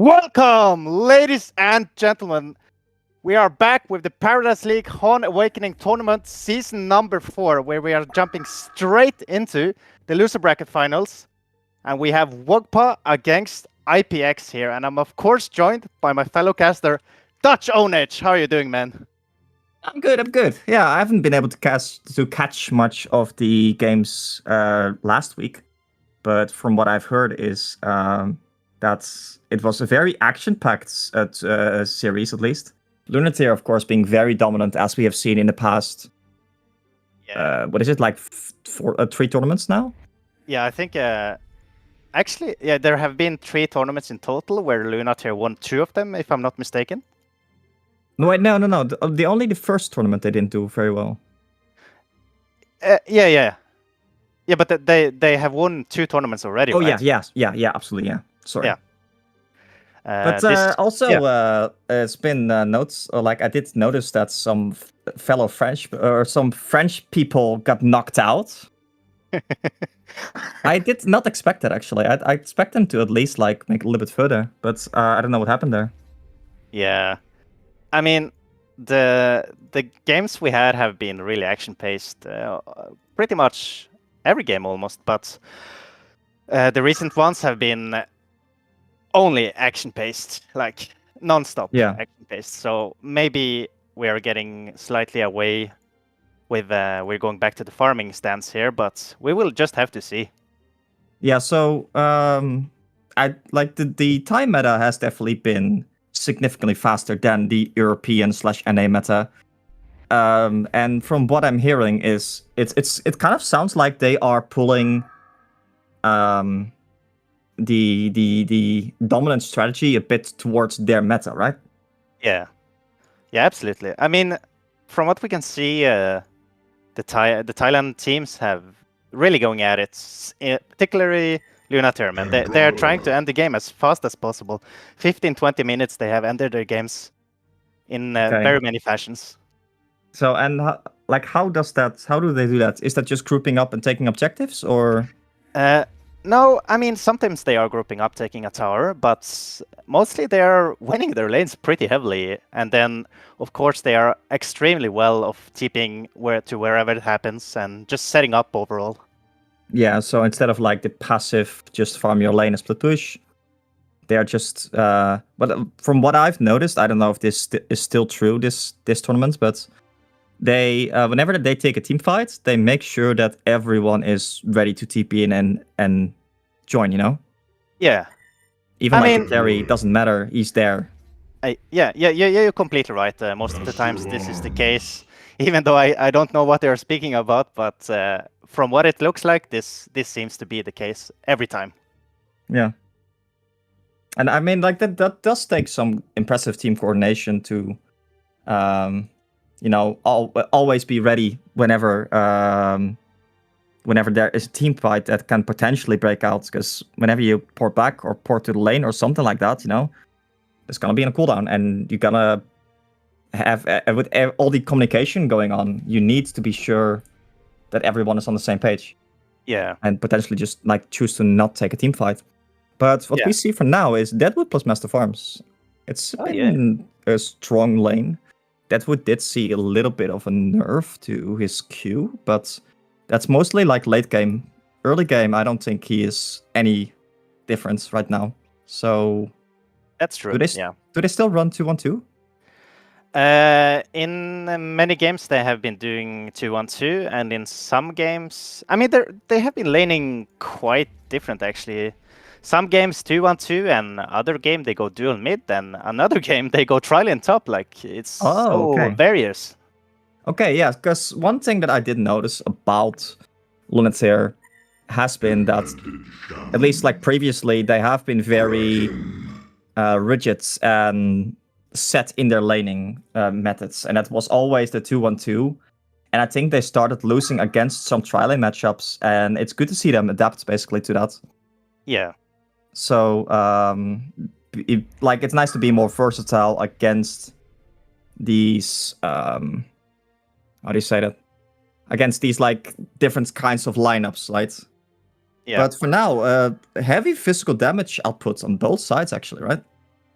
Welcome, ladies and gentlemen. We are back with the Paradise League HoN Awakening Tournament Season number 4, where we are jumping straight into the loser bracket finals. And we have Wogpa against IPX here. And I'm, of course, joined by my fellow caster, Dutch Ownage. How are you doing, man? I'm good. Yeah, I haven't been able to catch much of the games last week. But from what I've heard is that it was a very action-packed series, at least. Lunatic, of course, being very dominant, as we have seen in the past. Yeah. What is it, like 3 tournaments now? Yeah, I think... Actually, yeah, there have been 3 tournaments in total, where Lunatic won 2 of them, if I'm not mistaken. No, wait, no. Only the first tournament they didn't do very well. Yeah, but they have won 2 tournaments already, Oh, right? yeah, absolutely, yeah. Sorry. Yeah. But it's been notes, or like I did notice that some fellow French or some French people got knocked out. I did not expect that, actually. I expect them to at least like make a little bit further, but I don't know what happened there. Yeah, I mean, the games we had have been really action-paced, pretty much every game almost, but the recent ones have been only action-paced, like non-stop action-paced. So maybe we are getting slightly away with we're going back to the farming stance here, but we will just have to see. Yeah, so I like the time meta has definitely been significantly faster than the European/NA meta. And from what I'm hearing is it kind of sounds like they are pulling the dominant strategy a bit towards their meta, right? Yeah, absolutely. I mean, from what we can see, the Thailand teams have really going at it, particularly Lunatic, and they are trying to end the game as fast as possible. 15-20 minutes they have ended their games in very many fashions. So, and how do they do that? Is that just grouping up and taking objectives, or? No, I mean, sometimes they are grouping up, taking a tower, but mostly they are winning their lanes pretty heavily. And then, of course, they are extremely well of TPing wherever it happens and just setting up overall. Yeah, so instead of like the passive, just farm your lane and split push, they are just... but from what I've noticed, I don't know if this is still true this tournament, but they whenever they take a team fight, they make sure that everyone is ready to TP in and join, you know? Yeah. Even the carry doesn't matter, he's there. Yeah, you're completely right. Most of the times this is the case, even though I don't know what they're speaking about, but from what it looks like, this seems to be the case every time. Yeah. And I mean, like, that does take some impressive team coordination to... you know, always be ready whenever there is a team fight that can potentially break out. Because whenever you port back or port to the lane or something like that, you know, it's gonna be in a cooldown, and you're gonna have with all the communication going on, you need to be sure that everyone is on the same page. Yeah, and potentially just like choose to not take a team fight. But what we see for now is Deadwood plus Master Farms. It's been a strong lane. Deadwood did see a little bit of a nerf to his Q, but that's mostly like late game. Early game, I don't think he is any difference right now. So that's true. Do they still run 2-1-2? In many games they have been doing 2-1-2, and in some games, I mean, they have been laning quite different actually. Some games 2-1-2, and other game they go dual mid, and another game they go Trillion top. Like, it's so various. Okay, yeah, because one thing that I did notice about Lunatic has been that, at least like previously, they have been very rigid and set in their laning methods, and that was always the 2-1-2. And I think they started losing against some tri-lane matchups, and it's good to see them adapt basically to that. Yeah. So, it's nice to be more versatile against these, how do you say that? Against these, like, different kinds of lineups, right? Yeah. But for now, heavy physical damage output on both sides, actually, right?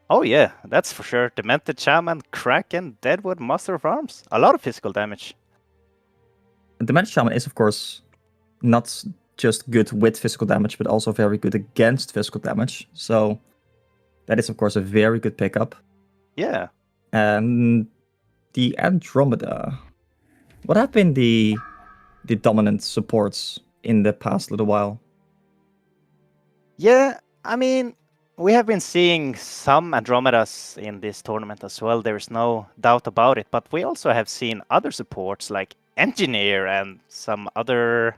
Oh yeah, that's for sure. Demented Shaman, Kraken, Deadwood, Master of Arms. A lot of physical damage. And the Magic Shaman is, of course, not just good with physical damage, but also very good against physical damage. So that is, of course, a very good pickup. Yeah. And the Andromeda. What have been the dominant supports in the past little while? Yeah, I mean, we have been seeing some Andromedas in this tournament as well. There's no doubt about it. But we also have seen other supports like Engineer and some other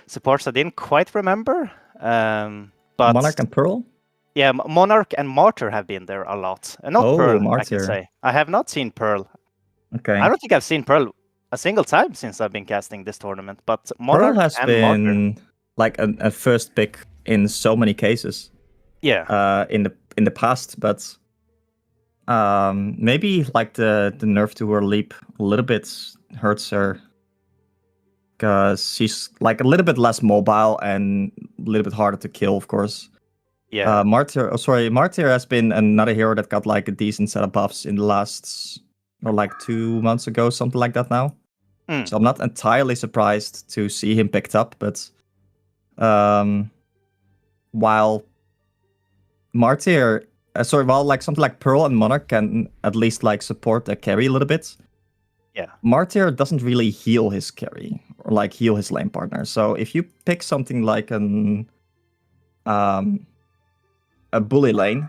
supports I didn't quite remember. But Monarch and Pearl? yeah, Monarch and Martyr have been there a lot. Not Oh, Pearl, I Martyr. can say. I have not seen Pearl. Okay. I don't think I've seen Pearl a single time since I've been casting this tournament. But Monarch Pearl has and been Martyr. like a first pick in so many cases. Yeah. In the past, but maybe like the nerf to her leap a little bit hurts her, because she's like a little bit less mobile and a little bit harder to kill, of course. Yeah. Martyr has been another hero that got like a decent set of buffs in the last, or like 2 months ago, something like that now. So I'm not entirely surprised to see him picked up, but while Martyr, while like something like Pearl and Monarch can at least like support the carry a little bit, Yeah. Martyr doesn't really heal his carry or like heal his lane partner. So if you pick something like a bully lane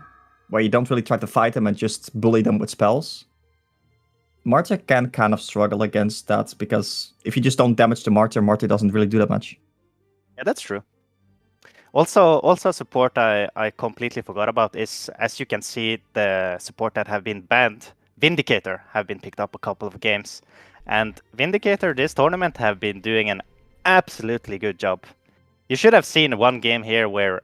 where you don't really try to fight them and just bully them with spells, Martyr can kind of struggle against that, because if you just don't damage the Martyr, Martyr doesn't really do that much. Yeah, that's true. Also support I completely forgot about is, as you can see, the support that have been banned, Vindicator, have been picked up a couple of games. And Vindicator this tournament have been doing an absolutely good job. You should have seen one game here where,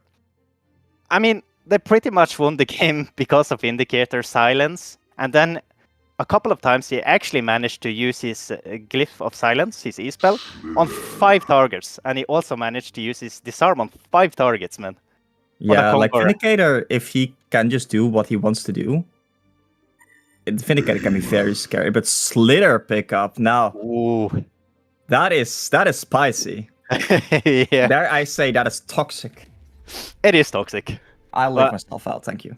I mean, they pretty much won the game because of Vindicator silence. And then a couple of times he actually managed to use his Glyph of Silence, his E-spell, on 5 targets. And he also managed to use his Disarm on 5 targets, man. Yeah, like Vindicator, if he can just do what he wants to do, Vindicator can be very scary. But Slither pickup, now, ooh, that is spicy. yeah. There I say that is toxic. It is toxic. I let myself out, thank you.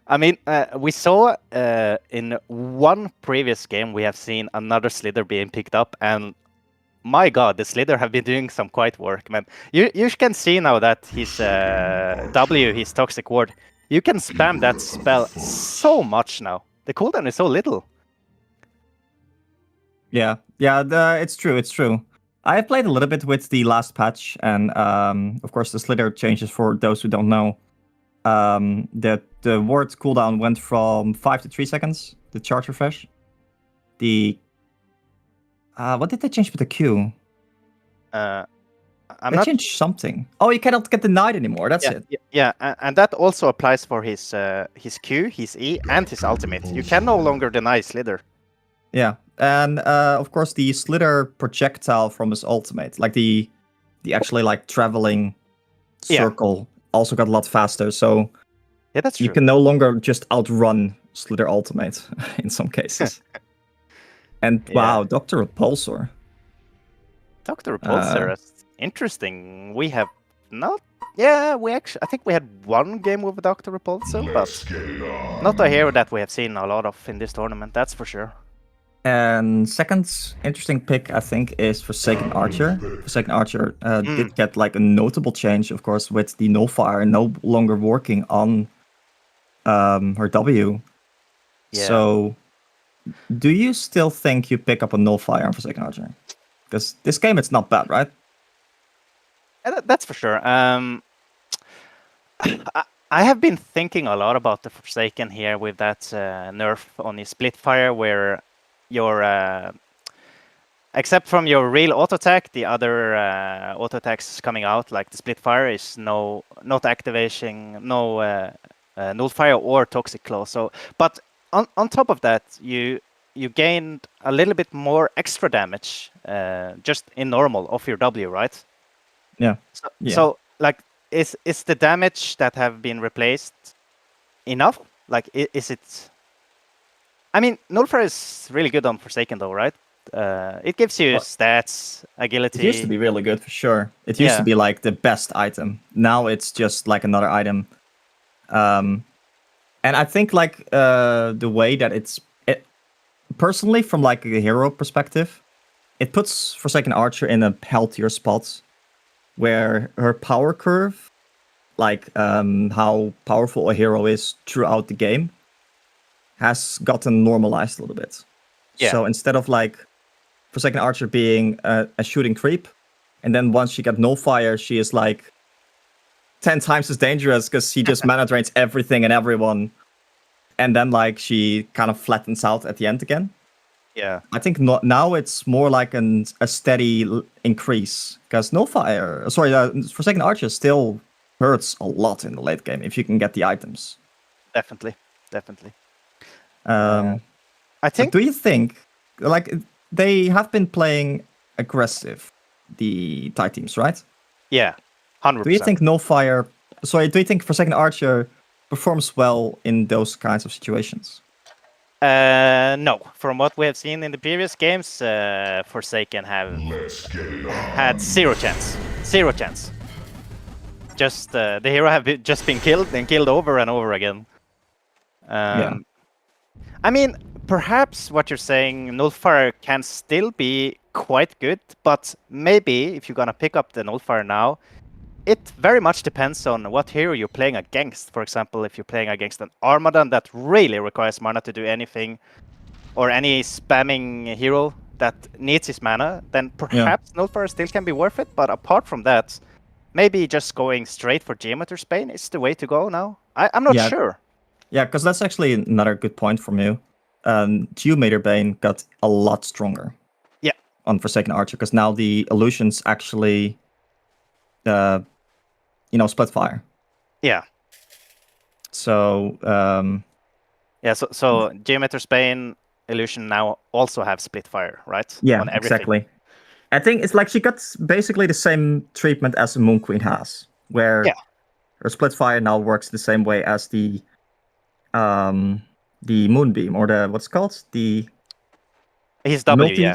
I mean, we saw in one previous game, we have seen another Slither being picked up, and my god, the Slither have been doing some quite work, man. You can see now that his W, his Toxic Ward, you can spam that spell so much now. The cooldown is so little. Yeah, it's true. I played a little bit with the last patch, and of course the Slither changes, for those who don't know. The ward cooldown went from 5 to 3 seconds, the charge refresh. The what did they change with the Q? They changed something. Oh, you cannot get denied anymore. That's it. Yeah, and that also applies for his Q, his E, and his ultimate. You can no longer deny Slither. Yeah, and of course the Slither projectile from his ultimate, like the actually like traveling circle, also got a lot faster. So yeah, that's true. You can no longer just outrun Slither ultimate in some cases. And wow, Dr. Repulsor. Dr. Repulsor is interesting. We have not. Yeah, I think we had one game with Dr. Repulsor, but not a hero that we have seen a lot of in this tournament, that's for sure. And second interesting pick, I think, is Forsaken Archer. Forsaken Archer did get like a notable change, of course, with the Nullfire no longer working on her W. Yeah. So, do you still think you pick up a Nullfire on Forsaken Archer? Because this game, it's not bad, right? That's for sure. I have been thinking a lot about the Forsaken here with that nerf on his Splitfire, where your except from your real auto attack, the other auto attacks coming out, like the Splitfire, is not activation, no Nullfire or Toxic Claw. So, but on top of that, you gained a little bit more extra damage just in normal off your W, right? Yeah. So like, is the damage that have been replaced enough? Like, is it? I mean, Nullfire is really good on Forsaken, though, right? It gives you stats, agility. It used to be really good for sure. It used to be like the best item. Now it's just like another item. And I think like the way that personally from like a hero perspective, it puts Forsaken Archer in a healthier spot where her power curve, like how powerful a hero is throughout the game, has gotten normalized a little bit. Yeah. So instead of like Forsaken Archer being a shooting creep, and then once she got Nullfire, she is like 10 times as dangerous because she just mana drains everything and everyone. And then like she kind of flattens out at the end again. Yeah. I think now it's more like a steady increase because Forsaken Archer still hurts a lot in the late game if you can get the items. Definitely. I think. Do you think like they have been playing aggressive, the Thai teams, right? Yeah, 100%. Do you think do you think Forsaken Archer performs well in those kinds of situations? No. From what we have seen in the previous games, Forsaken have had zero chance. Just the hero have just been killed and killed over and over again. I mean, perhaps what you're saying, Nullfire can still be quite good, but maybe if you're gonna pick up the Nullfire now, it very much depends on what hero you're playing against. For example, if you're playing against an Armadan that really requires mana to do anything, or any spamming hero that needs his mana, then perhaps Nullfire still can be worth it. But apart from that, maybe just going straight for Geometer's Bane is the way to go now. I'm not sure. Yeah, because that's actually another good point from you. Geometer Bane got a lot stronger. Yeah. On Forsaken Archer, because now the illusions actually, split fire. Yeah. So. So Geometer's Bane illusion now also have split fire, right? Yeah, on everything. Exactly. I think it's like she got basically the same treatment as the Moon Queen has, where her split fire now works the same way as the Moonbeam, or what's it called? His W,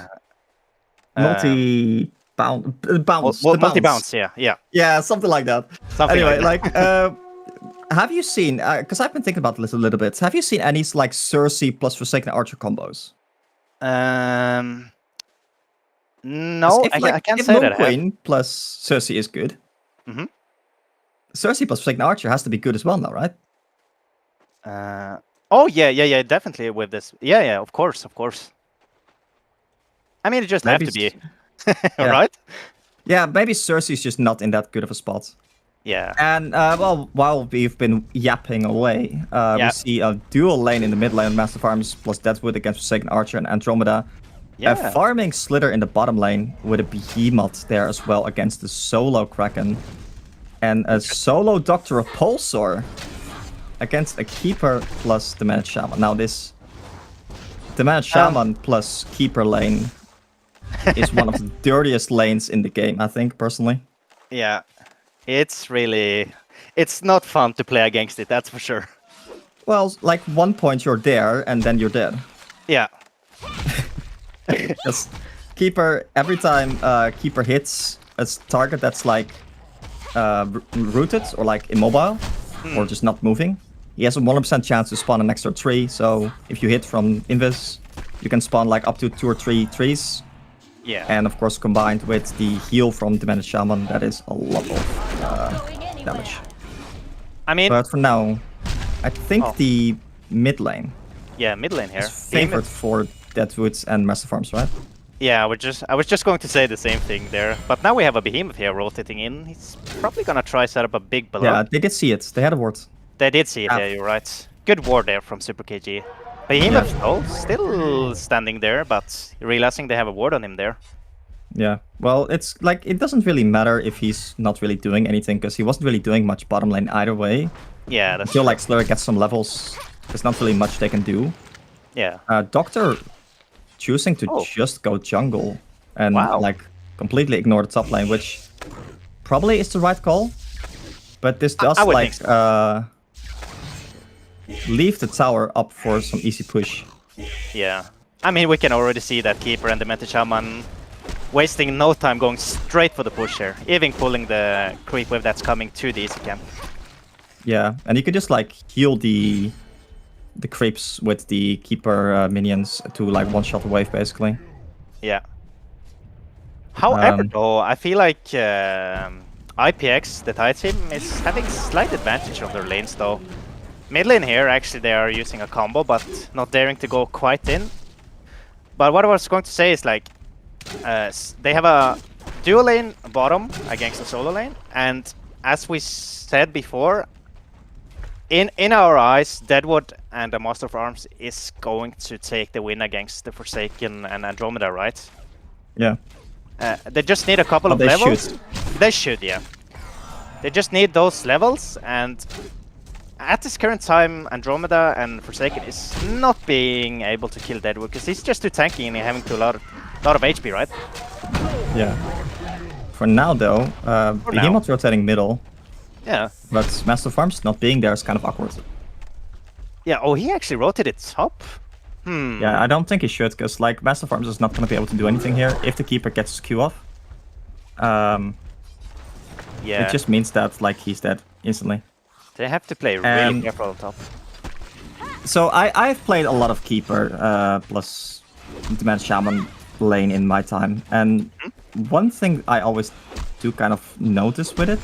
multi-bounce. Multi-bounce, yeah. Yeah, something like that. Anyway, have you seen, because I've been thinking about this a little bit, have you seen any like Cersei plus Forsaken Archer combos? No, I can't say that. Moon Queen plus Cersei is good. Mm-hmm. Cersei plus Forsaken Archer has to be good as well now, right? Definitely with this. Yeah, of course. I mean, it just have to be, right? Yeah, maybe Cersei's just not in that good of a spot. Yeah. And while we've been yapping away, we see a dual lane in the mid lane, Master Farms plus Deathwood against Forsaken Archer and Andromeda. Farming Slither in the bottom lane with a Behemoth there as well against the solo Kraken. And a solo Doctor of Pulsar against a Keeper plus the Managed Shaman. Now this the Managed Shaman plus Keeper lane is one of the dirtiest lanes in the game, I think, personally. Yeah, it's not fun to play against it, that's for sure. Well, like 1 point you're there and then you're dead. Yeah. Just Keeper, every time Keeper hits a target that's like rooted or like immobile or just not moving, he has a 100% chance to spawn an extra tree. So if you hit from Invis, you can spawn like up to 2 or 3 trees. Yeah. And of course, combined with the heal from the Managed Shaman, that is a lot of damage. I mean, but for now, I think the mid lane. Yeah, mid lane here. Is favored for Deadwoods and Master Farms, right? Yeah, I was just going to say the same thing there. But now we have a Behemoth here rotating in. He's probably gonna try set up a big below. Yeah, they did see it. They had a ward. They did see it. Yeah, you're right. Good ward there from Super KG. Behemoth, still standing there, but realizing they have a ward on him there. Yeah, well, it's like, it doesn't really matter if he's not really doing anything, because he wasn't really doing much bottom lane either way. Yeah, that's Until like Slither gets some levels, there's not really much they can do. Yeah. Doctor choosing to just go jungle and like completely ignore the top lane, which probably is the right call. But this does leave the tower up for some easy push. Yeah. I mean, we can already see that Keeper and the Demented Shaman wasting no time going straight for the push here, even pulling the creep wave that's coming to the easy camp. Yeah, and you could just like heal the creeps with the Keeper minions to like one-shot the wave, basically. Yeah. However, though, I feel like IPX, the Thai team, is having slight advantage on their lanes, though. Mid lane here, actually, they are using a combo, but not daring to go quite in. But what I was going to say is, like, they have a dual lane bottom against a solo lane, and as we said before, in our eyes, Deadwood and the Master of Arms is going to take the win against the Forsaken and Andromeda, right? Yeah. They just need a couple of levels. They should, yeah. They just need those levels, and at this current time, Andromeda and Forsaken is not being able to kill Deadwood because he's just too tanky and having a lot of HP, right? Yeah. For now, though, Behemoth rotating middle. Yeah. But Master of Arms not being there is kind of awkward. Yeah. Oh, he actually rotated top. Yeah, I don't think he should, because like Master of Arms is not going to be able to do anything here if the Keeper gets his Q off. Yeah. It just means that like he's dead instantly. They have to play really careful on top. So I've played a lot of Keeper plus Demand Shaman lane in my time, and one thing I always do kind of notice with it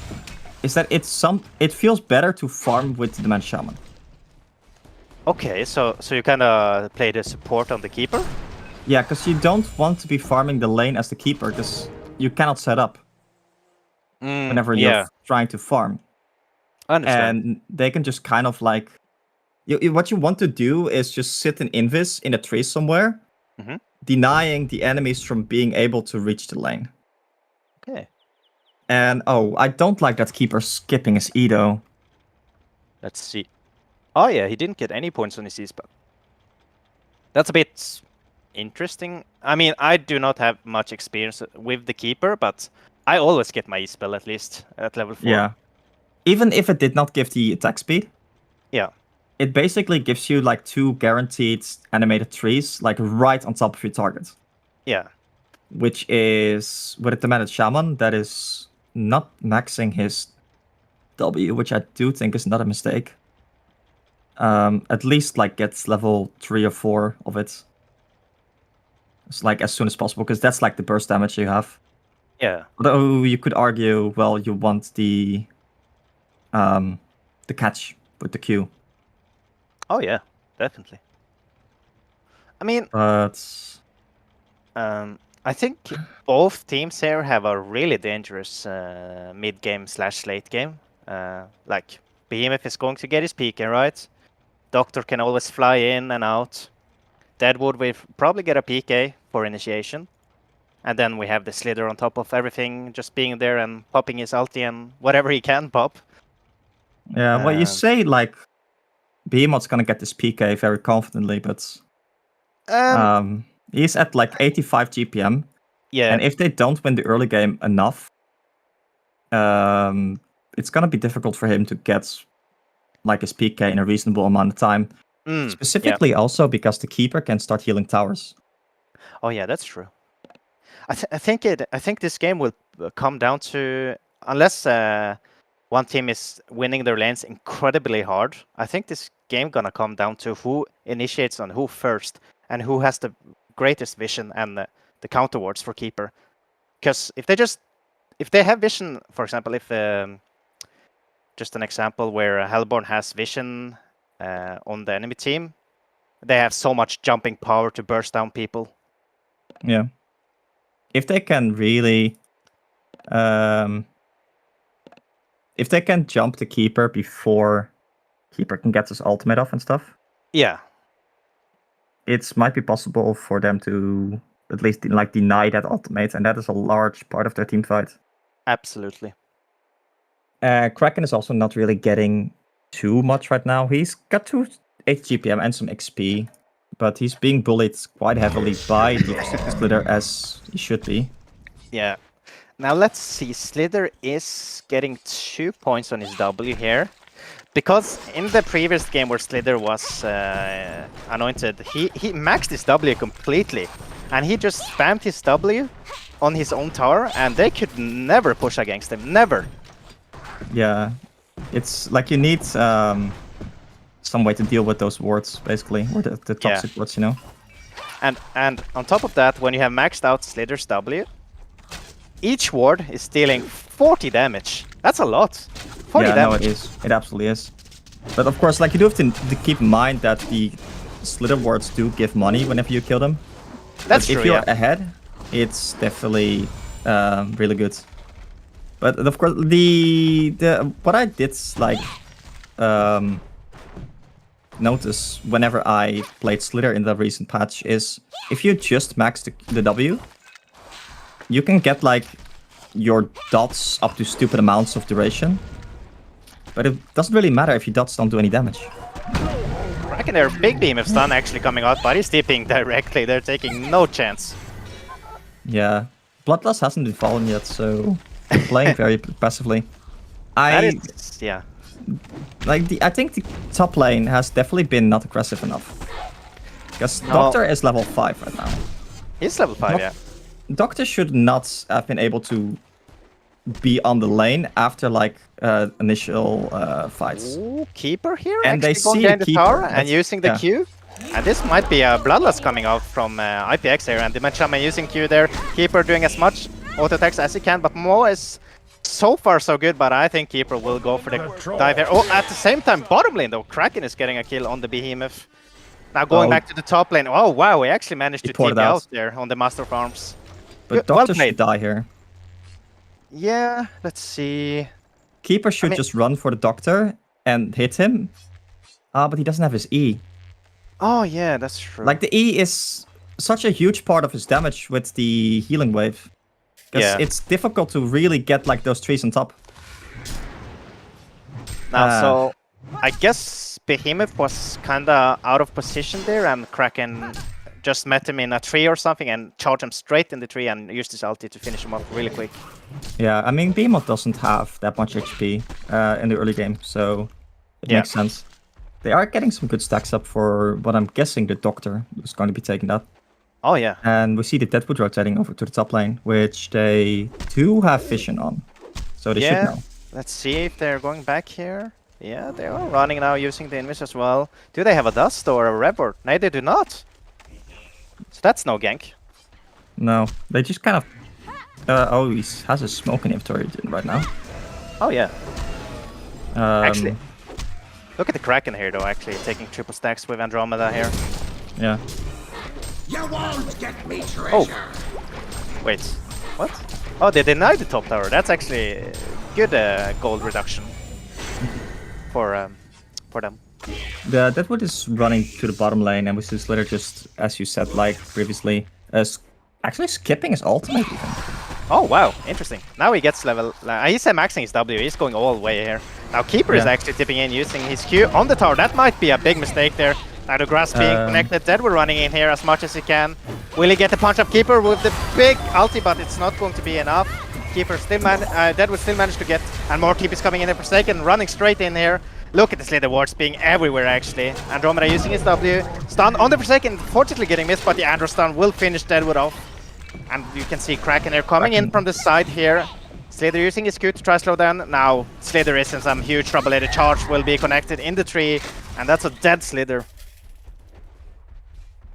is that it feels better to farm with the Demand Shaman. Okay, so you kind of play the support on the Keeper? Yeah, because you don't want to be farming the lane as the Keeper, because you cannot set up whenever you're trying to farm. I understand. And they can just kind of like... what you want to do is just sit in Invis in a tree somewhere, denying the enemies from being able to reach the lane. Okay. And, oh, I don't like that Keeper skipping his Edo. Let's see. Oh yeah, he didn't get any points on his E-spell. That's a bit interesting. I mean, I do not have much experience with the Keeper, but I always get my E-spell at least at level 4. Yeah. Even if it did not give the attack speed. Yeah. It basically gives you like 2 guaranteed animated trees, like right on top of your target. Yeah. Which is, with a Thematic Shaman, that is not maxing his W, which I do think is not a mistake. At least like gets level 3 or 4 of it. It's like as soon as possible, because that's like the burst damage you have. Yeah. Although you could argue, well, you want the catch with the Q. Oh yeah, definitely. I mean, But I think both teams here have a really dangerous mid-game / late game. Like Behemoth is going to get his PK, right? Doctor can always fly in and out. Deadwood will probably get a PK for initiation. And then we have the Slither on top of everything, just being there and popping his ulti and whatever he can pop. yeah, well, you say like Behemoth's gonna get this PK very confidently, but he's at like 85 GPM. Yeah. And if they don't win the early game enough, it's gonna be difficult for him to get like his PK in a reasonable amount of time. Specifically also because the Keeper can start healing towers. Oh yeah, that's true. I think this game will come down to, unless one team is winning their lanes incredibly hard, I think this game gonna come down to who initiates on who first and who has the greatest vision and the counter wards for Keeper. Because if they have vision, for example, if just an example where Hellborn has vision on the enemy team, they have so much jumping power to burst down people. Yeah. If they can really... if they can jump the Keeper before Keeper can get his ultimate off and stuff... Yeah. It might be possible for them to at least like deny that ultimate, and that is a large part of their team fight. Absolutely. Kraken is also not really getting too much right now. He's got 2 GPM and some XP, but he's being bullied quite heavily by the Slither, as he should be. Yeah. Now let's see. Slither is getting 2 points on his W here. because in the previous game where Slither was anointed, he maxed his W completely, and he just spammed his W on his own tower, and they could never push against him, never. Yeah, it's like you need some way to deal with those wards, basically, or the toxic wards, you know. And on top of that, when you have maxed out Slither's W, each ward is dealing 40 damage. That's a lot. 40 yeah, damage. no, it is. It absolutely is. But of course, like you do have to keep in mind that the Slither wards do give money whenever you kill them. That's true. If you're ahead, it's definitely really good. But of course, the what I did like notice whenever I played Slither in the recent patch is if you just max the W, you can get like your dots up to stupid amounts of duration. But it doesn't really matter if your dots don't do any damage. I reckon their big beam of stun actually coming out, but he's tipping directly. They're taking no chance. Yeah, Bloodlust hasn't been fallen yet, so they're playing very passively. Yeah. Like I think the top lane has definitely been not aggressive enough. Because Doctor is level 5 right now. He's level 5, yeah. Doctor should not have been able to be on the lane after like initial fights. Ooh, Keeper here, and they going see down the the Keeper tower and using the yeah. Q. And this might be a Bloodlust coming out from IPX here, and Dimension using Q there. Keeper doing as much auto attacks as he can, but Mo is so far so good, but I think Keeper will go for the dive here. Oh, at the same time, bottom lane though, Kraken is getting a kill on the Behemoth. Now going back to the top lane. Oh wow, we actually managed to take out there on the Master of Arms. But Doctor should die here. Yeah, let's see. Keeper should just run for the Doctor and hit him. But he doesn't have his E. Oh yeah, that's true. Like the E is such a huge part of his damage with the healing wave. Because it's difficult to really get like those trees on top. Now, so I guess Behemoth was kinda out of position there, and Kraken just met him in a tree or something and charged him straight in the tree and used his ulti to finish him off really quick. Yeah, I mean Behemoth doesn't have that much HP in the early game, so it makes sense. They are getting some good stacks up for what I'm guessing the Doctor is going to be taking that. Oh yeah. And we see the Deadwood rotating over to the top lane, which they do have vision on. So they should know. Let's see if they're going back here. Yeah, they are running now using the Invis as well. Do they have a Dust or a Revert? No, they do not. So that's no gank. No, they just kind of... oh, he has a smoke inhibitor right now. Oh yeah. Actually, look at the Kraken here though, actually taking triple stacks with Andromeda here. Yeah. You won't get me treasure. Oh, wait, what? Oh, they denied the top tower. That's actually good gold reduction for them. The Deadwood is running to the bottom lane, and we see Slither just, as you said, like previously, actually skipping his ultimate even. Oh wow, interesting. Now he gets level. He's maxing his W. He's going all the way here. Now Keeper is actually tipping in using his Q on the tower. That might be a big mistake there. Now the grass being connected. Deadwood running in here as much as he can. Will he get the punch up Keeper with the big ulti? But it's not going to be enough. Keeper still Deadwood still managed to get, and more TPs coming in there for Forsaken, running straight in here. Look at the Slither wards being everywhere actually. Andromeda using his W. Stun on the Forsaken, fortunately getting missed, but the Andro stun will finish Deadwood off. And you can see Kraken here coming in from the side here. Slither using his Q to try slow down. Now Slither is in some huge trouble. The charge will be connected in the tree, and that's a dead Slither.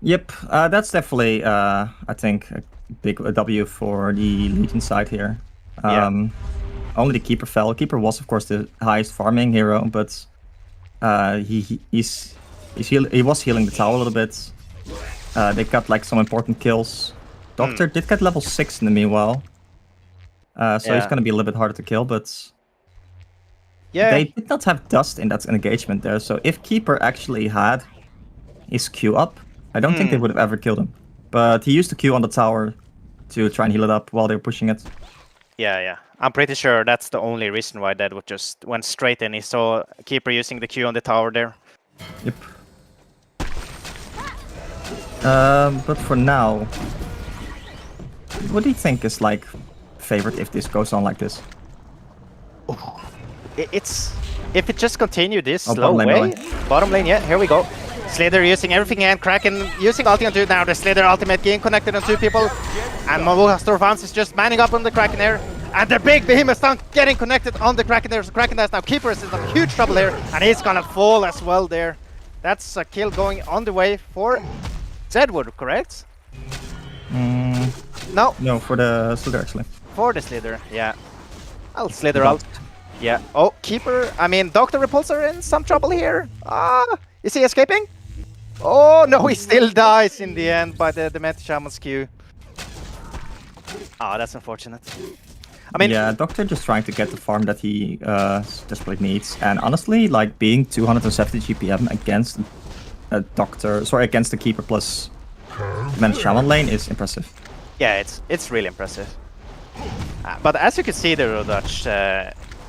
Yep, that's definitely, I think, a big W for the Legion side here. Only the Keeper fell. Keeper was, of course, the highest farming hero, but he was healing the tower a little bit. They got like some important kills. Doctor did get level 6 in the meanwhile, so he's going to be a little bit harder to kill, but they did not have Dust in that engagement there, so if Keeper actually had his Q up, I don't think they would have ever killed him. But he used the Q on the tower to try and heal it up while they were pushing it. Yeah. I'm pretty sure that's the only reason why Deadwood just went straight in. He saw Keeper using the Q on the tower there. Yep. But for now, what do you think is like favorite if this goes on like this? It's if it just continue this slow bottom lane, way, bottom lane, yeah, here we go. Slither using everything and Kraken using ulti on two. Now the Slither ultimate getting connected on two people. And Stormfans is just manning up on the Kraken here. And the big Behemoth Stun getting connected on the Kraken there. So Kraken has now Keeper is in some huge trouble here. And he's gonna fall as well there. That's a kill going on the way for Zedwood, correct? No. No, for the Slither actually. For the Slither, yeah. I'll Slither out. Yeah. Oh, Keeper. I mean, Dr. Repulsor in some trouble here. Is he escaping? Oh, no, he still dies in the end by the Demented Shaman's Q. That's unfortunate. I mean, yeah, Doctor just trying to get the farm that he desperately needs. And honestly, like being 270 GPM against a Doctor, sorry, against the Keeper plus Demented Shaman lane is impressive. Yeah, it's really impressive. But as you can see there, Dutch,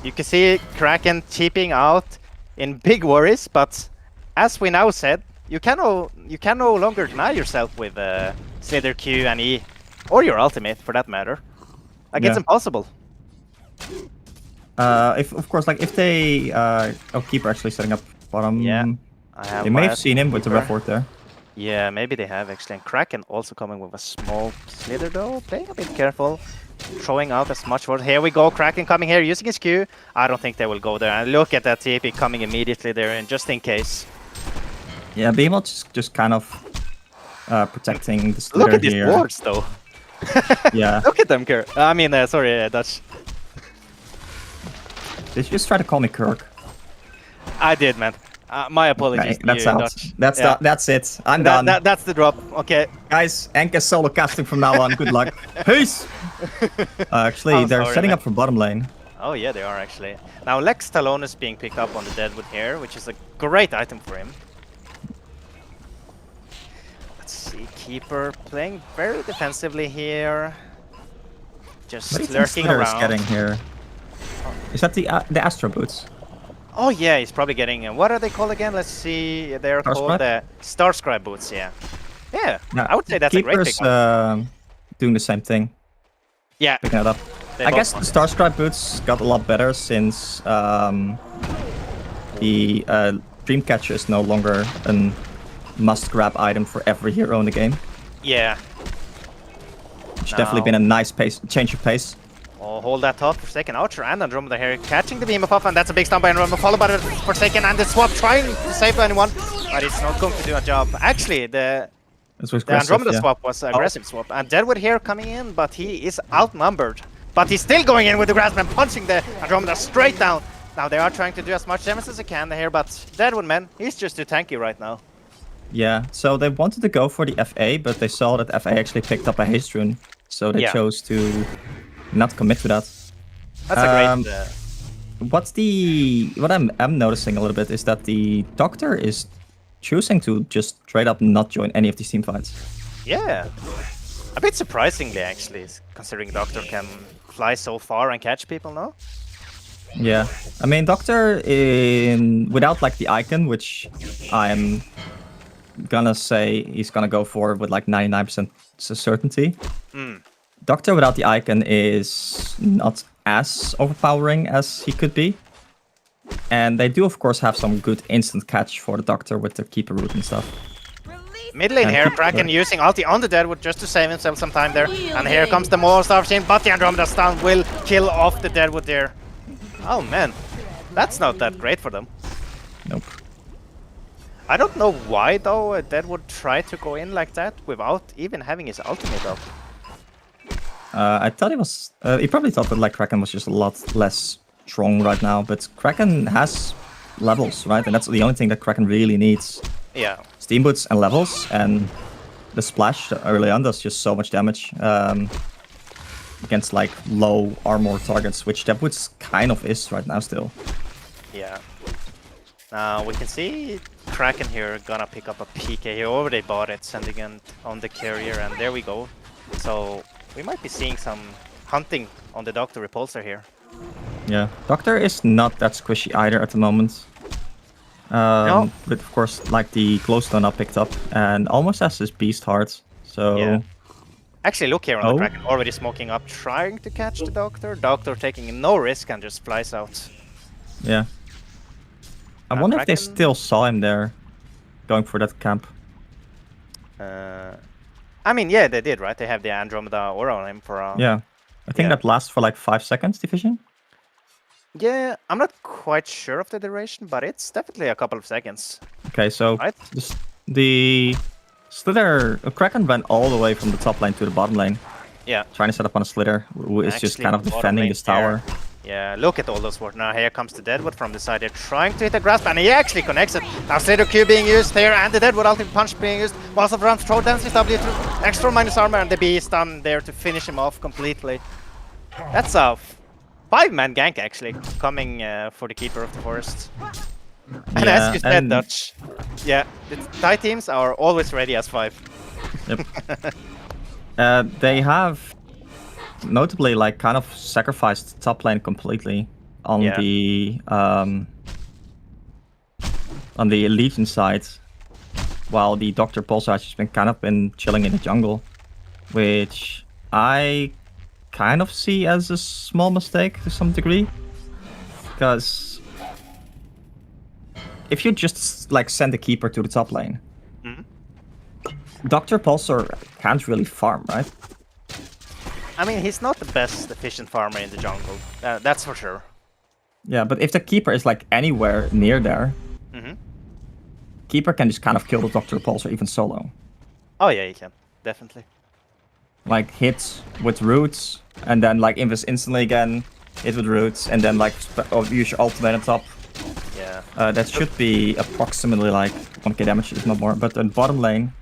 you can see Kraken cheaping out in big worries, but as we now said, you can no longer deny yourself with Slither Q and E, or your ultimate for that matter. Like it's impossible. If of course, like if they Keeper actually setting up bottom. Yeah, they may have seen him with the ref ward there. Yeah, maybe they have actually. And Kraken also coming with a small Slither though, playing a bit careful. Throwing out as much ward. Here we go, Kraken coming here using his Q. I don't think they will go there. And look at that TP coming immediately there, and just in case. Yeah, Behemoth's just kind of protecting the Slither. Look at here. these wards though. Yeah. Look at them, Kirk. I mean, sorry, Dutch. Did you just try to call me Kirk? I did, man. My apologies. Okay, that's it. I'm done. That's the drop. Okay. Guys, Enka solo casting from now on. Good luck. Peace. Actually, they're setting up for bottom lane. Oh yeah, they are actually. Now Lex Talon is being picked up on the Deadwood here, which is a great item for him. Let's see, Keeper playing very defensively here. Just lurking around. Is getting here? Is that the Astro Boots? Oh yeah, he's probably getting what are they called again? Let's see. They're called the Starscribe boots. Yeah, yeah. I would say that's a great pick. Doing the same thing. Yeah, picking it up. I guess the Starscribe boots got a lot better since the Dreamcatcher is no longer a must-grab item for every hero in the game. Yeah. Which definitely been a nice change of pace. Oh, hold that thought. Forsaken Archer and Andromeda here catching the Behemoth off, and that's a big stun by Andromeda, followed by the Forsaken and the swap trying to save anyone, but it's not going to do a job. Actually, the Andromeda swap was an aggressive swap, and Deadwood here coming in, but he is outnumbered. But he's still going in with the grasp and punching the Andromeda straight down. Now they are trying to do as much damage as they can here, but Deadwood, man, he's just too tanky right now. Yeah, so they wanted to go for the FA, but they saw that FA actually picked up a haste rune, so they chose to not commit to that. That's a great... What I'm noticing a little bit is that the Doctor is choosing to just straight up not join any of these team fights. Yeah, a bit surprisingly actually, considering Doctor can fly so far and catch people now. Yeah, I mean Doctor without like the icon, which I'm gonna say he's gonna go for with like 99% certainty. Doctor without the icon is not as overpowering as he could be. And they do of course have some good instant catch for the Doctor with the Keeper route and stuff. Mid lane here, Kraken using ulti on the Deadwood just to save himself some time there. And here comes the Monster Machine, but the Andromeda stun will kill off the Deadwood there. Oh man, that's not that great for them. Nope. I don't know why though Deadwood tried to go in like that without even having his ultimate up. I thought he was... he probably thought that like Kraken was just a lot less strong right now, but Kraken has levels, right? And that's the only thing that Kraken really needs. Yeah. Steam boots and levels, and the splash early on does just so much damage against like low armor targets, which Deadwood's kind of is right now still. Yeah. We can see Kraken here gonna pick up a PK. He already bought it, sending it on the carrier, and there we go. So we might be seeing some hunting on the Dr. Repulsor here. Yeah, Doctor is not that squishy either at the moment. No. But of course, like the glowstone up picked up and almost has his beast heart. So yeah. Actually, look here on the Kraken, already smoking up, trying to catch the Doctor. Doctor taking no risk and just flies out. Yeah. I wonder if they Kraken? still saw him there, going for that camp. I mean, yeah, they did, right? They have the Andromeda aura on him for. Yeah, I think yeah. that lasts for like 5 seconds. Division. Yeah, I'm not quite sure of the duration, but it's definitely a couple of seconds. Okay, so Right. the Slither Kraken went all the way from the top lane to the bottom lane, Yeah. trying to set up on a Slither, who is just Actually, kind of bottom defending lane this tower. here. Yeah, look at all those wards. Now here comes the Deadwood from the side. They're trying to hit a grasp, and he actually connects it. Now Slither Q being used here, and the Deadwood ultimate punch being used. Boss of rounds, throw dances W through extra minus armor, and the Beast done there to finish him off completely. That's a 5-man gank actually, coming for the Keeper of the Forest. And Yeah, as you said, and- Dutch, yeah, the Thai teams are always ready as 5. Yep. They have notably like kind of sacrificed top lane completely on Yeah. the Legion side, while the Dr. Pulsar has just been chilling in the jungle, which I kind of see as a small mistake to some degree, because if you just like send the Keeper to the top lane, Dr. Pulsar can't really farm, right? I mean, he's not the best efficient farmer in the jungle, that's for sure. Yeah, but if the Keeper is like anywhere near there, Mhm. Keeper can just kind of kill the Dr. Pulsar even solo. Oh yeah, he can, definitely. Like hit with roots, and then like invest instantly again, hit with roots, and then like use your ultimate on top. Yeah. That should be approximately like 1k damage, if not more. But in bottom lane,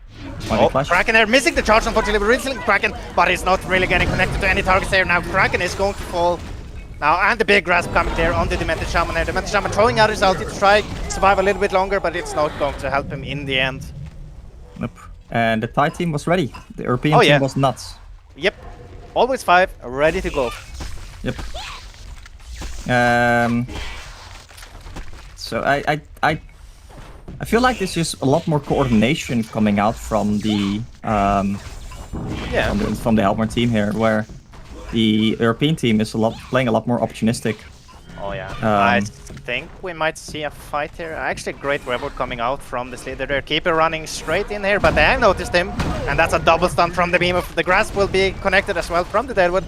1k Oh, flash. Kraken there, missing the charge unfortunately. We're reaching Kraken, but he's not really getting connected to any targets there. Now Kraken is going to fall. Now, and the big grasp coming there on the Demented Shaman there. Demented Shaman throwing out his ulti to try survive a little bit longer, but it's not going to help him in the end. Nope. And the Thai team was ready. The European Oh, team yeah. was nuts. Yep. Always 5, ready to go. Yep. So I feel like there's just a lot more coordination coming out from the Yeah. from the Helmer team here, where the European team is playing a lot more opportunistic. Oh yeah. I think we might see a fight here. Actually, great reward coming out from the Slither there. Keeper running straight in here, but they have noticed him, and that's a double stun from the beam. The grasp will be connected as well from the Deadwood.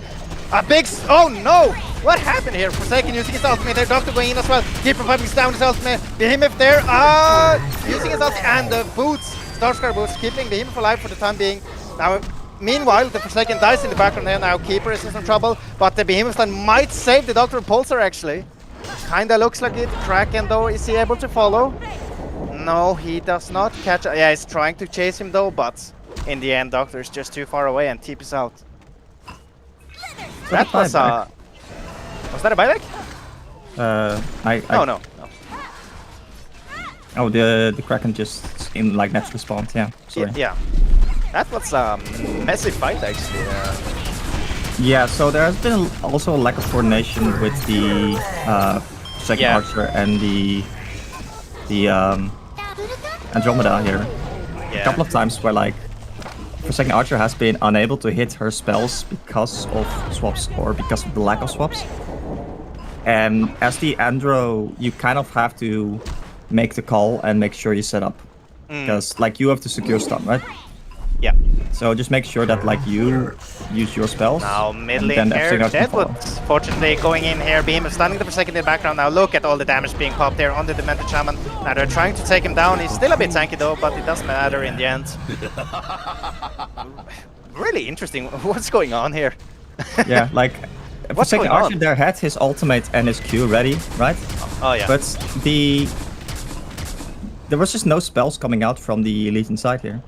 A big oh no! What happened here? Forsaken using his ultimate there. Doctor going in as well. Keeper piping down his ultimate. Behemoth there. Using his ultimate and the boots. Starscar boots keeping Behemoth alive for the time being. Now, meanwhile, the Forsaken dies in the background there. Now Keeper is in some trouble, but the Behemoth stun might save the Doctor Pulsar actually. Kinda looks like it. Kraken though, is he able to follow? No, he does not catch. Yeah, he's trying to chase him though, but in the end, Doctor is just too far away and TP's out. That was a. Was that a buyback? No. Oh, the Kraken just in like naturally spawned. Yeah, sorry. Yeah. That was a massive fight actually. Yeah, so there has been also a lack of coordination with the second archer and the Andromeda here. Yeah. A couple of times where like Forsaken Archer has been unable to hit her spells because of swaps or because of the lack of swaps. And as the Andro, you kind of have to make the call and make sure you set up. Because like you have to secure stun, right? Yeah. So just make sure that like you use your spells. Now middle and in then here, everything else can Deadwood follow. fortunately going in here, Beam is stunning the Forsaken in the background. Now look at all the damage being popped there on the Demented Shaman. Now they're trying to take him down. He's still a bit tanky though, but it doesn't matter in the end. Really interesting. What's going on here? Yeah, like What's Forsaken going Archer on? there had his ultimate and his Q ready, right? Oh yeah. But there was just no spells coming out from the Legion side here.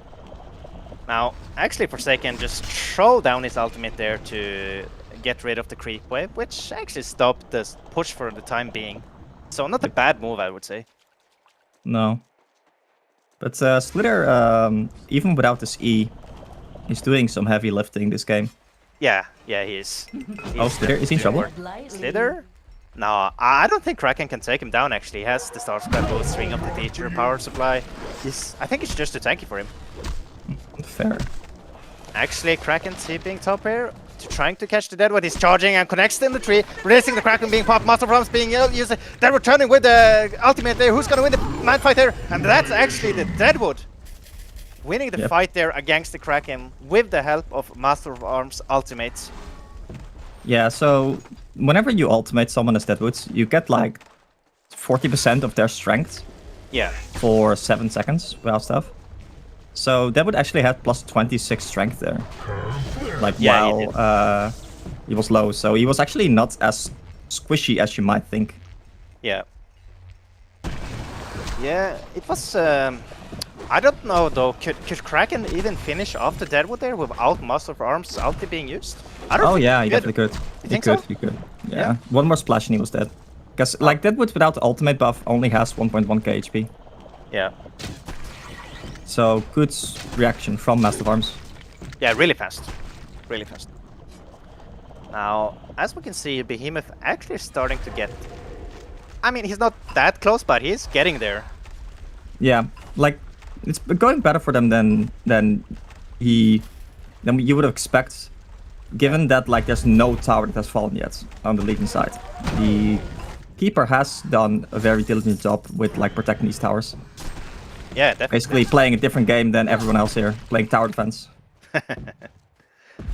Now, actually Forsaken just throw down his ultimate there to get rid of the creep wave, which actually stopped the push for the time being. So not a bad move, I would say. No. But Slither, even without this E, he's doing some heavy lifting this game. Yeah, he is. Oh, Slither, is he in trouble? Slither? No, I don't think Kraken can take him down actually. He has the Star Scrap both String of the Teacher, Power Supply. I think it's just too tanky for him. Fair. Actually, Kraken TPing top here to trying to catch the Deadwood. He's charging and connects in the tree, releasing the Kraken being popped, Master of Arms being used. Deadwood turning with the ultimate there. Who's gonna win the man fight there? And that's actually the Deadwood winning the fight there against the Kraken with the help of Master of Arms ultimates. Yeah, so whenever you ultimate someone as Deadwoods, you get like 40% of their strength. Yeah. For 7 seconds without stuff. So Deadwood actually had plus 26 strength there. Like while he was low, so he was actually not as squishy as you might think. Yeah. Yeah, it was. I don't know though. Could Kraken even finish off the Deadwood there without Master of Arms ulti being used? I don't. Oh think yeah, he definitely could. He could. Yeah. One more splash and he was dead. Because like Deadwood without the ultimate buff only has 1.1k HP. Yeah. So good reaction from Master of Arms. Yeah, really fast. Really fast. Now, as we can see, Behemoth actually starting to get... I mean, he's not that close, but he's getting there. Yeah, like, it's going better for them than you would expect, given that like there's no tower that has fallen yet on the Legion side. The Keeper has done a very diligent job with like protecting these towers. Yeah, definitely. Basically playing a different game than everyone else here, playing tower defense.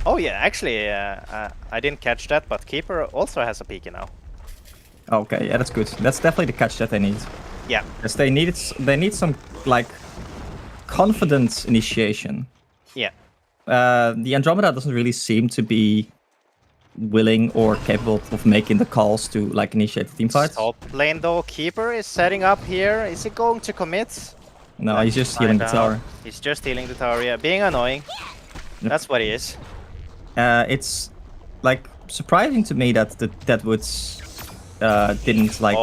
Oh yeah, actually, I didn't catch that, but Keeper also has a peek now. Okay, yeah, that's good. That's definitely the catch that they need. Yeah. Because they need some like confident initiation. Yeah. The Andromeda doesn't really seem to be willing or capable of making the calls to like initiate the team fight. Top lane though, Keeper is setting up here. Is he going to commit? No, he's just healing the tower. He's just healing the tower, yeah. Being annoying. Yep. That's what he is. It's like surprising to me that the Deadwoods didn't like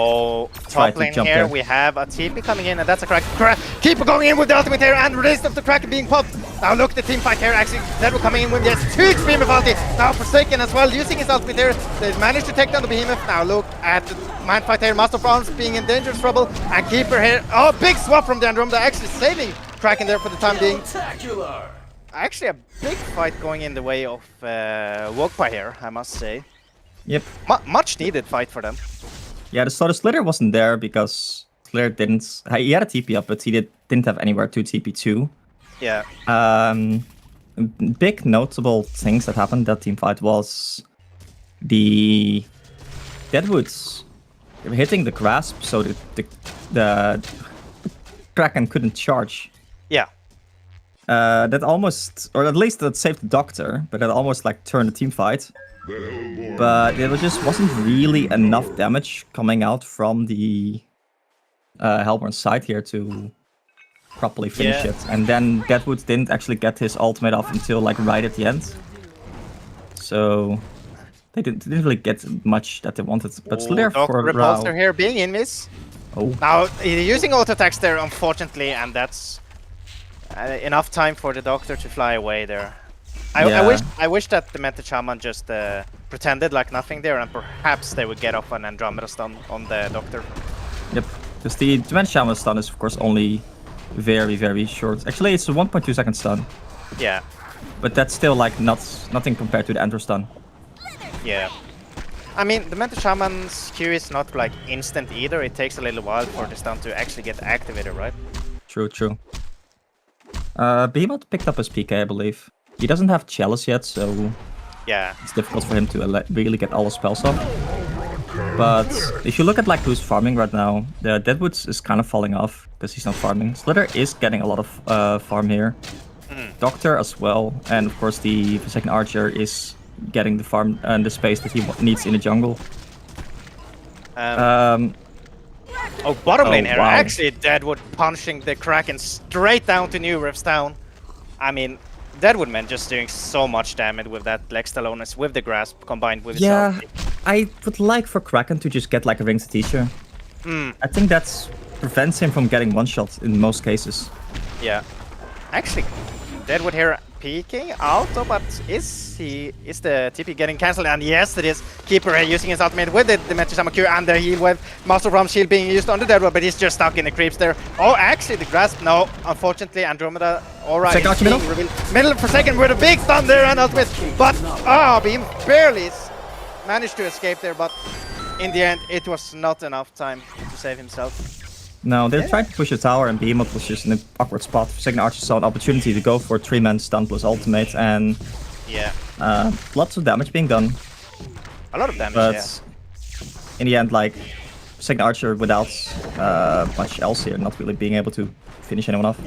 try top to lane jump here, there. we have a TP coming in, and that's a crack. Keeper going in with the ultimate here, and release of the Kraken being popped. Now look, the team fight here, actually, Deadwood coming in with yes, 2 extreme ulti. Now Forsaken as well, using his ultimate here. They managed to take down the Behemoth. Now look at the man fight here, Master of Arms being in dangerous trouble, and Keeper here. Oh, big swap from the Andromeda, actually saving Kraken there for the time being. Actually, a big fight going in the way of Wogpa here, I must say. Yep. Much needed fight for them. Yeah, so the Slither wasn't there because Slither didn't. He had a TP up, but he didn't have anywhere to TP to. Yeah. Big notable things that happened that team fight was the Deadwoods hitting the grasp, so the Kraken couldn't charge. Yeah. That almost, or at least that saved the Doctor, but that almost like turned the team fight. But it just wasn't really enough damage coming out from the Hellborn side here to properly finish it. And then Deadwood didn't actually get his ultimate off until like right at the end. So they didn't really get much that they wanted. But Slither for Repulsor here being in miss. Oh. Now he's using auto attacks there, unfortunately, and that's enough time for the Doctor to fly away there. I wish that the Meta Shaman just pretended like nothing there, and perhaps they would get off an Andromeda stun on the Doctor. Yep, because the Meta Shaman stun is of course only very, very short. Actually, it's a 1.2 second stun. Yeah. But that's still like nothing compared to the Andro stun. Yeah. I mean, the Meta Shaman's Q is not like instant either. It takes a little while for the stun to actually get activated, right? True, true. Behemoth picked up his PK, I believe. He doesn't have Chalice yet, so yeah, it's difficult for him to really get all his spells off. But if you look at like who's farming right now, the Deadwoods is kind of falling off because he's not farming. Slither is getting a lot of farm here. Doctor as well, and of course the Forsaken Archer is getting the farm and the space that he needs in the jungle. Bottom lane here, wow. actually Deadwood punching the Kraken straight down to Newerth's town. I mean, Deadwood man just doing so much damage with that Lex Talonus, with the grasp combined with his ulti. I would like for Kraken to just get like a Ringed Teacher. I think that prevents him from getting one-shot in most cases. Yeah. Actually, Deadwood here peeking out, though, but is the TP getting cancelled? And yes, it is. Keeper using his ultimate with the Dimension Shaman Q and the heal wave. Master from shield being used on the Deadwood, but he's just stuck in the creeps there. Oh, actually, the grasp. No, unfortunately, Andromeda. Alright, middle for second with a big stun there and ultimate. But Beam barely managed to escape there, but in the end, it was not enough time to save himself. No, they're trying to push the tower, and Behemoth was just in an awkward spot. Second Archer saw an opportunity to go for a 3-man stun plus ultimate, and lots of damage being done. A lot of damage, but in the end, like, Second Archer without much else here, not really being able to finish anyone off.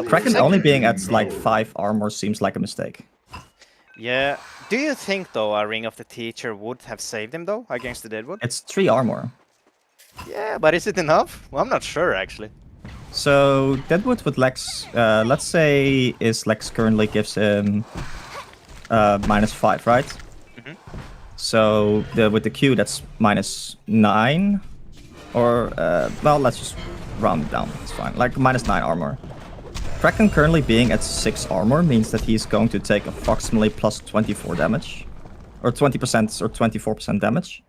Kraken only being at like 5 armor seems like a mistake. Yeah. Do you think, though, a Ring of the Teacher would have saved him, though, against the Deadwood? It's 3 armor. Yeah, but is it enough? Well, I'm not sure, actually. So, Deadwood with Lex, let's say his Lex currently gives him -5, right? Mm-hmm. So, with the Q, that's -9. Or, well, let's just round it down, it's fine. Like, -9 armor. Kraken currently being at 6 armor means that he's going to take approximately plus 24 damage. Or 20% or 24% damage.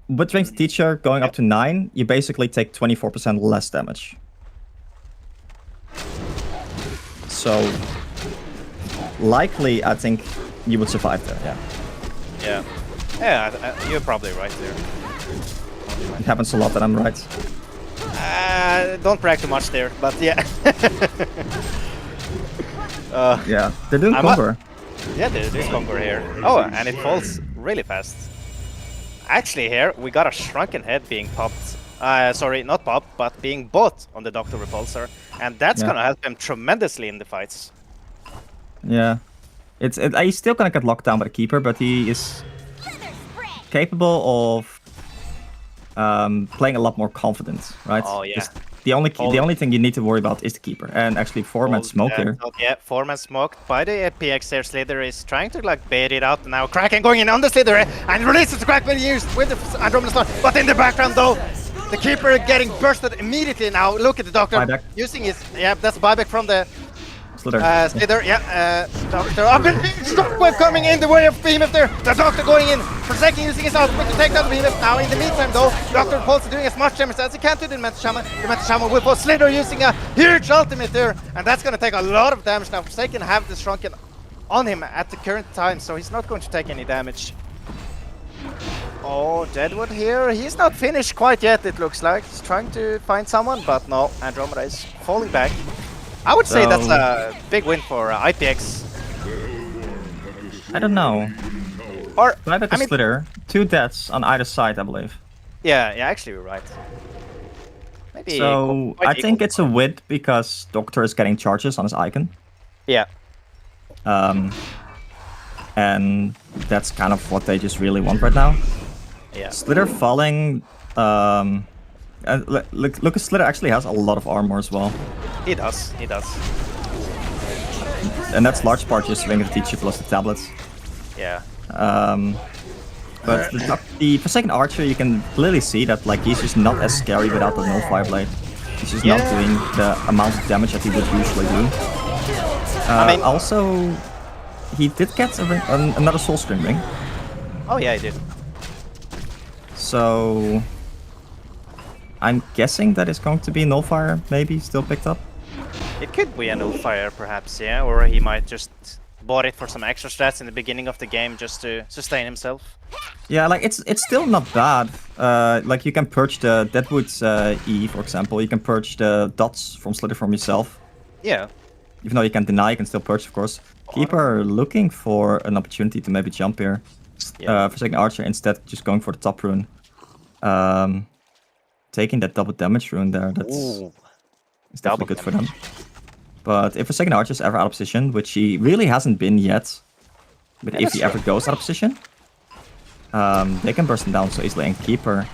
With Ring of the Teacher going up to 9, you basically take 24% less damage. So, likely, I think you would survive there, yeah. Yeah, you're probably right there. It happens a lot that I'm right. Don't brag too much there, but yeah. Yeah, they're doing Conquer. Yeah, there's Conquer here. Oh, and it falls really fast. Actually, here we got a Shrunken Head being popped. Sorry, not popped, but being bought on the Doctor Repulsor, and that's gonna help him tremendously in the fights. Yeah, he's still gonna get locked down by the Keeper, but he is capable of playing a lot more confident, right? Oh yeah. The only thing you need to worry about is the Keeper, and actually 4-man smoke here. Yeah, 4-man smoked by the PX there. Slither is trying to like bait it out now. Kraken going in on the Slither and releases the Kraken used with the Andromeda Star. But in the background though, the Keeper getting bursted immediately now. Look at the Doctor buyback. using his that's a buyback from the Slither. Slither, Doctor up and Shockwave coming in the way of Behemoth there. The Doctor going in for second using his ultimate to take down the Behemoth. Now in the meantime though, Doctor Pulse doing as much damage as he can to the Dimension Shaman. The Dimension Shaman will put Slither using a huge ultimate there, and that's gonna take a lot of damage now. Forsaken have the Shrunken on him at the current time, so he's not going to take any damage. Oh, Deadwood here, he's not finished quite yet, it looks like. He's trying to find someone, but no, Andromeda is falling back. I would say that's a big win for IPX. I don't know. Or Buyback is Slither, 2 deaths on either side, I believe. Yeah, actually you're right. Maybe so I think it's a win because Doctor is getting charges on his icon. Yeah. And that's kind of what they just really want right now. Yeah. Slither falling. Look, Slither actually has a lot of armor as well. He does. And that's large part just Ring of the Teacher plus the tablets. Yeah. But the Forsaken Archer, you can clearly see that like he's just not as scary without the no Fireblade. He's just not doing the amount of damage that he would usually do. Also, he did get another Soul String ring. Oh yeah, he did. So I'm guessing that it's going to be Nullfire, maybe still picked up. It could be a Nullfire, perhaps, yeah, or he might just bought it for some extra stats in the beginning of the game just to sustain himself. Yeah, like it's still not bad. Like you can purge the Deadwood's E, for example. You can purge the dots from Slither from yourself. Yeah. Even though you can deny, you can still purge, of course. Keeper looking for an opportunity to maybe jump here. Forsaken Archer instead just going for the top rune. Taking that double damage rune there, that's definitely good for them. But if Forsaken Archer is ever out of position, which he really hasn't been yet, but if he ever goes out of position, they can burst him down so easily. And Keeper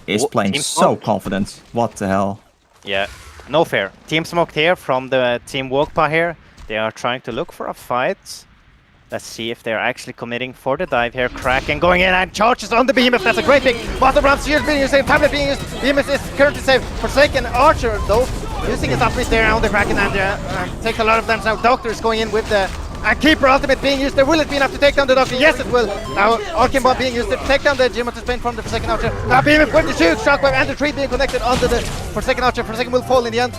is playing so confident. What the hell? Yeah, no fair. Team smoked here from the Team Wokpa here. They are trying to look for a fight. Let's see if they're actually committing for the dive here. Kraken going in and charges on the Behemoth. That's a great pick. Bottom ramp shield being used, tablet being used. Behemoth is currently safe. Forsaken Archer though using his upbeat there on the Kraken and takes a lot of damage now. Doctor is going in with the Keeper ultimate being used there. Will it be enough to take down the Doctor? Yes, it will. Now, Arcane Bomb being used to take down the Geometric Pain from the Forsaken Archer. Now, Behemoth with the Shoot, Shockwave, and the tree being connected onto the Forsaken Archer. Forsaken will fall in the end.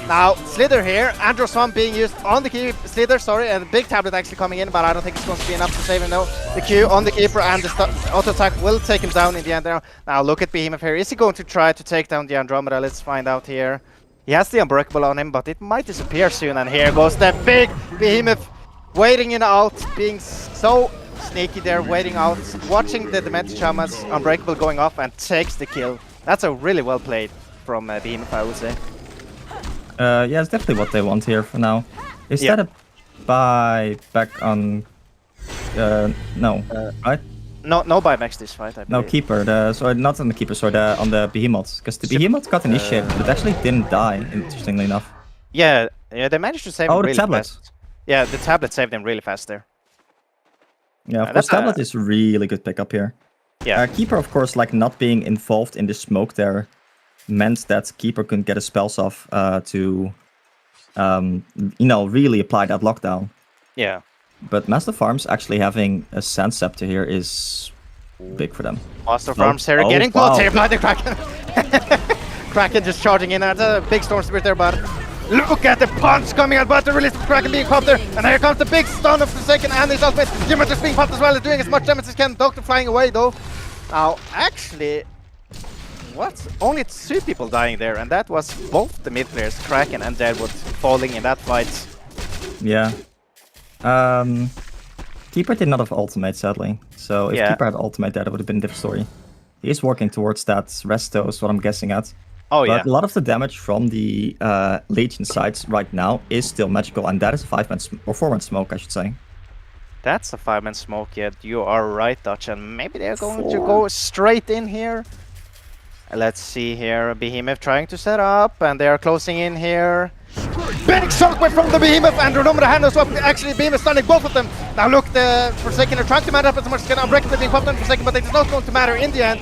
Now, Slither here. Andrew Swamp being used on the Slither, sorry, and the big tablet actually coming in, but I don't think it's going to be enough to save him now. The Q on the Keeper and the auto attack will take him down in the end there. Now, look at Behemoth here. Is he going to try to take down the Andromeda? Let's find out here. He has the Unbreakable on him, but it might disappear soon, and here goes the big Behemoth. Waiting in out, being so sneaky there, waiting out, watching the Demented Shaman's Unbreakable going off and takes the kill. That's a really well played from Behemoth, I would say. Yeah, it's definitely what they want here for now. Is that a buy back on... no, right? No buybacks this fight, I believe. No, Keeper. Sorry, not on the Keeper, sorry, on the Behemoth. Because the Behemoth got initiated, but it actually didn't die, interestingly enough. Yeah, they managed to save him really tablet. fast. Yeah, the tablet saved him really fast there. Yeah, of course, tablet is really good pickup here. Yeah. Keeper, of course, like not being involved in the smoke there meant that Keeper couldn't get his spells off to, you know, really apply that lockdown. Yeah. But Master Farms actually having a Sand Scepter here is big for them. Master Farms here getting caught here by the Kraken. Kraken just charging in. That's a big Storm Spirit there, but look at the punch coming out, but the release of Kraken being popped there. And here comes the big stun of Forsaken and his ultimate. Geometric being popped as well, doing as much damage as can. Doctor flying away though. Now, actually, what? Only 2 people dying there, and that was both the mid players, Kraken and Deadwood, falling in that fight. Yeah. Keeper did not have ultimate, sadly. So if Keeper had ultimate, that would have been a different story. He is working towards that resto, is what I'm guessing at. Oh, but a lot of the damage from the Legion sides right now is still magical, and that is a 5-man or 4-man smoke, I should say. That's a 5-man smoke, yeah. You are right, Dutch, and maybe they're going to go straight in here. Let's see here, Behemoth trying to set up, and they are closing in here. Big shockwave from the Behemoth, and Andromeda hand as well. Actually, Behemoth stunning both of them. Now look, the Forsaken are trying to man up as much as can. Unbreakable being popped on Forsaken, but it's not going to matter in the end.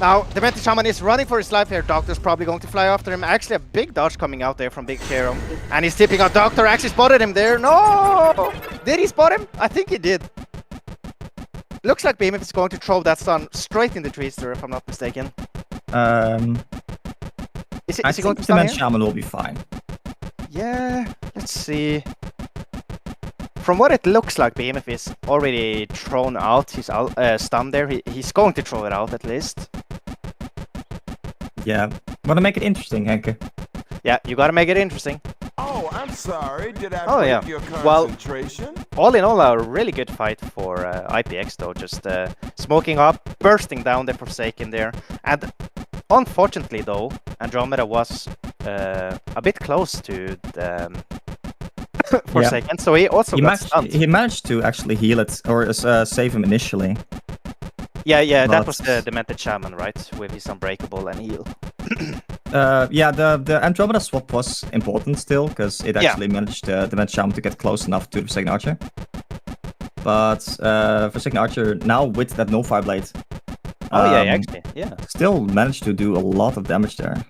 Now, the Demented Shaman is running for his life here. Doctor's probably going to fly after him. Actually, a big dodge coming out there from Big Hero. And he's tipping out. Doctor actually spotted him there. No! Did he spot him? I think he did. Looks like Behemoth is going to throw that stun straight in the trees there, if I'm not mistaken. Is he going to stun the Shaman will be fine. Yeah, let's see. From what it looks like, Behemoth is already thrown out his stun there. He's going to throw it out at least. Yeah, want to make it interesting, Henke. Yeah, you gotta make it interesting. Oh, I'm sorry. Did I break your concentration? Well, all in all, a really good fight for IPX though. Just smoking up, bursting down the Forsaken there. And unfortunately though, Andromeda was a bit close to the Forsaken, so he also got stunned. He managed to actually heal it, or save him initially. Yeah, that was the Demented Shaman, right? With his Unbreakable and heal. Yeah, the Andromeda swap was important still, because it actually managed the Demented Shaman to get close enough to the Forsaken Archer. But Forsaken Archer, now with that no Fire Blade, still managed to do a lot of damage there.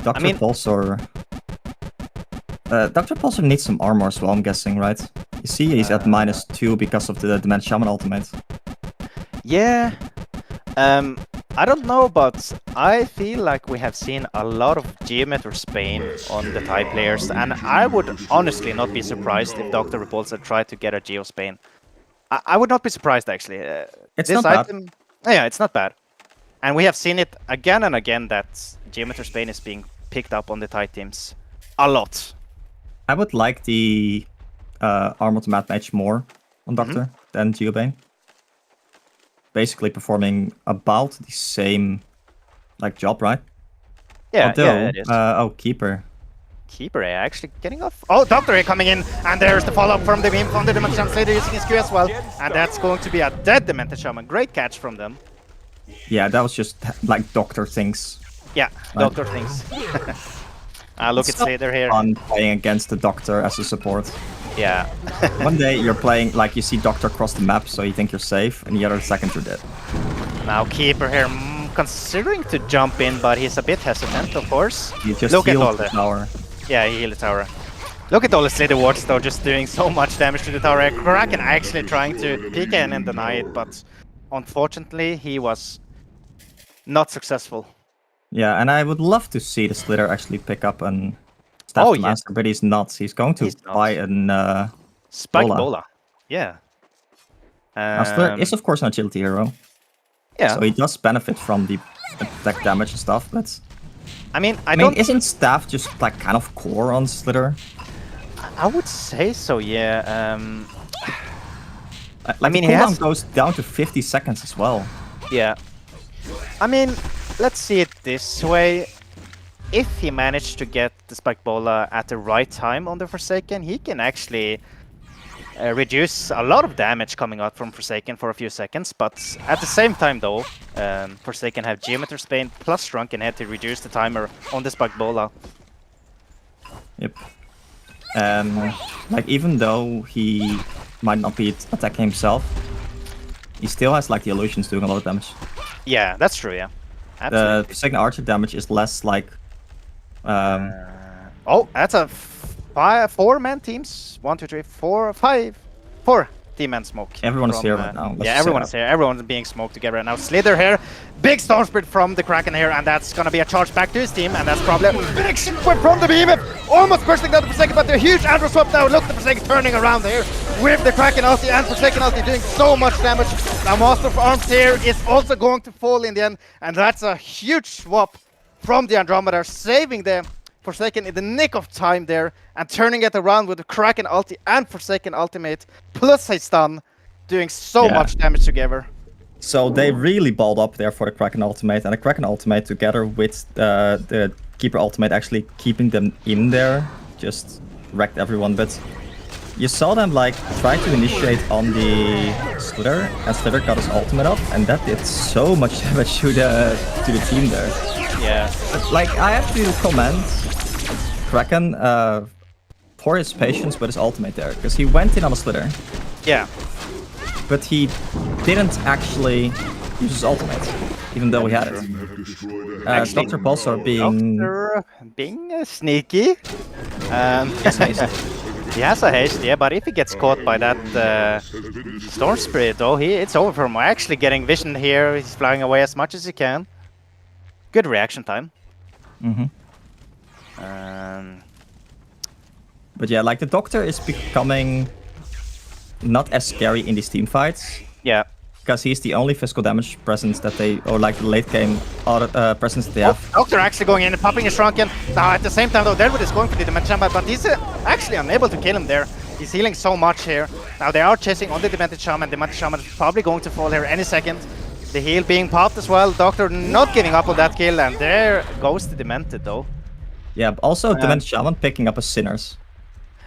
Dr. Pulsar needs some armor as well, I'm guessing, right? You see he's at -2 because of the Demented Shaman ultimate. Yeah. I don't know, but I feel like we have seen a lot of Geometric Spain on the Thai players, and I would honestly not be surprised if Dr. Repulsor tried to get a Geo Spain. I would not be surprised, actually. It's not bad. Yeah, it's not bad. And we have seen it again and again that Geometric Spain is being picked up on the Thai teams a lot. I would like the Armored Mad Mage more on Doctor than Geobane. Basically performing about the same job, right? Yeah, although, it is. Keeper. Keeper actually getting off. Oh, Doctor coming in, and there's the follow-up from the beam from the Demented Shaman Slither using his Q as well. And that's going to be a dead Demented Shaman. Great catch from them. Yeah, that was just like Doctor things. Yeah, Doctor things. Look at Slither here. Fun playing against the Doctor as a support. Yeah. One day you're playing, you see Doctor across the map, so you think you're safe, and the other second you're dead. Now Keeper here considering to jump in, but he's a bit hesitant, of course. He just Look at all healed the the tower. Yeah, he healed the tower. Look at all the Slither wards though, just doing so much damage to the tower. Kraken actually trying to peek in and deny it, but unfortunately he was not successful. Yeah, and I would love to see the Slither actually pick up and Staff the Master, but he's not. He's going to buy an Spike Bola. Yeah. Slither is of course an agility hero. Yeah. So he does benefit from the attack damage and stuff, but I mean, isn't Staff just like kind of core on Slither? I would say so, yeah. Like, I mean, the cooldown goes down to 50 seconds as well. Yeah. I mean, let's see it this way. If he managed to get the Spike Bola at the right time on the Forsaken, he can actually reduce a lot of damage coming out from Forsaken for a few seconds. But at the same time, though, Forsaken have Geometer's Bane plus Shrunken Head to reduce the timer on the Spike Bola. Yep. Like, even though he might not be attacking himself, he still has like the illusions doing a lot of damage. Yeah, that's true, yeah. Absolutely. The second archer damage is less like... oh, that's a 4-man teams. 1, 2, 3, 4, 5. 4 team-man smoke. Everyone's here right now. Yeah, everyone's here. Everyone's being smoked together right now. Slither here. Big Storm Spirit from the Kraken here, and that's gonna be a charge back to his team, and that's probably a big shit from the behemoth. Almost bursting down the Forsaken, but the huge Andrew swap now. Look, the Forsaken turning around here with the Kraken ulti and Forsaken ulti doing so much damage. Now Master of Arms here is also going to fall in the end, and that's a huge swap from the Andromeda, saving the Forsaken in the nick of time there and turning it around with the Kraken ulti and Forsaken ultimate plus a stun, doing so much damage together. So they really balled up there for the Kraken ultimate, and the Kraken ultimate together with the Keeper ultimate actually keeping them in there just wrecked everyone. But you saw them like try to initiate on the Slither, and Slither got his ultimate up, and that did so much damage to the team there. Yeah. But, like, I have to commend Kraken for his patience with his ultimate there, because he went in on a Slither. Yeah. But he didn't actually use his ultimate, even though he had it. Dr. Pulsar being sneaky. He has a haste, yeah, but if he gets caught by that Storm Spirit, though, it's over for him. Actually getting vision here, he's flying away as much as he can. Good reaction time. But yeah, like the Doctor is becoming not as scary in these team fights. Yeah. Because he's the only physical damage presence that they, or like the late game presence that they have. Doctor actually going in and popping his Shrunken. Now at the same time though, Deadwood is going for the Demented Shaman, but he's actually unable to kill him there. He's healing so much here. Now they are chasing on the Demented Shaman. Demented Shaman is probably going to fall here any second. The heal being popped as well. Doctor not giving up on that kill, and there goes the Demented though. Yeah, also Demented Shaman picking up a Sinners.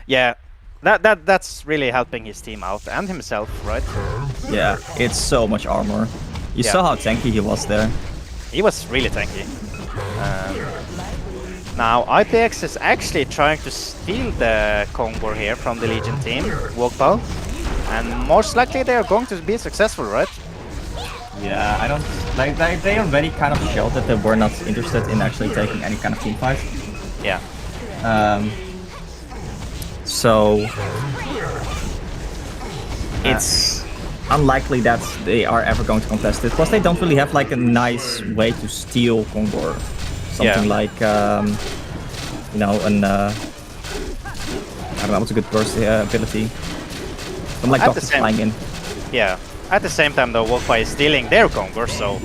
Yeah, that's really helping his team out and himself, right? Yeah, it's so much armor. You saw how tanky he was there. He was really tanky. Now IPX is actually trying to steal the Kongor here from the Legion team, Wokbal, and most likely they are going to be successful, right? Yeah, I don't like they already kind of showed that they were not interested in actually taking any kind of team fight. Yeah. So it's unlikely that they are ever going to contest it. Plus, they don't really have like a nice way to steal Kongor. Something like, you know, an I don't know what's a good burst ability. Something like Doctor flying in. Yeah. At the same time, though, Wolfbite is stealing their Kongor, so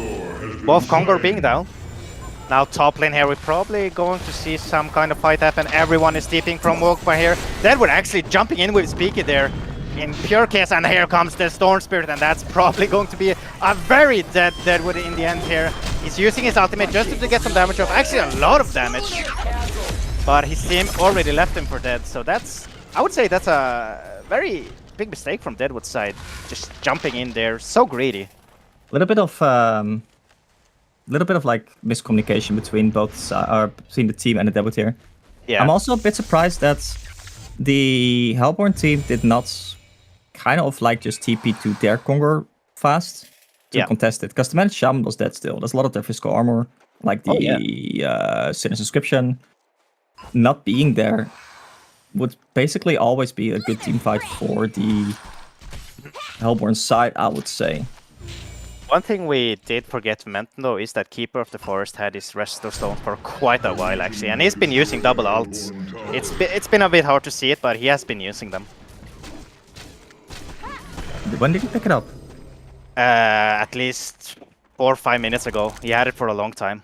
both Kongor being down. Now top lane here, we're probably going to see some kind of fight happen. Everyone is steeping from Wolfbite here. Deadwood actually jumping in with Speaky there in pure case, and here comes the Storm Spirit, and that's probably going to be a very dead Deadwood in the end here. He's using his ultimate just to get some damage off, actually a lot of damage. But his team already left him for dead, so that's, I would say that's a very big mistake from Deadwood's side. Just jumping in there, so greedy. A little bit of like miscommunication between between the team and the Deadwood here. Yeah. I'm also a bit surprised that the Hellborn team did not kind of like just TP to their Kongor fast. contest it, because the Managed Shaman was dead still. There's a lot of their physical armor, like the Sinner's Inscription. Not being there would basically always be a good team fight for the Hellborn side, I would say. One thing we did forget to mention though is that Keeper of the Forest had his Resto Stone for quite a while actually, and he's been using double ults. It's been a bit hard to see it, but he has been using them. When did he pick it up? At least 4 or 5 minutes ago. He had it for a long time.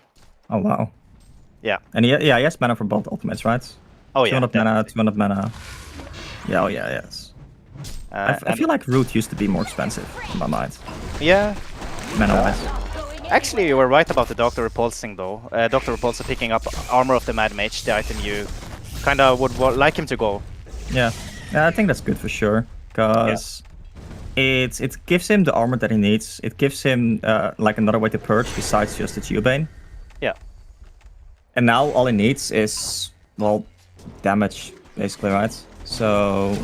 Oh wow. Yeah. And he has mana for both ultimates, right? Oh yeah. 200 mana, 200 mana. Yeah, oh yeah, yes. I feel like Root used to be more expensive in my mind. Yeah. Mana-wise. Actually, you were right about the Dr. Repulsing though. Dr. Repulsing picking up Armor of the Mad Mage, the item you kind of would like him to go. Yeah, I think that's good for sure, because it gives him the armor that he needs. It gives him like another way to purge besides just the Geobane. Yeah. And now all he needs is, well, damage, basically, right? So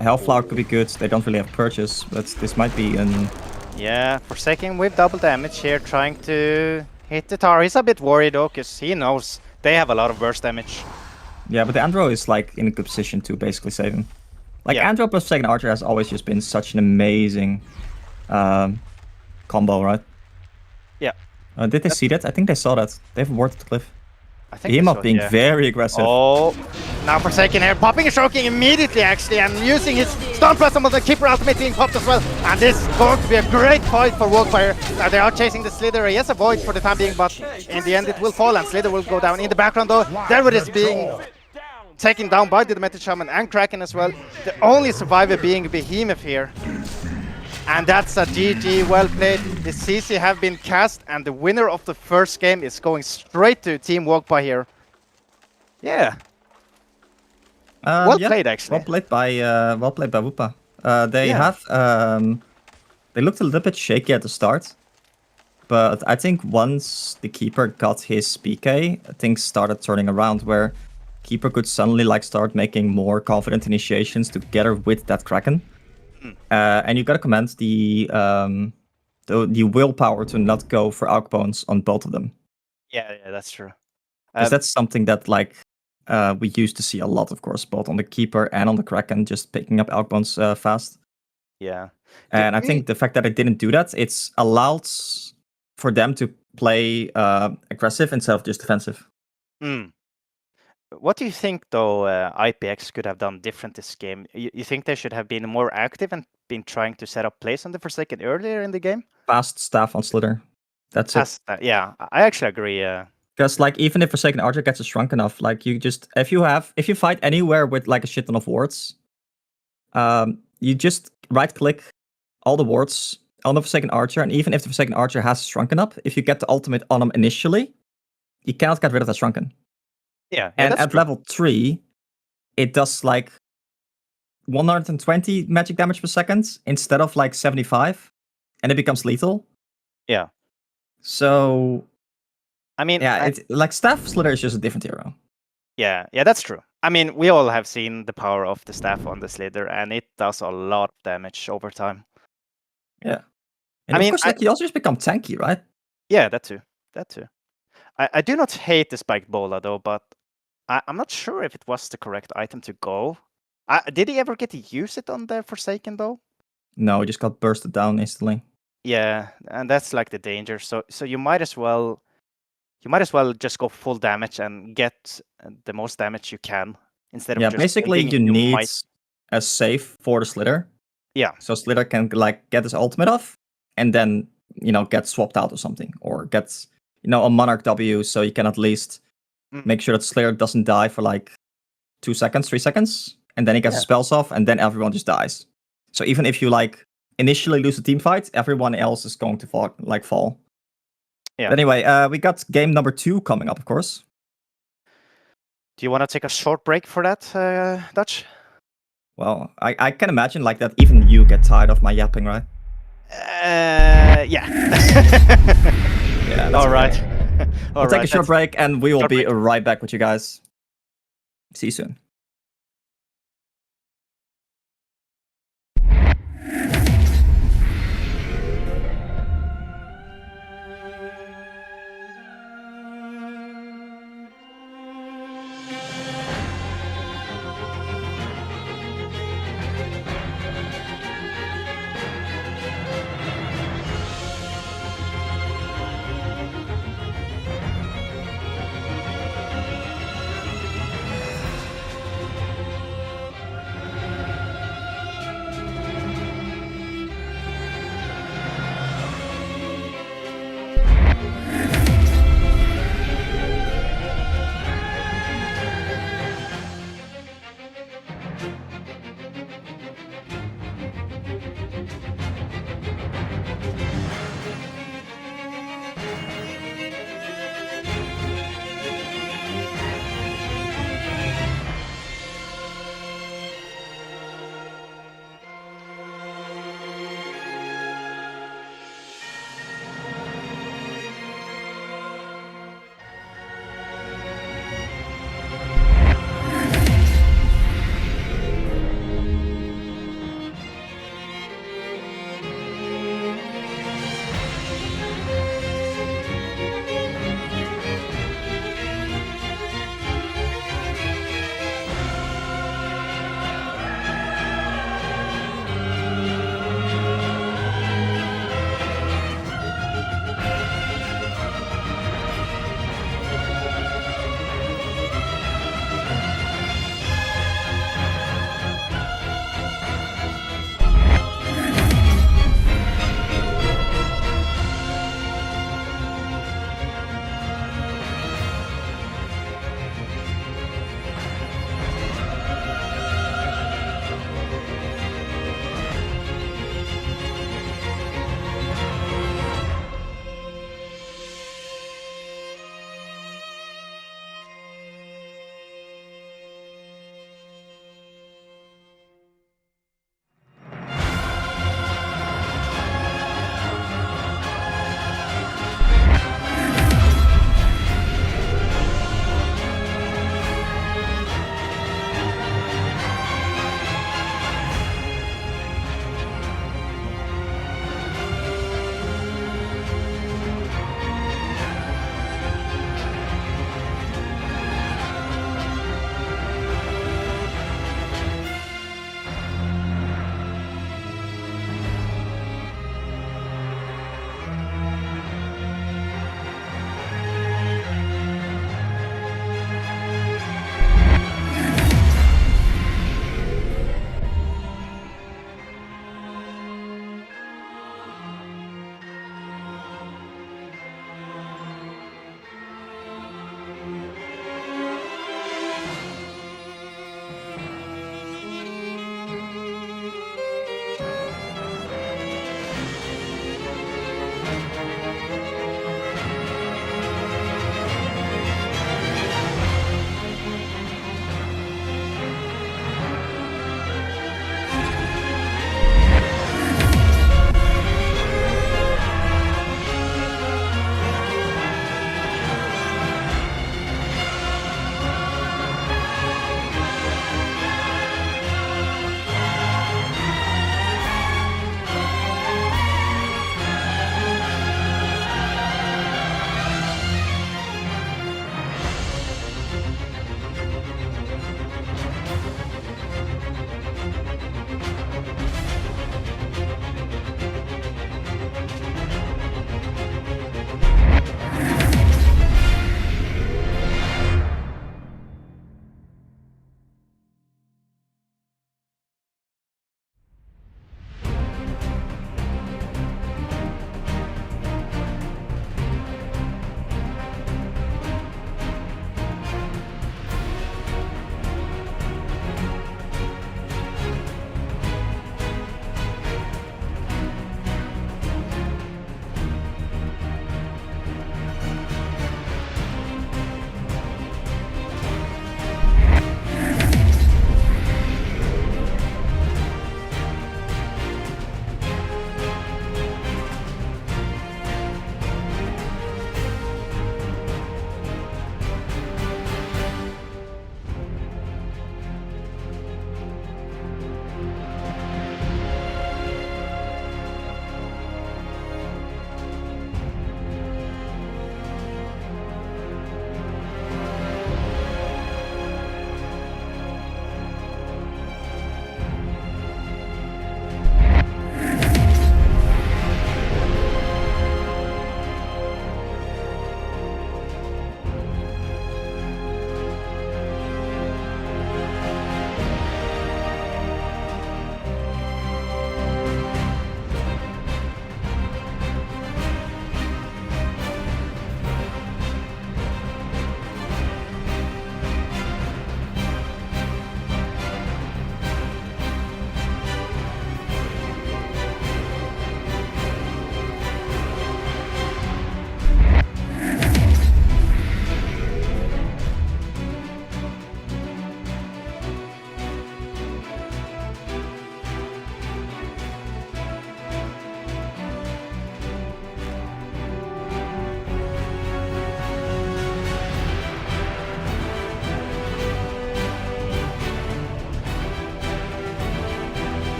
Hellflower could be good. They don't really have purchase, but this might be an... Yeah, Forsaken with double damage here, trying to hit the tower. He's a bit worried though, because he knows they have a lot of burst damage. Yeah, but the Andro is like in a good position to basically save him. Like Andro plus Forsaken Archer has always just been such an amazing combo, right? Yeah. Did they see that? I think they saw that. They've warded the cliff. I think Behemoth being very aggressive. Oh, now Forsaken here, popping and choking immediately actually, and using his Stun Blast on the Keeper ultimate being popped as well. And this is going to be a great fight for Warfire. They are chasing the Slither. He has a void for the time being, but in the end it will fall and Slither will go down. In the background though, Newerth is being taken down by the Thematic Shaman and Kraken as well. The only survivor being Behemoth here. And that's a GG, well played. The CC have been cast, and the winner of the first game is going straight to Team Walkby here. Yeah. Well played, actually. Well played by Woopa. They looked a little bit shaky at the start, but I think once the Keeper got his PK, things started turning around, where Keeper could suddenly like start making more confident initiations together with that Kraken. And you gotta commend the willpower to not go for Alkbones on both of them. Yeah, that's true. Because that's something that like we used to see a lot, of course, both on the Keeper and on the Kraken, just picking up Alkbones fast. Yeah. And I think the fact that it didn't do that, it's allowed for them to play aggressive instead of just defensive. What do you think, though, IPX could have done different this game? You think they should have been more active and been trying to set up plays on the Forsaken earlier in the game? Fast staff on Slither. That's it. Yeah, I actually agree. Because like even if Forsaken Archer gets a shrunk enough, like you just if you fight anywhere with like a shit ton of wards, you just right click all the wards on the Forsaken Archer, and even if the Forsaken Archer has shrunken up, if you get the ultimate on him initially, you cannot get rid of that shrunken. Yeah, and at level 3, it does like 120 magic damage per second instead of like 75, and it becomes lethal. Yeah. So, I mean, it's like Staff Slither is just a different hero. Yeah, that's true. I mean, we all have seen the power of the staff on the Slither, and it does a lot of damage over time. Yeah. And of course, you also just become tanky, right? Yeah, that too. I do not hate the Spiked Bola, though, but I'm not sure if it was the correct item to go. Did he ever get to use it on the Forsaken, though? No, it just got bursted down instantly. Yeah, and that's like the danger. So you might as well just go full damage and get the most damage you can instead of just basically you need a safe for the Slither. Yeah. So Slither can like get his ultimate off and then get swapped out or something, or gets a Monarch W, so you can at least make sure that Slither doesn't die for like 2 seconds, 3 seconds, and then he gets his spells off, and then everyone just dies. So even if you like initially lose the team fight, everyone else is going to fall. Yeah. But anyway, we got game number 2 coming up, of course. Do you want to take a short break for that, Dutch? Well, I can imagine like that even you get tired of my yapping, right? Yeah. Yeah. All right. We'll take a short break, and we will be right back with you guys. See you soon.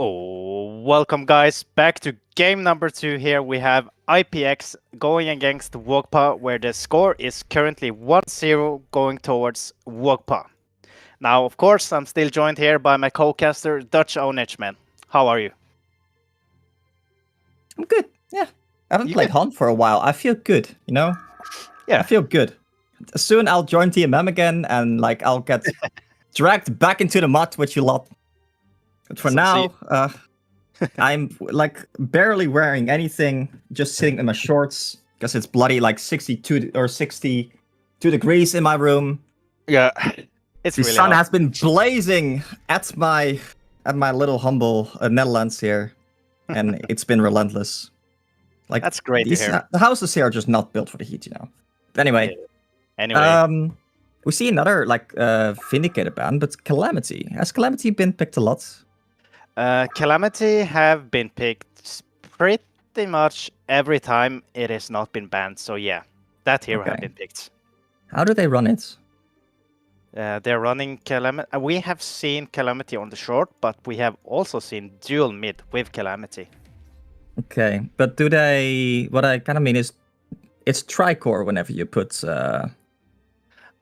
Oh, welcome guys back to game number 2 here. We have IPX going against Wogpa, where the score is currently 1-0 going towards Wogpa. Now, of course, I'm still joined here by my co-caster, Dutch Onedgeman. How are you? I'm good. Yeah. I haven't played HoN for a while. I feel good, you know? Yeah. I feel good. Soon I'll join TMM again and like I'll get dragged back into the mud with you lot. But for now, I'm like barely wearing anything, just sitting in my shorts because it's bloody like 62 or 62 degrees in my room. Yeah, it's the really sun hot. has been blazing at my little humble Netherlands here, and it's been relentless. Like that's great to hear. The houses here are just not built for the heat, you know. But anyway, we see another like Vindicator ban, but Calamity. Has Calamity been picked a lot? Calamity have been picked pretty much every time it has not been banned. So yeah, that hero have been picked. How do they run it? They're running Calamity. We have seen Calamity on the short, but we have also seen dual mid with Calamity. Okay, but do they? What I kind of mean is, it's tricore whenever you put.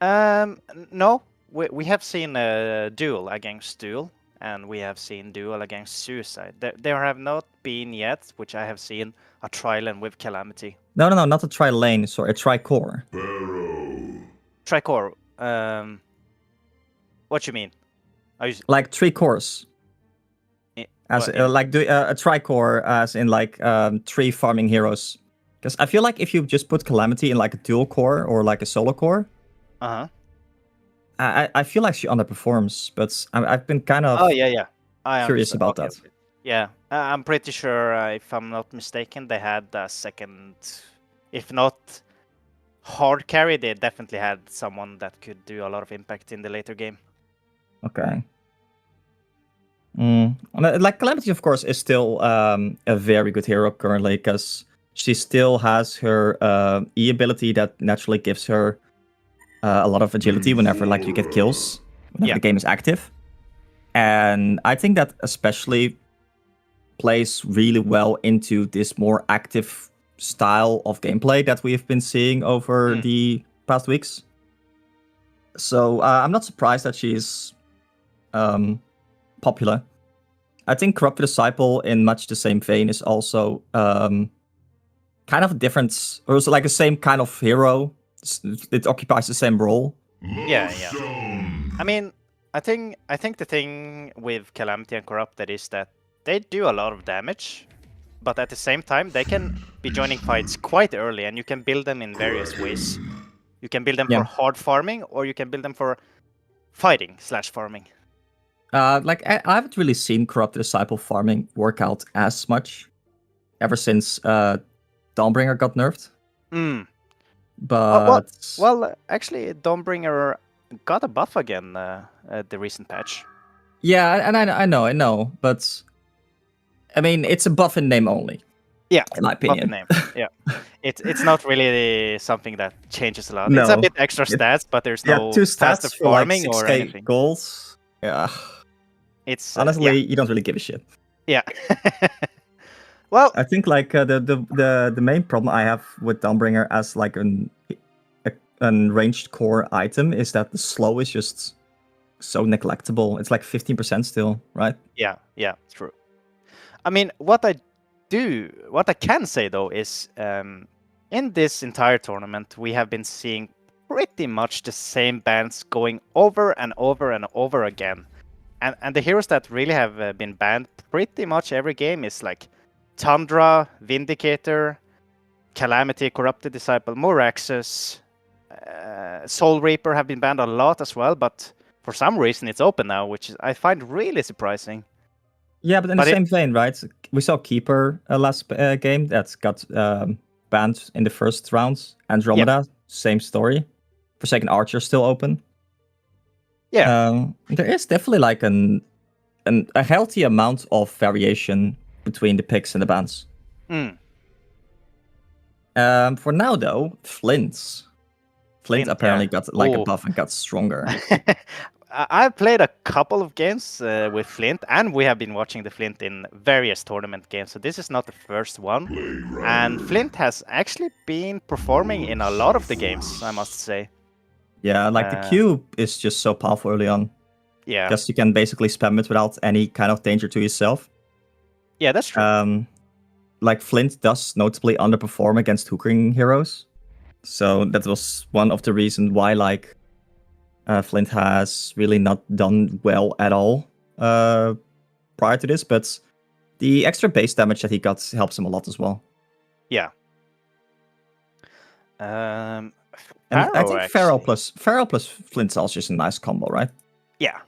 No, we have seen duel against duel, and we have seen duel against suicide. There have not been yet, which I have seen, a tri-lane with Calamity. No, not a tri-lane, sorry, a tricore. Tricore. What you mean? Like 3 cores. As like a tricore, as in like 3 farming heroes. Because I feel like if you just put Calamity in like a dual core or like a solo core, I feel like she underperforms. But I've been kind of curious about that. Yeah, I'm pretty sure, if I'm not mistaken, they had a second, if not hard carry, they definitely had someone that could do a lot of impact in the later game. Okay. Like Calamity, of course, is still a very good hero currently because she still has her E ability that naturally gives her a lot of agility whenever like you get kills, whenever the game is active. And I think that especially plays really well into this more active style of gameplay that we've been seeing over the past weeks. So I'm not surprised that she's popular. I think Corrupted Disciple, in much the same vein, is also kind of a different, or also like the same kind of hero. It occupies the same role. Yeah. I mean, I think the thing with Calamity and Corrupted is that they do a lot of damage, but at the same time they can be joining fights quite early, and you can build them in various ways. You can build them for hard farming, or you can build them for fighting/farming. Like I haven't really seen Corrupted Disciple farming work out as much ever since Dawnbringer got nerfed. But well, actually, Dawnbringer got a buff again at the recent patch. Yeah, and I know, but I mean it's a buff in name only. Yeah, in my opinion. Buff in name. Yeah, it's not really something that changes a lot. No. It's a bit extra stats, but there's no 2 stats for farming like 6K or anything. Goals. Yeah. It's honestly, you don't really give a shit. Yeah. Well, I think like the main problem I have with Dawnbringer as like an ranged core item is that the slow is just so neglectable. It's like 15% still, right? Yeah, true. I mean, what I can say though is in this entire tournament we have been seeing pretty much the same bans going over and over and over again. And the heroes that really have been banned pretty much every game is like Tundra, Vindicator, Calamity, Corrupted Disciple, Moraxus, Soul Reaper have been banned a lot as well, but for some reason it's open now, which I find really surprising. Yeah, but in the same vein, right? We saw Keeper last game that got banned in the first round. Andromeda, same story. Forsaken Archer still open. Yeah, there is definitely like a healthy amount of variation between the picks and the bans. For now, though, Flint apparently got like a buff and got stronger. I've played a couple of games with Flint, and we have been watching the Flint in various tournament games. So this is not the first one. And Flint has actually been performing in a lot of the games, I must say. Yeah, like the Q is just so powerful early on. Yeah. Because you can basically spam it without any kind of danger to yourself. Yeah, that's true. Like Flint does notably underperform against hookering heroes. So that was one of the reasons why like Flint has really not done well at all prior to this, but the extra base damage that he got helps him a lot as well. Yeah. And I think Pharaoh plus Flint's also just a nice combo, right? Yeah.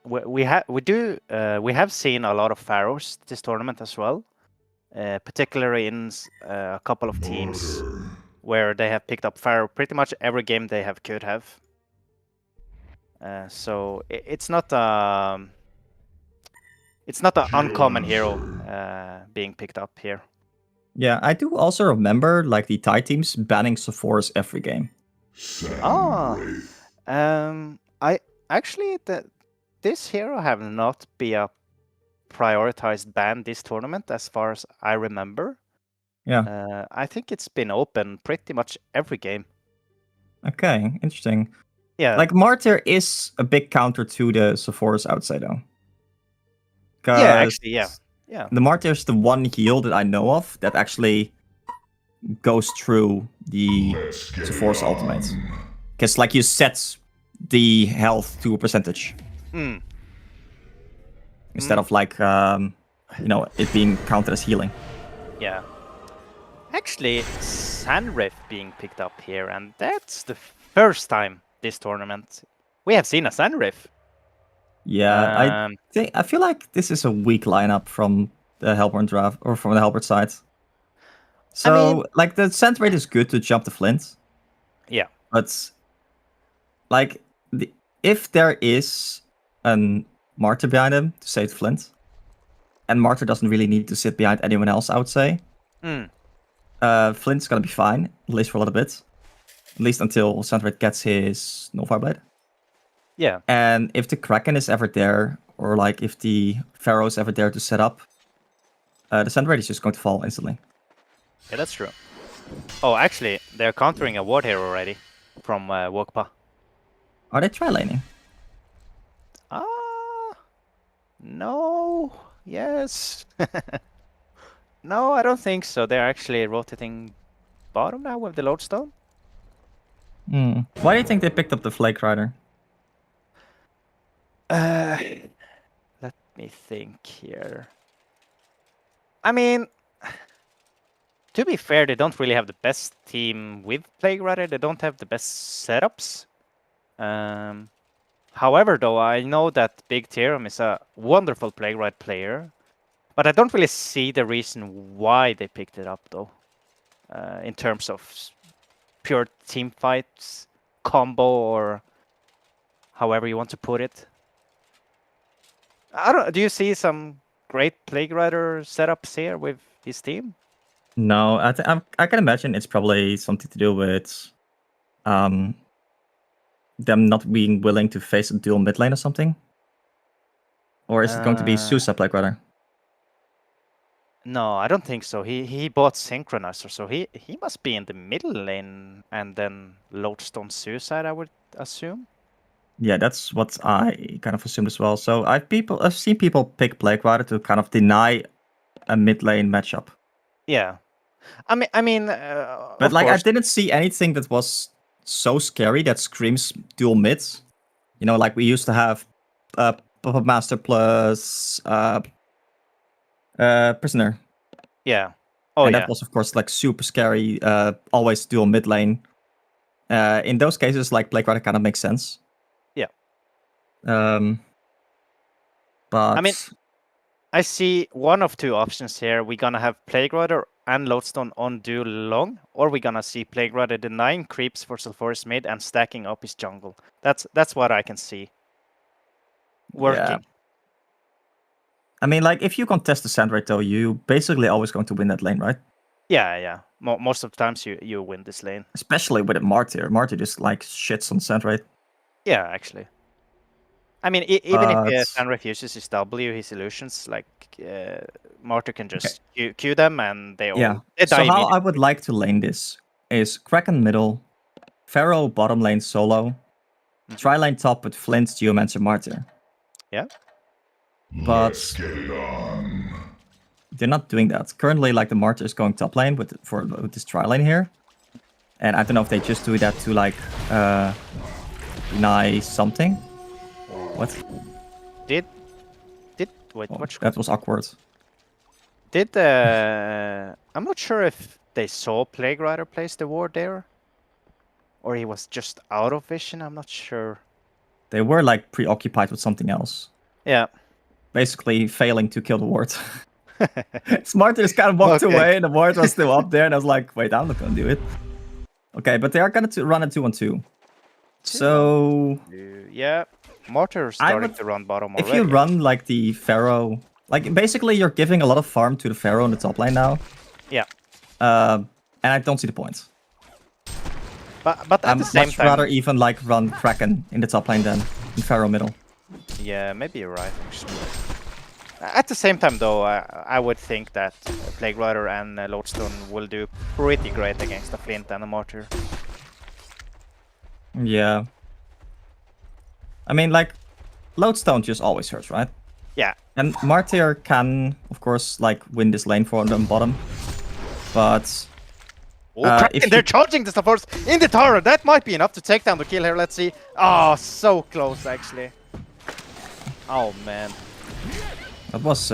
We have seen a lot of Pharaohs this tournament as well, particularly in a couple of teams where they have picked up Pharaoh pretty much every game they could have. So it's not an uncommon hero being picked up here. Yeah, I do also remember like the Thai teams banning Sephora's every game. I actually this hero have not been a prioritized ban this tournament as far as I remember. Yeah. I think it's been open pretty much every game. Okay, interesting. Yeah. Like Martyr is a big counter to the Sephora's outside though. Yeah, actually, yeah. Yeah. The Martyr is the one heal that I know of that actually goes through the Sephora's ultimate. Because like you set the health to a percentage. Instead of like it being counted as healing. Yeah. Actually, Sandrift being picked up here, and that's the first time this tournament we have seen a Sandrift. Yeah, I feel like this is a weak lineup from the Hellborn draft or from the Hellborn side. So I mean, like the send rate is good to jump the Flint. Yeah. But like if there is an Martyr behind him to save Flint, and Martyr doesn't really need to sit behind anyone else, I would say. Flint's gonna be fine, at least for a little bit. At least until Sandred gets his Nullfire Blade. Yeah. And if the Kraken is ever there, or like if the Pharaoh is ever there to set up, the Sandred is just going to fall instantly. Yeah, that's true. Oh, actually, they're countering a ward hero already from Wokpa. Are they tri-laning? No. Yes. No, I don't think so. They're actually rotating bottom now with the Lodestone. Why do you think they picked up the Flake Rider? Let me think here. I mean, to be fair, they don't really have the best team with Plague Rider. They don't have the best setups. However, though, I know that Big Theorem is a wonderful Plague Rider player. But I don't really see the reason why they picked it up, though. In terms of pure team fights, combo, or however you want to put it. Do you see some great Plague Rider setups here with his team? No, I can imagine it's probably something to do with them not being willing to face a dual mid lane or something. Or is it going to be Susa Plague Rider? No, I don't think so. He bought Synchronizer, so he must be in the middle lane and then Lodestone Suicide, I would assume. Yeah, that's what I kind of assumed as well. So I've seen people pick Plague Rider to kind of deny a mid lane matchup. Yeah, I mean, but like I didn't see anything that was so scary that screams dual mids. You know, like we used to have Puppet Master plus Prisoner. Yeah. And that was of course like super scary. Always dual mid lane. In those cases, like Plague Rider kind of makes sense. Yeah. But I mean, I see one of two options here. We're gonna have Plague Rider and Lodestone on dual long, or we're gonna see Plague Rider denying creeps for Sulfuris mid and stacking up his jungle. That's what I can see working. Yeah. I mean, like, if you contest the sand rate, though, you basically always going to win that lane, right? Yeah. Most of the times you win this lane. Especially with a Martyr. Martyr just, like, shits on sand rate. Yeah, actually. I mean, even if But- Sandreef uses his W, his illusions, like Martyr can just Q them and they all they die So how I immediately. would like to lane this is Kraken middle, Pharaoh bottom lane solo, tri-lane top with Flint, Geomancer, Martyr. Yeah. But they're not doing that. Currently, like the Martyr is going top lane with this tri-lane here. And I don't know if they just do that to like deny something. What? Did wait? Oh, What? that was awkward. Did I'm not sure if they saw Plague Rider place the ward there, or he was just out of vision. I'm not sure. They were like preoccupied with something else. Yeah. Basically failing to kill the ward. Smarter just kind of walked away and the ward was still up there and I was like, wait, I'm not gonna do it. Okay, but they are gonna run a 2-on-2. So yeah, Martyr starting to run bottom already. If you run like the Pharaoh, like basically you're giving a lot of farm to the Pharaoh in the top lane now. Yeah. And I don't see the point. But at the same much time, rather even like run Kraken in the top lane than in Pharaoh middle. Yeah, maybe you're right, actually. At the same time, though, I would think that Plague Rider and Lodestone will do pretty great against a Flint and a Martyr. Yeah. I mean, like, Lodestone just always hurts, right? Yeah. And Martyr can, of course, like, win this lane for them bottom. But... if they're charging the supports in the tower, that might be enough to take down the kill here. Let's see. Oh, so close, actually. Oh, man. That was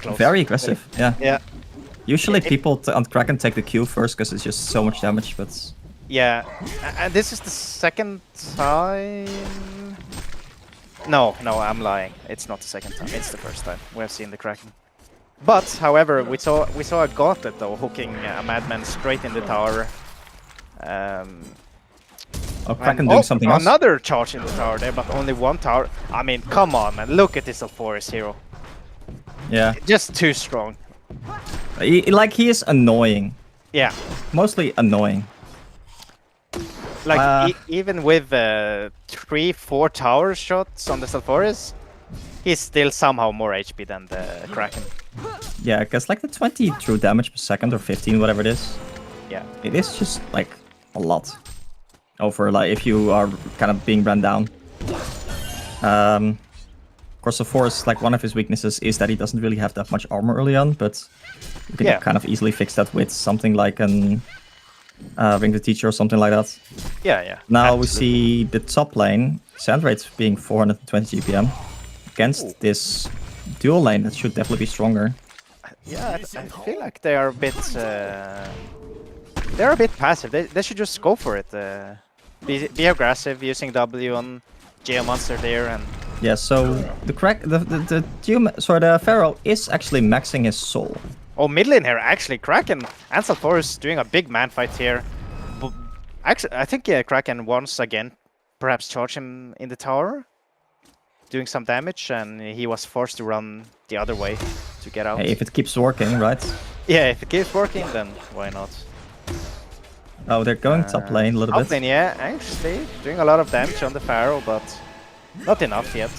close. Very aggressive, yeah. Yeah. Usually people on Kraken take the Q first because it's just so much damage, but... Yeah, and this is the second time... No, I'm lying. It's not the second time, it's the first time we have seen the Kraken. But, however, we saw a Gauntlet, though, hooking a Madman straight in the tower. Kraken doing something else? Another charge in the tower there, but only one tower. I mean, come on, man. Look at this Alforus hero. Yeah. Just too strong. He is annoying. Yeah. Mostly annoying. Like, even with 3-4 tower shots on the Alforus, he's still somehow more HP than the Kraken. Yeah, because like the 20 true damage per second or 15, whatever it is. Yeah. It is just like a lot. Over like if you are kind of being run down. Of course, Alforus, like one of his weaknesses is that he doesn't really have that much armor early on, but you can kind of easily fix that with something like an Ring the Teacher or something like that. Yeah. Now we see the top lane, Sandrate's being 420 GPM against this dual lane that should definitely be stronger. Yeah, I feel like they are a bit they're a bit passive. They should just go for it. Be aggressive using W on Geomancer there and yeah. So the Pharaoh is actually maxing his soul. Oh, mid lane here actually. Kraken and Alforus doing a big man fight here. But actually, I think Kraken once again perhaps charge him in the tower, doing some damage, and he was forced to run the other way to get out. Hey, if it keeps working, right? Yeah, if it keeps working, then why not? Oh, they're going top lane a little bit. Top lane, yeah, actually doing a lot of damage on the Pharaoh, but not enough yet.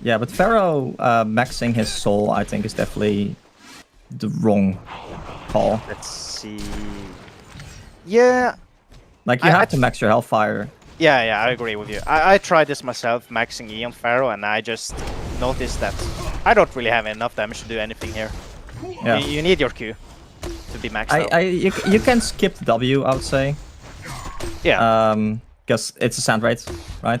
Yeah, but Pharaoh maxing his soul, I think, is definitely the wrong call. Let's see. Yeah. Like, you have to max your Hellfire. Yeah, I agree with you. I tried this myself, maxing E on Pharaoh, and I just noticed that I don't really have enough damage to do anything here. Yeah. You need your Q to be maxed out. You can skip the W, I would say. Yeah. Because it's a Sandrate, right?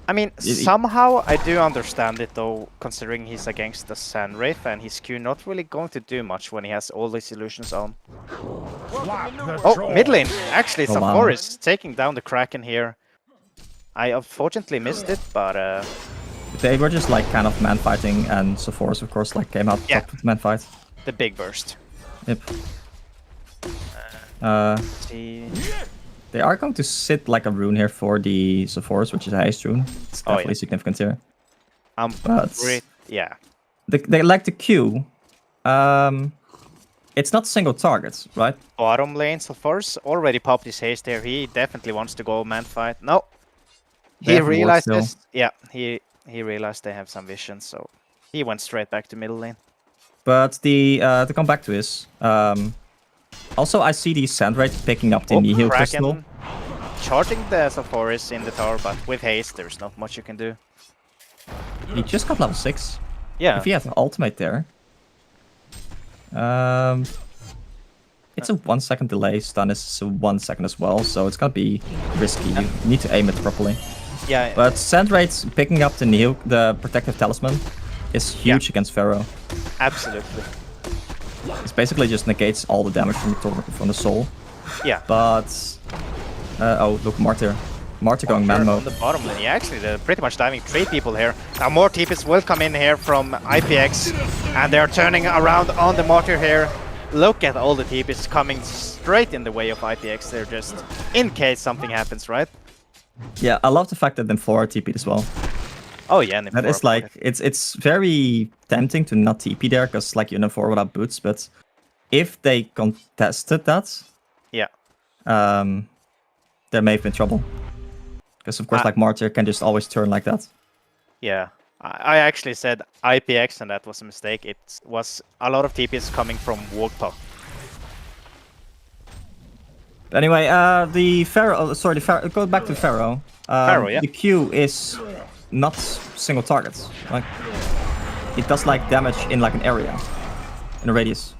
I mean, somehow I do understand it though, considering he's against the Sandwraith and his Q not really going to do much when he has all these illusions on. Oh, mid lane! Actually, it's Alforus taking down the Kraken here. I unfortunately missed it, but they were just like kind of man fighting, and Alforus, of course, like came out top with man fight. The big burst. Yep. See. They are going to sit like a rune here for the Alforus, which is a highest rune. It's definitely significant here. Yeah. They like the Q. It's not single targets, right? Bottom lane, Alforus already popped his haste there. He definitely wants to go man fight. No. he realized this. Yeah, he realized they have some vision, so he went straight back to middle lane. But the to come back to this, also I see the Sandrate picking up the Nihil Crystal. Charging the Sulfuris in the tower, but with haste, there's not much you can do. He just got level 6. Yeah. If he has an ultimate there. It's a 1 second delay, stun is a 1 second as well, so it's gonna be risky. You need to aim it properly. Yeah. But Sandrate picking up the Nihil, the protective talisman, is huge against Pharaoh. Absolutely. It basically just negates all the damage from the soul. Yeah. But oh, look, Martyr going man mode. On the bottom lane, yeah, actually, they're pretty much diving 3 people here. Now more TPs will come in here from IPX, and they're turning around on the Martyr here. Look at all the TPs coming straight in the way of IPX. They're just in case something happens, right? Yeah, I love the fact that Nymphora TP'd as well. Oh yeah, Nymphora, that is like it's very tempting to not TP there because like you're Nymphora without boots, but if they contested that, yeah, there may have been trouble. Because of course, like Martyr can just always turn like that. Yeah, I actually said IPX, and that was a mistake. It was a lot of TPs coming from Warptop. Anyway, the Pharaoh. Sorry, go back to Pharaoh. Pharaoh, yeah. The Q is not single targets. Like it does like damage in like an area, in a radius,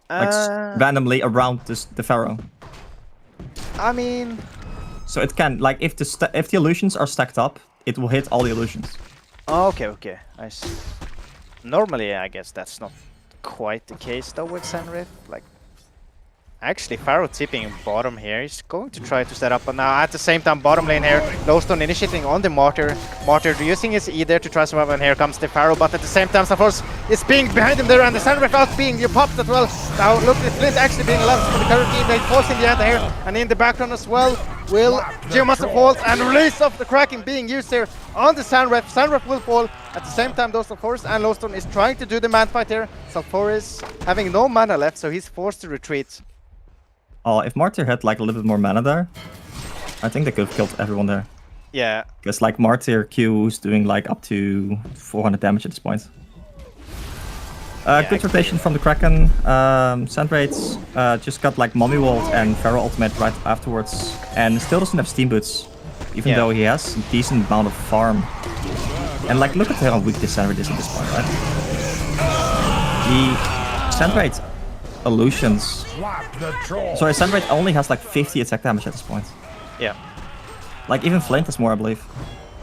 like randomly around the Pharaoh. I mean. So it can, like, if the illusions are stacked up, it will hit all the illusions. Oh, okay, I see. Normally, I guess that's not quite the case, though, with Newerth. Like, actually, Pharaoh tipping bottom here. He's going to try to set up, but now at the same time, bottom lane here, Lowstone initiating on the Martyr. Martyr using his E there to try to survive, and here comes the Pharaoh, but at the same time, Sulfuris is being behind him there, and the Newerth out being popped as well. Now, look at Flint actually being allowed for the current teammate, forcing the end here, and in the background as well, will Geomaster falls, and release of the Kraken being used here on the Newerth. Newerth will fall. At the same time, though, Sulfuris and Lowstone is trying to do the man fight here. Sulfuris having no mana left, so he's forced to retreat. Oh, if Martyr had like a little bit more mana there, I think they could have killed everyone there. Yeah. Because like Martyr Q is doing like up to 400 damage at this point. Good rotation from the Kraken. Sandrate just got like Mummy Walled and Pharaoh ultimate right afterwards, and still doesn't have Steam Boots, even though he has a decent amount of farm. And like, look at how weak this Sandrate is at this point, right? The Sandrate illusions. Sorry, Sandrate only has like 50 attack damage at this point. Yeah. Like even Flint has more, I believe.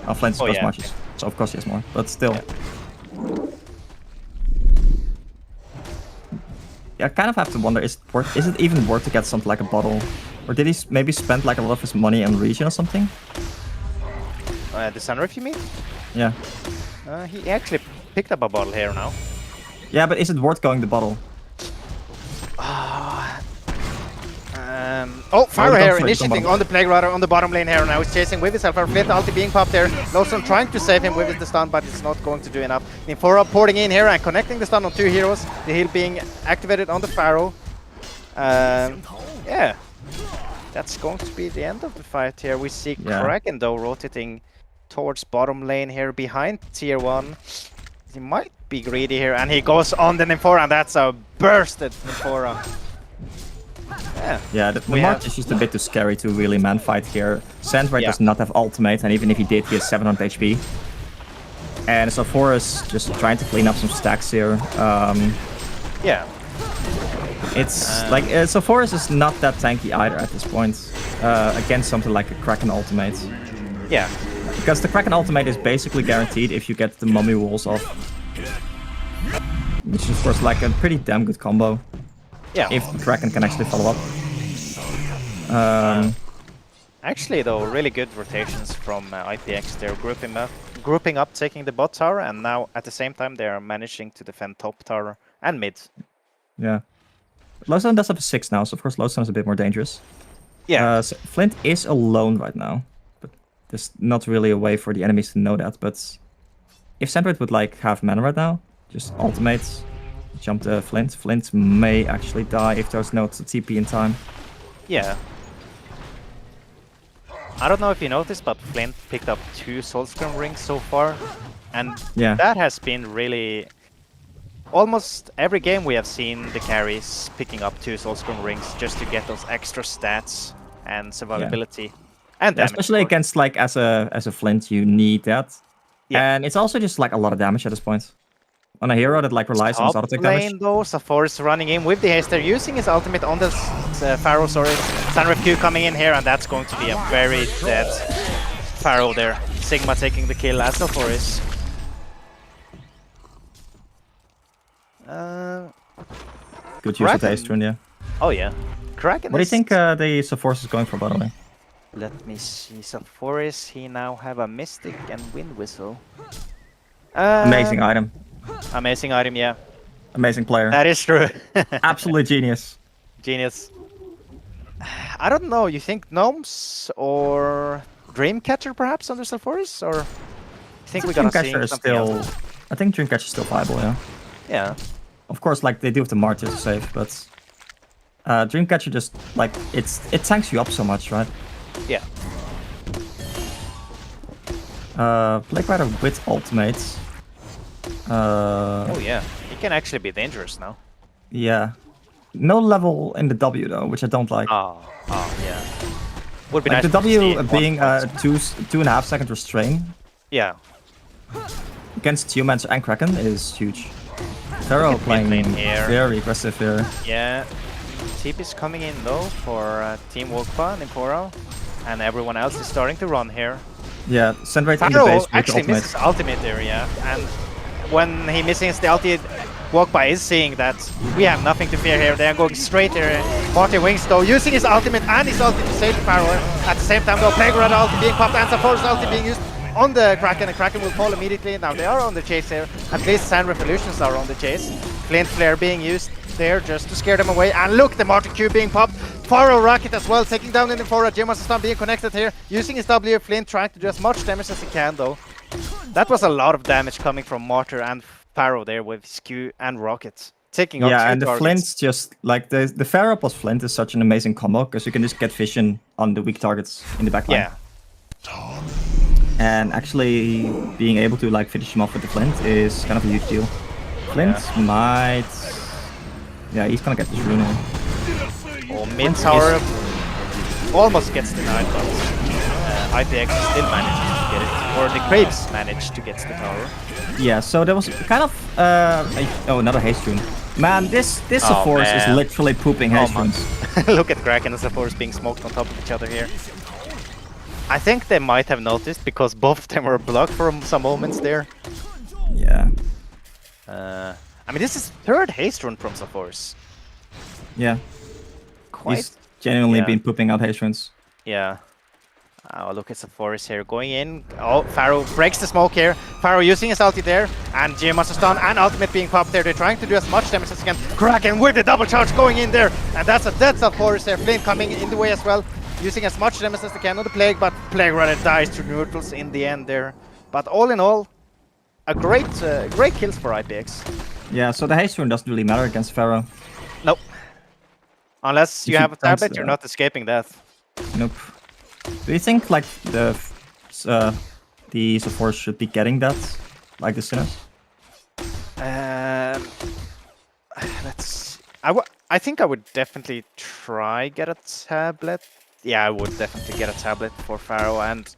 Oh, Flint is marches, so of course he has more, but still. I kind of have to wonder, is it even worth to get something like a bottle? Or did he maybe spend like a lot of his money on region or something? The Newerth, you mean? Yeah. He actually picked up a bottle here now. Yeah, but is it worth going the bottle? Pharaoh here initiating on the Plague Rider on the bottom lane here now. He's chasing with himself. Flint ulti being popped there. Lowstone trying to save him with the stun, but it's not going to do enough. Nymphora porting in here and connecting the stun on 2 heroes. The heal being activated on the Pharaoh. Yeah. That's going to be the end of the fight here. We see Kraken though rotating towards bottom lane here behind tier 1. He might be greedy here, and he goes on the Nymphora, and that's a bursted Nymphora. Yeah, the March is just a bit too scary to really man fight here. Sandrate does not have ultimate, and even if he did, he has 700 HP. And Sulfuris just trying to clean up some stacks here. Yeah. It's like Sulfuris is not that tanky either at this point against something like a Kraken ultimate. Yeah. Because the Kraken ultimate is basically guaranteed if you get the Mummy Walls off. Which is of course like a pretty damn good combo. Yeah. If the Kraken can actually follow up. Actually though, really good rotations from IPX. They're grouping up, taking the bot tower, and now at the same time they are managing to defend top tower and mid. Yeah. Lowstone does have a 6 now, so of course Lowstone is a bit more dangerous. Yeah. So Flint is alone right now, but there's not really a way for the enemies to know that. But if Sandrate would like have mana right now, just ultimates, jump to Flint. Flint may actually die if there's no TP in time. Yeah. I don't know if you noticed, but Flint picked up 2 Soulstorm rings so far. And Yeah. that has been really... Almost every game we have seen the carries picking up 2 Soulstorm rings just to get those extra stats and survivability. And damage, especially against like as a Flint, you need that. Yeah. And it's also just like a lot of damage at this point. On a hero that like relies on his auto attack damage. Lane though, Safor is running in with the haste. They're using his ultimate on the Pharaoh, sorry. Sunref Q coming in here, and that's going to be a very dead Pharaoh there. Sigma taking the kill as Safor is. Good use of the haste rune, yeah. Oh yeah. Kraken. What do you think the Saforce is going for, by the way? Let me see. Saforis, he now have a Mystic and Wind Whistle. Amazing item. Amazing item, yeah. Amazing player. That is true. Absolute genius. Genius. I don't know, you think Gnomes or Dreamcatcher perhaps under Saforis? Or you think we're gonna see something else? I think Dreamcatcher is still viable, yeah. Yeah. Of course, like they do have the Martyr to save, but Dreamcatcher just like it tanks you up so much, right? Yeah. Plague Rider with ultimates. Oh yeah, he can actually be dangerous now. Yeah. No level in the W though, which I don't like. Oh yeah. Would be like nice the to see W being a 2.5 second restrain. Yeah. Against humans and Kraken is huge. Pharaoh playing very aggressive here. Yeah. Tip is coming in though for Team Wolfpa and Imporo. And everyone else is starting to run here. Yeah, send right in the base with actually ultimate. misses ultimate there, yeah. And when he misses the ulti, Wolfpa is seeing that we have nothing to fear here. They are going straight there. Marty Wings though, using his ultimate and his ulti to save the Pharaoh. At the same time though, Plague Rider ulti being popped and Safor's ulti being used on the Kraken, and Kraken will fall immediately. Now they are on the chase here. At least Sand Revolutions are on the chase. Flint Flare being used there just to scare them away. And look, the Martyr Q being popped. Pharaoh Rocket as well, taking down in the forward. Jim Stun being connected here, using his W. Flint trying to do as much damage as he can though. That was a lot of damage coming from Martyr and Pharaoh there with his Q and Rocket. Taking up yeah, and targets. The Flint's just like the Pharaoh plus Flint is such an amazing combo because you can just get vision on the weak targets in the backline. Yeah. And actually being able to like finish him off with the Flint is kind of a huge deal. Flint might... Yeah, he's gonna get this rune here. Oh, mid tower almost gets denied, but IPX still manages to get it. Or the Crabes managed to get the tower. Yeah, so there was kind of... oh, another haste rune. Man, this Saforce is literally pooping haste runes. Look at Kraken and Saforce being smoked on top of each other here. I think they might have noticed because both of them were blocked for some moments there. Yeah. I mean, this is third haste rune from Saforce. Yeah. Quite. He's genuinely been pooping out haste runes. Yeah. Oh, look at Saforce here going in. Oh, Pharaoh breaks the smoke here. Pharaoh using his ulti there. And Geomaster Stun and ultimate being popped there. They're trying to do as much damage as they can. Kraken with the double charge going in there. And that's a dead Saforce there. Flame coming in the way as well. Using as much damage as they can on the Plague, but Plague Rider dies to neutrals in the end there. But all in all, a great kills for IPX. Yeah, so the haste rune doesn't really matter against Pharaoh. Nope. Unless you have a tablet, you're not escaping death. Nope. Do you think like the Saforce should be getting that, like the Sinners? Let's. I think I would definitely try get a tablet. Yeah, I would definitely get a tablet for Pharaoh, and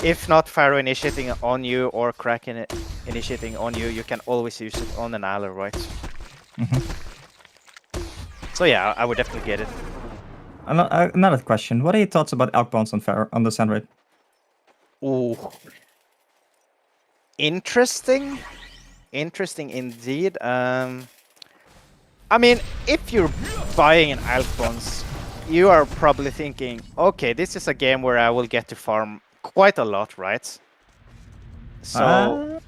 if not Pharaoh initiating on you or Kraken initiating on you, you can always use it on an ally, right? So yeah, I would definitely get it. Another question: what are your thoughts about outbounds on Pharaoh on the Sand Raid? Ooh, interesting indeed. I mean, if you're buying an outbounds, you are probably thinking, okay, this is a game where I will get to farm quite a lot, right? So,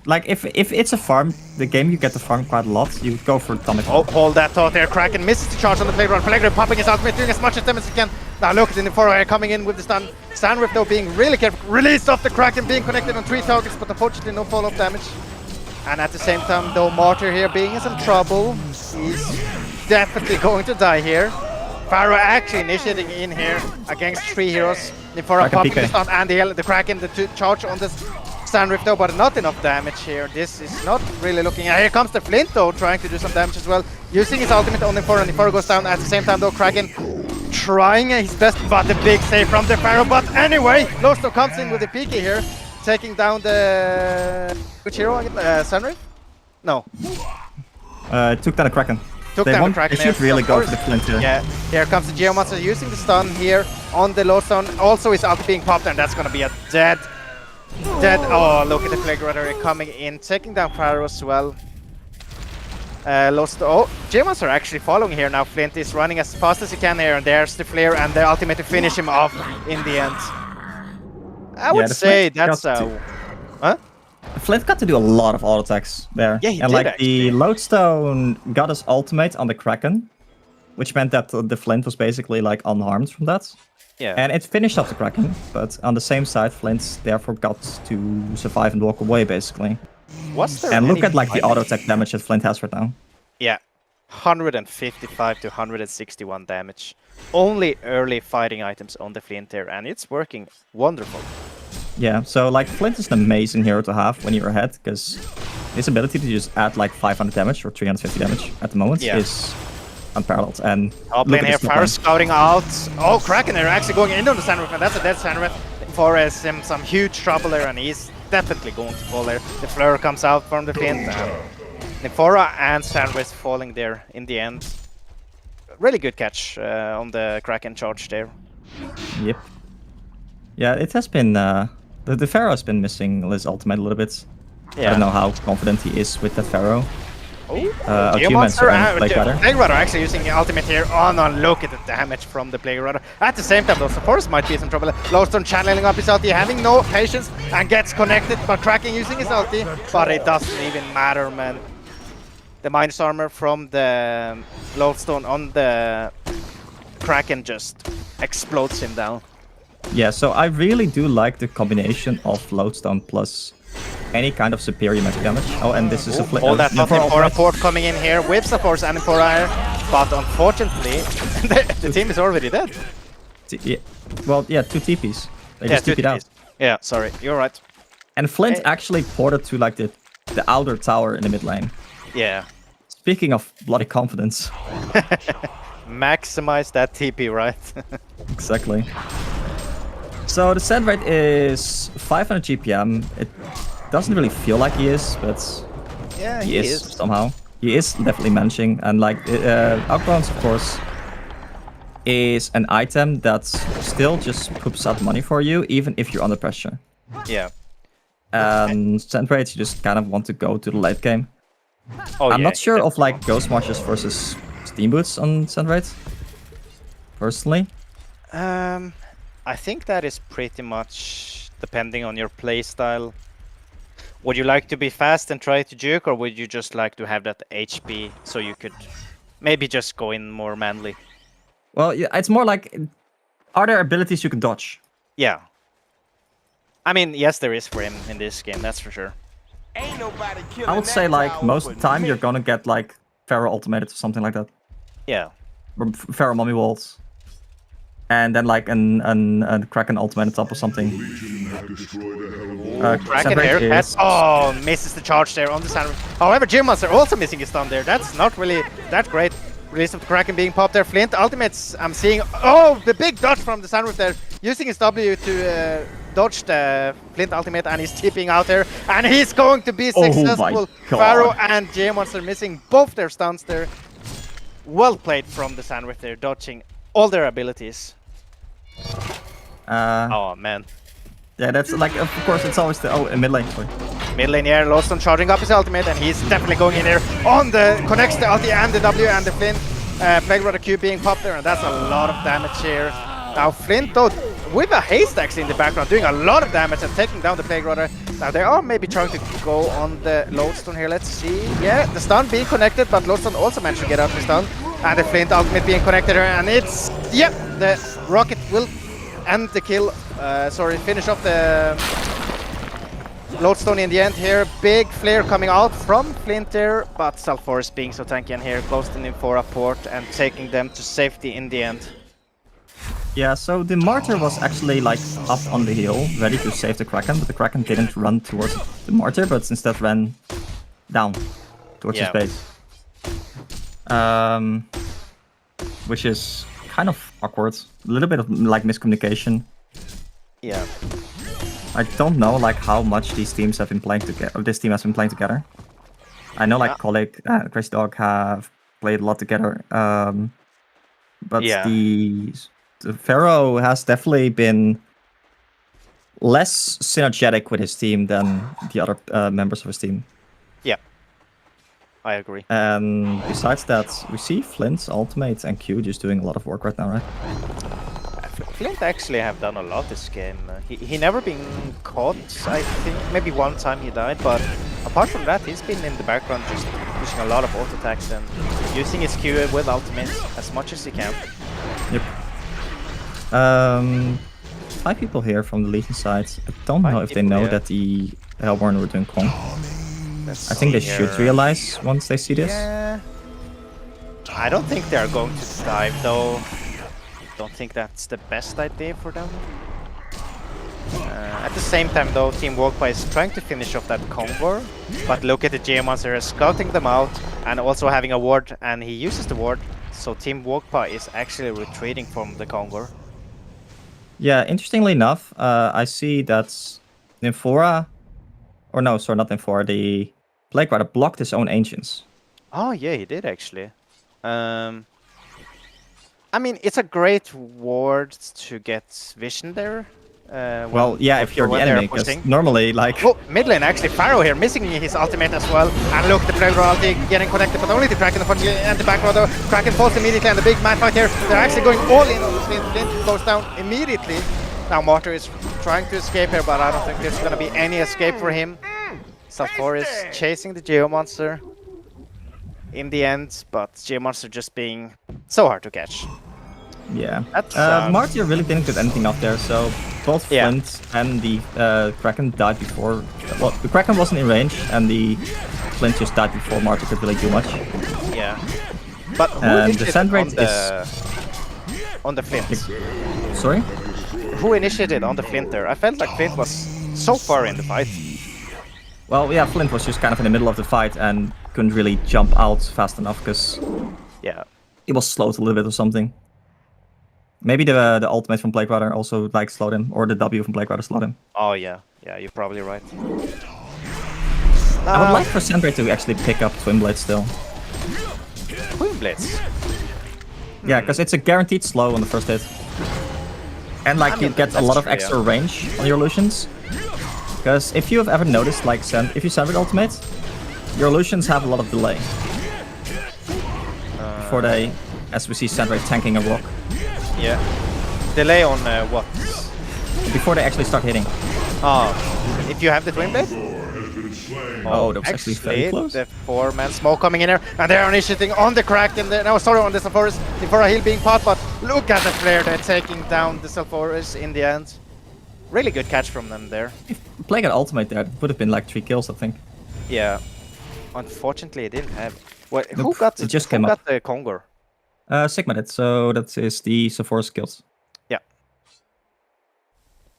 like if it's a farm, the game you get to farm quite a lot, you go for Thematic. Oh, hold that thought there. Kraken misses the charge on the playground. Playground popping his ultimate, doing as much as damage as he can. Now look at in the forward coming in with the stun. Sandrift though being really careful. Release off the Kraken, being connected on 3 targets, but unfortunately no follow-up damage. And at the same time though, Martyr here being in some trouble. He's definitely going to die here. Pharaoh actually initiating in here against 3 heroes. Nefora popping the stun and the Kraken, the charge on the Stand Rift though, but not enough damage here. This is not really looking... Here comes the Flint though, trying to do some damage as well. Using his ultimate on Nefora. Nefora goes down at the same time though. Kraken trying his best, but the big save from the Pharaoh. But anyway, Losto comes in with the PK here, taking down the... Which hero again? Stand Rift? No. Took down the Kraken. They should really go for the Flint here. Yeah, here comes the Geomancer using the stun here on the Lodestone. Also his ult being popped, and that's gonna be a dead. Oh, look at the Plague Rudder coming in, taking down Pharaoh as well. Geomancer actually following here now. Flint is running as fast as he can here, and there's the flare and the ultimate to finish him off in the end. I would say that's huh? Flint got to do a lot of auto attacks there. Yeah, he and did, like actually. the Lodestone got his ultimate on the Kraken, which meant that the Flint was basically like unharmed from that. Yeah. And it finished off the Kraken, but on the same side, Flint therefore got to survive and walk away basically. And look at like the auto attack damage that Flint has right now. Yeah, 155 to 161 damage. Only early fighting items on the Flint there, and it's working wonderful. Yeah, so like Flint is an amazing hero to have when you're ahead, because his ability to just add like 500 damage or 350 damage at the moment is unparalleled. And top lane here, Pharaoh scouting out. Oh, Kraken are actually going into the Sandrift, and that's a dead Sandrift. Forest in some huge trouble there, and he's definitely going to fall there. The Fleur comes out from the Flint. Nefora and Sandrift falling there in the end. Really good catch on the Kraken charge there. Yep. Yeah, it has been... The Pharaoh has been missing his ultimate a little bit. Yeah. I don't know how confident he is with that Pharaoh. Geomancer and Plague Rudder actually using the ultimate here. Oh no, look at the damage from the Plague Rudder. At the same time though, Forest might be in some trouble. Lowstone channeling up his ulti, having no patience, and gets connected, but Kraken using his ulti. But it doesn't even matter, man. The Minus Armor from the Lowstone on the Kraken just explodes him down. Yeah, so I really do like the combination of Lodestone plus any kind of superior magic damage. Oh, and this is a flip. Oh, that's nothing for a port coming in here with supports and for air. But unfortunately, the team is already dead. Yeah. Well, yeah, 2 TPs. They just TP'd out. Yeah, sorry, you're right. And Flint actually ported to like the outer tower in the mid lane. Yeah. Speaking of bloody confidence. Maximize that TP, right? Exactly. So the set rate is 500 GPM. It doesn't really feel like he is, but yeah, he is somehow. He is definitely managing, and like Outbounds, of course, is an item that still just poops out money for you, even if you're under pressure. Yeah. And set rates, you just kind of want to go to the late game. Oh, I'm not sure of like Ghost Marches versus Steam Boots on set rates, personally. I think that is pretty much depending on your playstyle. Would you like to be fast and try to juke, or would you just like to have that HP so you could maybe just go in more manly? Well, yeah, it's more like, are there abilities you can dodge? Yeah. I mean, yes, there is for him in this game, that's for sure. Ain't nobody killing I would say like most of the time you're gonna get like Pharaoh ultimated or something like that. Yeah. Or Pharaoh mummy walls. And then like a Kraken ultimate on top or something. Kraken here misses the charge there on the Sandrift. However, Geomancer also missing his stun there. That's not really that great. Release of the Kraken being popped there. Flint ultimates, I'm seeing... Oh, the big dodge from the Sandrift there. Using his W to dodge the Flint ultimate, and he's tipping out there. And he's going to be successful. Pharaoh and Geomancer missing both their stuns there. Well played from the Sandrift there, dodging all their abilities. Oh man. Yeah, that's like, of course, it's always the mid lane. Sorry. Mid lane here, Lodestone charging up his ultimate, and he's definitely going in here on the connects the ulti and the W and the Flint. Plague Rudder Q being popped there, and that's a lot of damage here. Now Flint though, with a haste actually in the background, doing a lot of damage and taking down the Plague Rudder. Now they are maybe trying to go on the Lodestone here. Let's see. Yeah, the stun being connected, but Lodestone also managed to get out the stun. And the Flint ultimate being connected here, and it's... Yeah, the rocket will end the kill. Sorry, finish off the Lodestone in the end here. Big flare coming out from Flint there, but Sulphurus being so tanky in here, ghosting him for a port and taking them to safety in the end. Yeah, so the Martyr was actually like up on the hill, ready to save the Kraken, but the Kraken didn't run towards the Martyr, but instead ran down towards his base. Which is kind of awkward. A little bit of like miscommunication. Yeah. I don't know like how much these teams have been playing together, or this team has been playing together. I know like colleague Crazy Dog have played a lot together, but the Pharaoh has definitely been less synergetic with his team than the other members of his team. Yeah, I agree. And besides that, we see Flint's ultimate and Q just doing a lot of work right now, right? Flint actually have done a lot this game. He never been caught, I think. Maybe one time he died, but apart from that, he's been in the background just pushing a lot of auto attacks and using his Q with ultimate as much as he can. Yep. 5 people here from the Legion side. I don't know if they know that the Hellborn were doing Kong. I think they should realize once they see this. Yeah. I don't think they're going to dive though. Don't think that's the best idea for them. At the same time though, Team Walkby is trying to finish off that Kongor, but look at the Geomancer scouting them out and also having a ward, and he uses the ward, so Team Walkby is actually retreating from the Kongor. Yeah, interestingly enough, I see that Nymphora, or no, sorry, not Nymphora, the Plague Rider blocked his own Ancients. Oh yeah, he did actually. I mean, it's a great ward to get vision there. Well, yeah, if you're the enemy, because normally, like... Oh, mid lane actually, Pharaoh here, missing his ultimate as well. And look, the Plague Rider ulti getting connected, but only the Kraken unfortunately, and the back row though. Kraken falls immediately, and the big man fight here. They're actually going all in on the Flint. Flint goes down immediately. Now Martyr is trying to escape here, but I don't think there's gonna be any escape for him. Sulphurus is chasing the Geomancer in the end, but Geomancer just being so hard to catch. Yeah, Martyr really didn't get anything up there, so both Flint and the Kraken died before. Well, the Kraken wasn't in range, and the Flint just died before Martyr could really do much. Yeah, but the sand rate on the Flint. Sorry? Who initiated on the Flint there? I felt like Flint was so far in the fight. Well, yeah, Flint was just kind of in the middle of the fight and couldn't really jump out fast enough because he was slowed a little bit or something. Maybe the ultimate from Plague Rider also like slowed him, or the W from Plague Rider slowed him. Oh yeah, you're probably right. I would like for Sandray to actually pick up Twin Blades still. Twin Blades? Yeah, because it's a guaranteed slow on the first hit. And like you get a lot of extra range on your illusions. Because if you have ever noticed, like if you Sandray ultimate, your illusions have a lot of delay. Before they, as we see Sandray tanking a rock. Yeah. Delay on what? Before they actually start hitting. Oh, if you have the Twin Blade? Oh, that was actually very close. The 4-man smoke coming in here, and they're initiating on the Kraken. No, sorry, on the Sulphurus. For a heal being popped, but look at the flare. They're taking down the Sulphurus in the end. Really good catch from them there. If Plague had ultimate there, it would have been like 3 kills, I think. Yeah. Unfortunately, it didn't have. Well, who got the Kongor? Sigma did, so that is the Sulphurus skills. Yeah.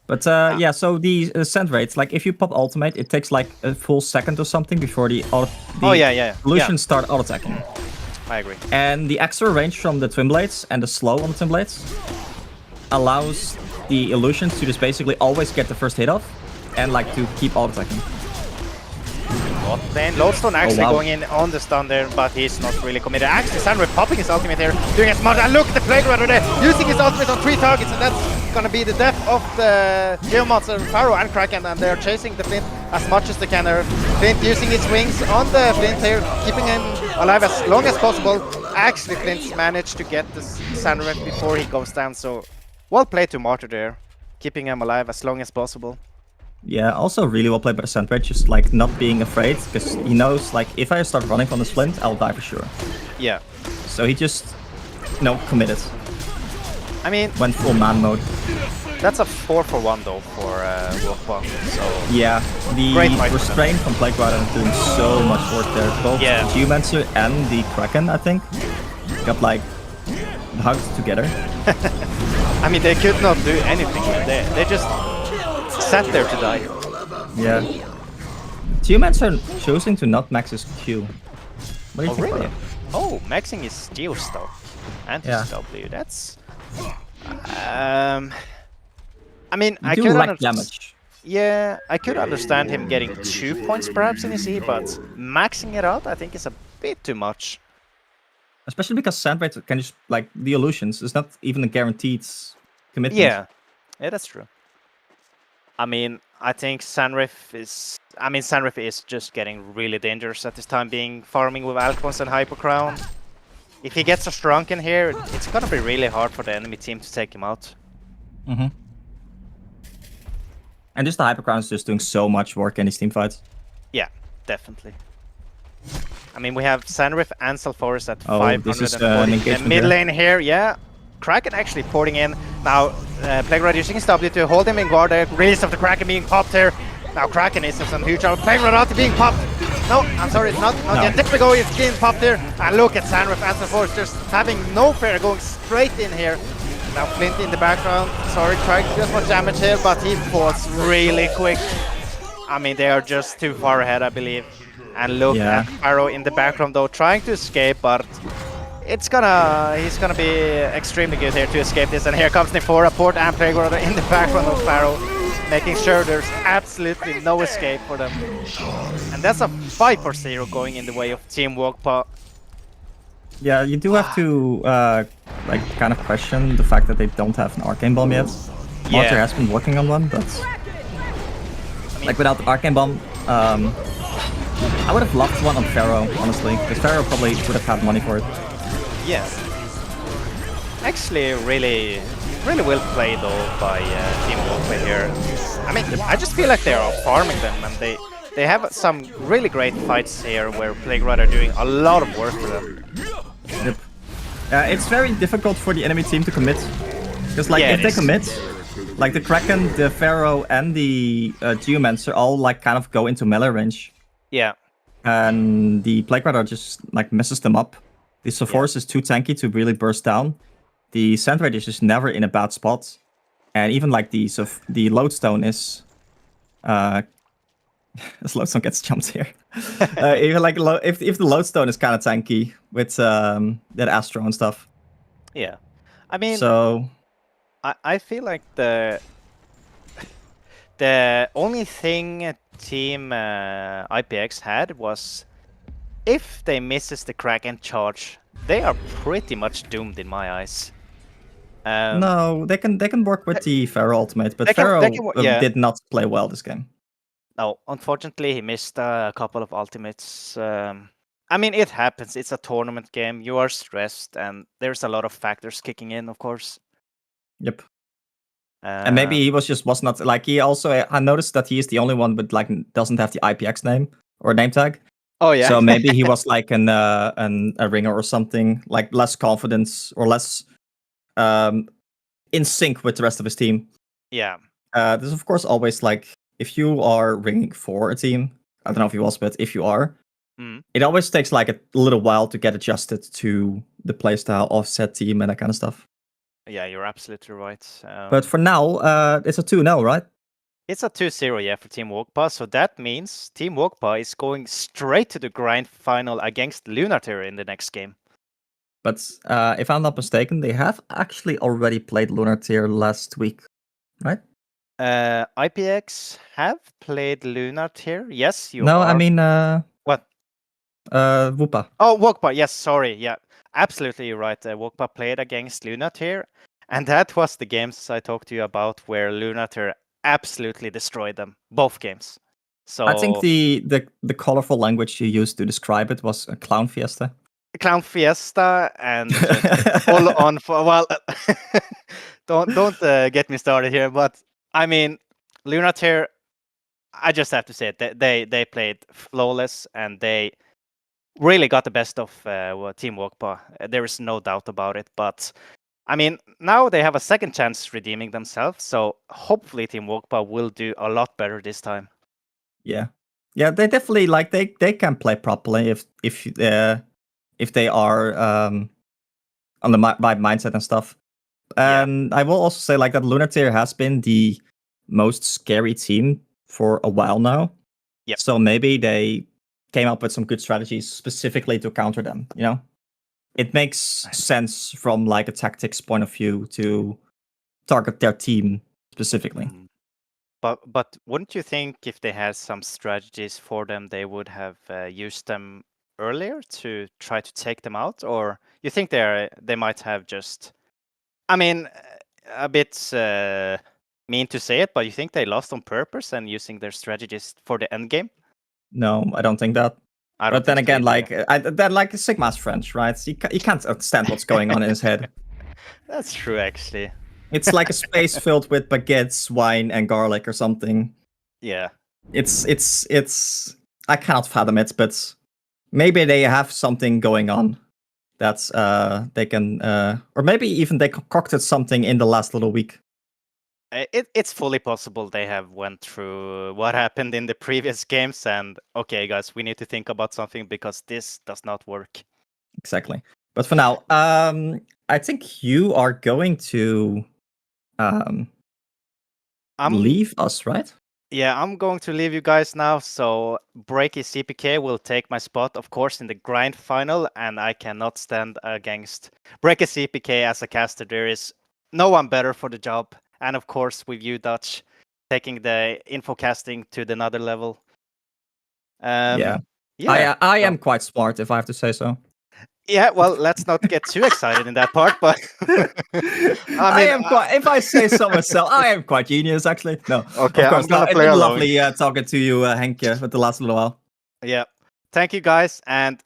But yeah, so the send rates, like if you pop ultimate, it takes like a full second or something before the illusions start auto-attacking. I agree. And the extra range from the Twin Blades and the slow on the Twin Blades allows the illusions to just basically always get the first hit off and like to keep auto-attacking. Then Lodestone actually going in on the stun there, but he's not really committed. Actually, Sandray popping his ultimate here, doing a smart. And look at the Plague Rider there, using his ultimate on 3 targets, and that's gonna be the death of the Geomancer, Pharaoh, and Kraken, and they're chasing the Flint as much as they can there. Flint using his wings on the Flint here, keeping him alive as long as possible. Actually, Flint's managed to get the Sandray before he goes down, so well played to Martyr there, keeping him alive as long as possible. Yeah, also really well played by the Sandray, just like not being afraid, because he knows like if I start running from the Flint, I'll die for sure. Yeah. So he just, committed. I mean, went full man mode. That's a 4-for-1 though for Wokpa. So yeah, great the fight for restraint from Plague Rider is doing so much work there. Both Yeah. Geomancer and the Kraken, I think, got like hugged together. I mean, they could not do anything. They just sat there to die. Yeah. Geomancer choosing to not max his Q. What do you think Really? about that? Oh, maxing his Geostock and his Yeah. W. That's. I mean, You I do could lack damage. Yeah, I could understand him getting 2 points perhaps in his E, but maxing it out, I think, is a bit too much. Especially because Sandwave can just, like, the illusions is not even a guaranteed commitment. Yeah, that's true. I mean, I think Sanrif is just getting really dangerous at this time, being farming with Alphonse and Hypercrown. If he gets a Strunk in here, it's gonna be really hard for the enemy team to take him out. Mm-hmm. And just the Hypercrown is just doing so much work in these team fights. Yeah, definitely. I mean, we have Sanrif and Sulfuris at Oh, 540. this is an engagement mid here. lane here, yeah. Kraken actually porting in. Now, Plague Rider using his W to hold him in guard there. Release of the Kraken being popped here. Now, Kraken is in some huge trouble. Plague Rider being popped. No, I'm sorry, it's not yet. There we go, it's being popped here. And look at Sanrif and Sulfuris just having no fear, going straight in here. Now, Flint in the background. Sorry, trying to do as much damage here, but he falls really quick. I mean, they are just too far ahead, I believe. And look at Pharaoh in the background though, trying to escape, but he's gonna be extremely good here to escape this. And here comes Nifora, Port and Plague Rider in the background of Pharaoh, making sure there's absolutely no escape for them. And that's a 5-0 going in the way of Team Wokpa. Yeah, you do have to like kind of question the fact that they don't have an Arcane Bomb yet. Monster has been working on one, but like without the Arcane Bomb, I would have loved one on Pharaoh, honestly, because Pharaoh probably would have had money for it. Yeah. Actually, really well played though by Team Wokpa here. I mean, I just feel like they are farming them, and they have some really great fights here where Plague Rider doing a lot of work for them. Yep. It's very difficult for the enemy team to commit, because like if they commit, like the Kraken, the Pharaoh, and the Geomancer all like kind of go into melee range. Yeah. And the Plague Rider just like messes them up. The Sulfuris is too tanky to really burst down. The Sandwave is just never in a bad spot, and even like the Lodestone is. This Lodestone gets jumped here. Even like if the Lodestone is kind of tanky with that Astro and stuff. Yeah, I mean, so I feel like the only thing Team IPX had was if they misses the Kraken charge, they are pretty much doomed in my eyes. No, they can work with the Pharaoh ultimate, but Pharaoh did not play well this game. No, unfortunately, he missed a couple of ultimates. I mean, it happens. It's a tournament game. You are stressed, and there's a lot of factors kicking in, of course. Yep. And maybe he was not like he also. I noticed that he is the only one with like doesn't have the IPX name or name tag. Oh yeah. So maybe he was like a ringer or something, like less confidence or less in sync with the rest of his team. Yeah. There's of course always like if you are ringing for a team, I don't know if he was, but if you are, it always takes like a little while to get adjusted to the playstyle of said team and that kind of stuff. Yeah, you're absolutely right. But for now, it's a 2-0, right? It's a 2-0, yeah, for Team Wokpa. So that means Team Wokpa is going straight to the grand final against Lunatir in the next game. But if I'm not mistaken, they have actually already played Lunatir last week, right? IPX have played Lunatir. Yes, you No, are. I mean what? Woopa. Oh, Wokpa. Yes, sorry. Yeah, absolutely you're right. Wokpa played against Lunatir, and that was the games I talked to you about where Lunatir absolutely destroyed them. Both games. So I think the colorful language you used to describe it was a clown fiesta. Clown fiesta and all on for well. don't get me started here, but I mean, Lunatir, I just have to say it. They played flawless and they really got the best of Team Wokpa. There is no doubt about it. But I mean, now they have a second chance redeeming themselves, so hopefully Team Wokpa will do a lot better this time. Yeah, they definitely like they can play properly if they are on the right mindset and stuff. And I will also say like that Lunatir has been the most scary team for a while now. Yep. So maybe they came up with some good strategies specifically to counter them, you know? It makes sense from like a tactics point of view to target their team specifically. But wouldn't you think if they had some strategies for them, they would have used them earlier to try to take them out? Or you think they might have just... I mean, a bit mean to say it, but you think they lost on purpose and using their strategies for the end game? No, I don't think that. But then again, like they're like Sigma's French, right? So you can't understand what's going on in his head. That's true, actually. It's like a space filled with baguettes, wine, and garlic or something. Yeah. It's I cannot fathom it, but maybe they have something going on that's they can or maybe even they concocted something in the last little week. It's fully possible they have went through what happened in the previous games and okay guys, we need to think about something because this does not work. Exactly. But for now, I think you are going to leave us, right? Yeah, I'm going to leave you guys now. So Breaky CPK will take my spot, of course, in the grind final, and I cannot stand against Breaky CPK as a caster. There is no one better for the job. And of course, with you, Dutch, taking the info casting to another level. I am quite smart, if I have to say so. Yeah, well, let's not get too excited in that part, but I am quite. If I say so myself, I am quite genius, actually. No, okay, of course. It's been lovely talking to you, Henke, for the last little while. Yeah, thank you guys. And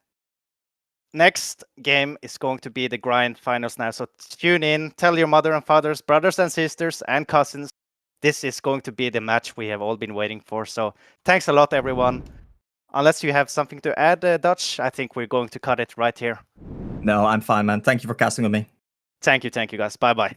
next game is going to be the grind finals now. So tune in, tell your mother and fathers, brothers and sisters, and cousins. This is going to be the match we have all been waiting for. So thanks a lot, everyone. Unless you have something to add, Dutch, I think we're going to cut it right here. No, I'm fine, man. Thank you for casting with me. Thank you, guys. Bye-bye.